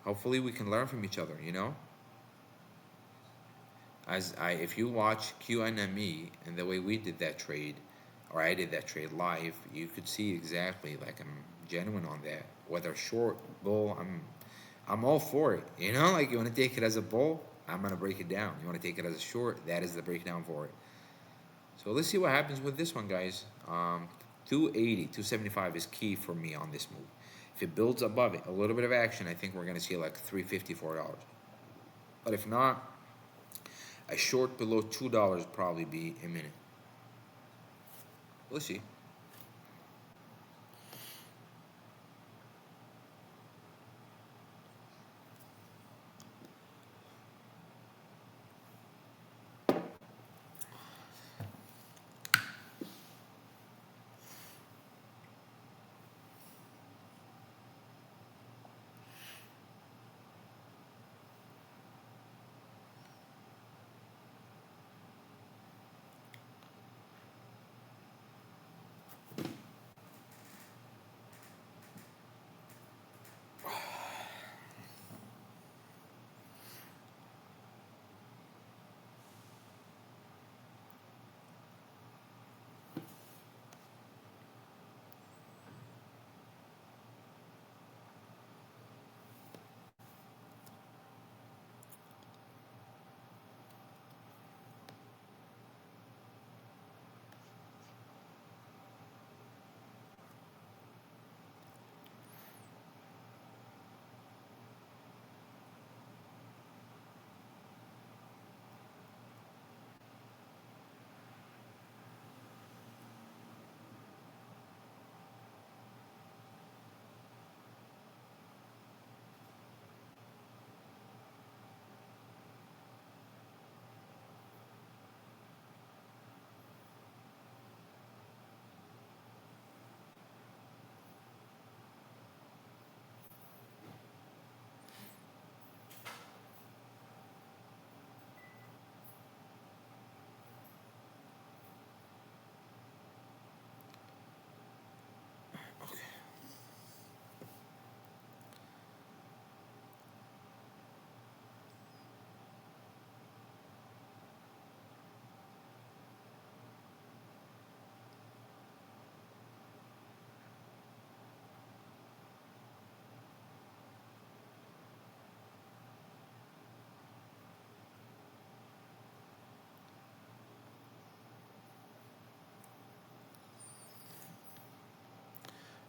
we can learn from each other. You know, if you watch QNME and the way we did that trade, or I did that trade live, you could see exactly like I'm genuine on that. Whether short, bull, I'm all for it. You know, like you want to take it as a bull, I'm gonna break it down. You want to take it as a short, that is the breakdown for it. So let's see what happens with this one, guys. 280, 275 is key for me on this move. If it builds above it, a little bit of action, I think we're gonna see like $354. But if not, a short below $2 would probably be imminent. We'll see.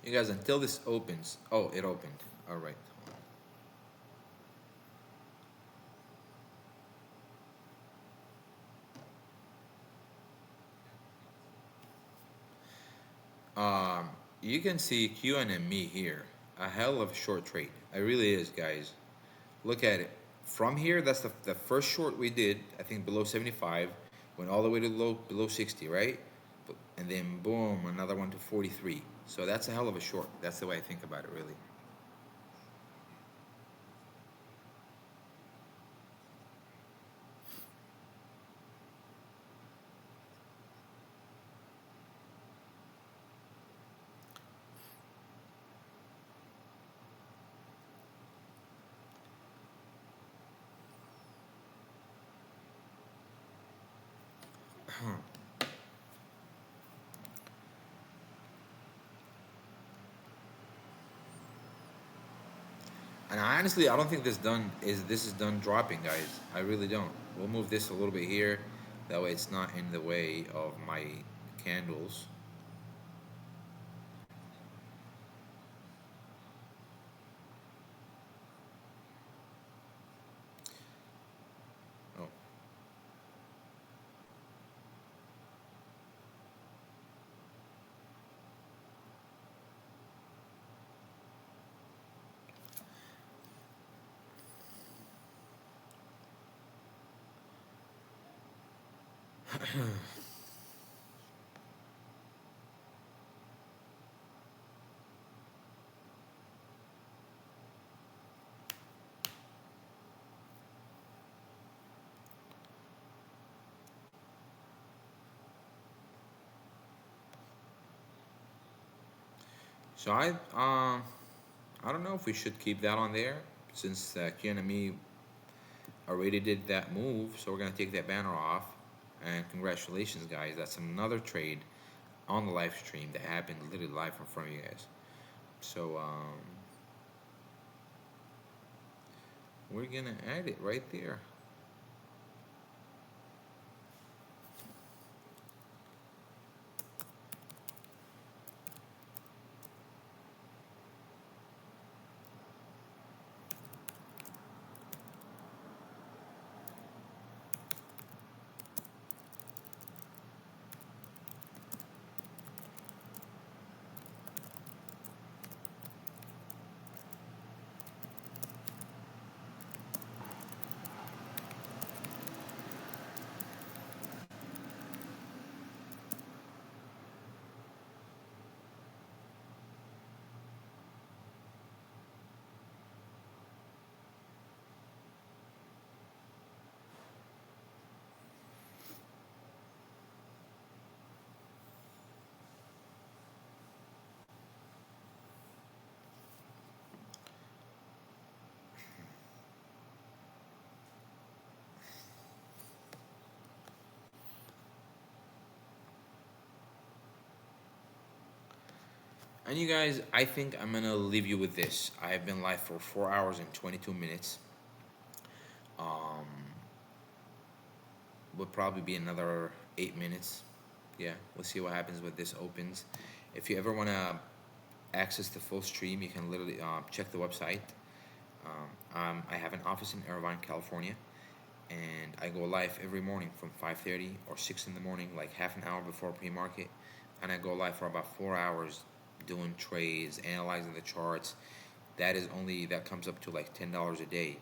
You guys, until this opens. Oh, it opened. All right. You can see QNME here. A hell of a short trade. It really is, guys. Look at it. From here, that's the first short we did. I think below 75, went all the way to below 60, right? and then boom, another one to 43. So that's a hell of a short. That's the way I think about it, really. And honestly, I don't think this is done dropping, guys. I really don't. We'll move this a little bit here, that way it's not in the way of my candles. Oh, so I don't know if we should keep that on there since QNME already did that move. So we're gonna take that banner off. And congratulations, guys. That's another trade on the live stream that happened literally live in front of you guys. So we're gonna add it right there. And you guys, I think I'm gonna leave you with this. I have been live for 4 hours and 22 minutes. Um, would probably be another 8 minutes. Yeah, we'll see what happens with this opens. If you ever wanna access the full stream, you can literally check the website. I have an office in Irvine, California, and I go live every morning from 5:30 or 6 in the morning, like half an hour before pre-market, and I go live for about 4 hours doing trades, analyzing the charts. That comes up to like $10 a day.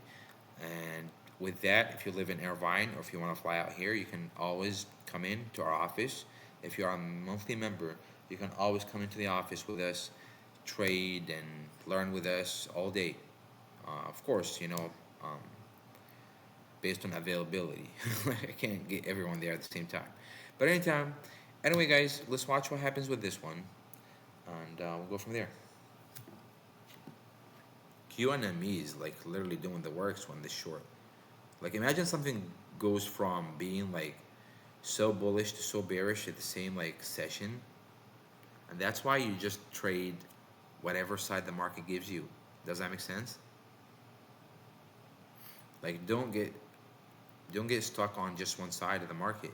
And with that, if you live in Irvine or if you want to fly out here, you can always come in to our office. If you're a monthly member, you can always come into the office with us, trade and learn with us all day. Of course, um, based on availability. I can't get everyone there at the same time. But anytime. Anyway, guys, let's watch what happens with this one, and we'll go from there. QNME is like literally doing the works when this short. Like imagine something goes from being like so bullish to so bearish at the same like session, and that's why you just trade whatever side the market gives you. Does that make sense? Like don't get stuck on just one side of the market.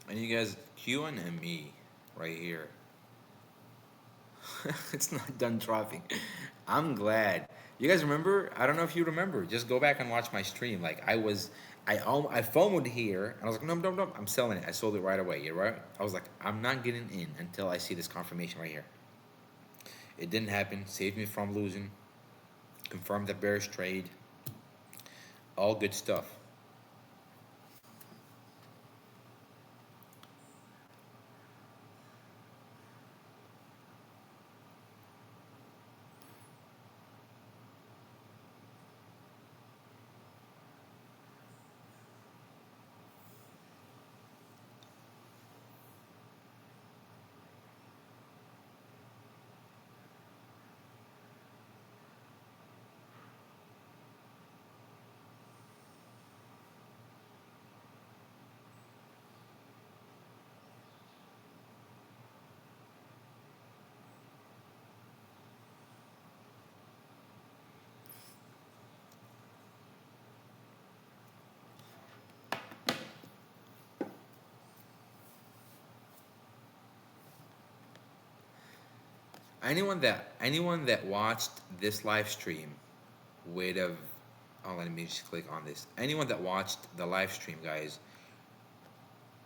And you guys, QNME right here. It's not done dropping. I'm glad. You guys remember? I don't know if you remember. Just go back and watch my stream. Like I FOMO'd here, and I was like, no, no, no, I'm selling it. I sold it right away. You're right. I was like, I'm not getting in until I see this confirmation right here. It didn't happen. Saved me from losing. Confirmed the bearish trade. All good stuff. Anyone that watched this live stream would have. Oh, let me just click on this. Anyone that watched the live stream, guys,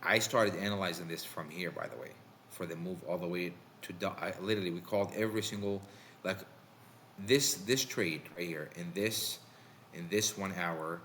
I started analyzing this from here, by the way, for the move all the way to. Literally, we called every single, like, this trade right here in this 1 hour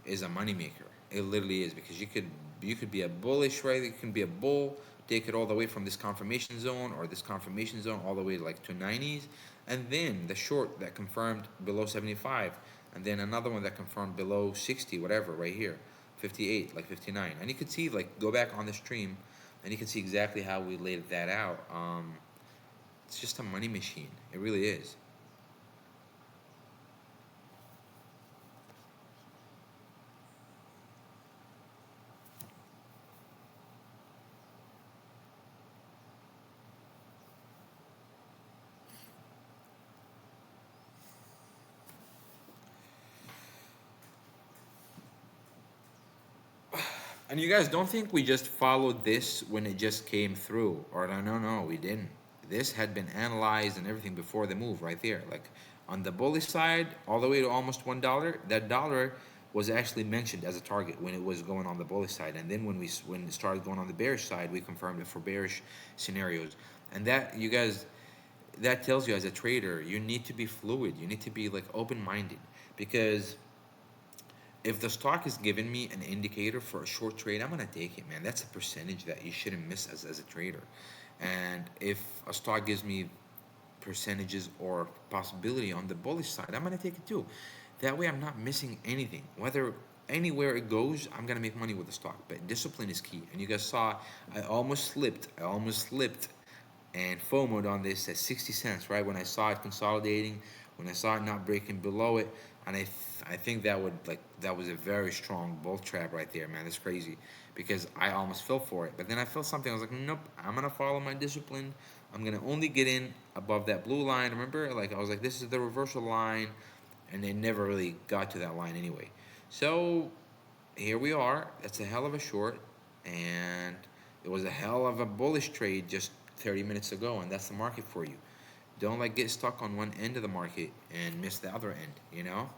is a moneymaker. It literally is, because you could be a bullish, right? You can be a bull, take it all the way from this confirmation zone or this confirmation zone all the way like to 90s, and then the short that confirmed below 75, and then another one that confirmed below 60, whatever, right here, 58, like 59. And you could see, like, go back on the stream, and you can see exactly how we laid that out. It's just a money machine. It really is. And you guys don't think we just followed this when it just came through, or no, no, no, we didn't. This had been analyzed and everything before the move right there. Like on the bullish side, all the way to almost $1. That dollar was actually mentioned as a target when it was going on the bullish side, and then when it started going on the bearish side, we confirmed it for bearish scenarios. And that, you guys, that tells you, as a trader, you need to be fluid. You need to be like open-minded, because if the stock is giving me an indicator for a short trade, I'm gonna take it, man. That's a percentage that you shouldn't miss as a trader. And if a stock gives me percentages or possibility on the bullish side, I'm gonna take it too. That way I'm not missing anything. Whether anywhere it goes, I'm gonna make money with the stock. But discipline is key. And you guys saw I almost slipped. And FOMO'd on this at 60 cents, right? When I saw it consolidating, when I saw it not breaking below it, and I think that was a very strong bull trap right there, man. That's crazy, because I almost fell for it, but then I felt something. I was like, nope, I'm gonna follow my discipline. I'm gonna only get in above that blue line. Remember, like I was like, this is the reversal line, and they never really got to that line anyway. So here we are. That's a hell of a short, and it was a hell of a bullish trade just 30 minutes ago, and that's the market for you. Don't like get stuck on one end of the market and miss the other end, you know?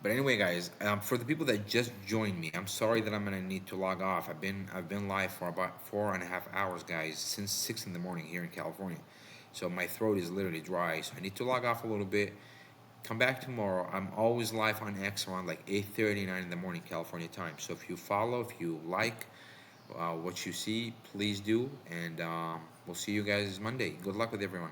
But anyway, guys, for the people that just joined me, I'm sorry that I'm gonna need to log off. I've been live for about 4.5 hours, guys, since 6 in the morning here in California. So my throat is literally dry. So I need to log off a little bit. Come back tomorrow. I'm always live on X around like 8:39 in the morning California time. So if you follow, if you like what you see, please do. And we'll see you guys Monday. Good luck with everyone.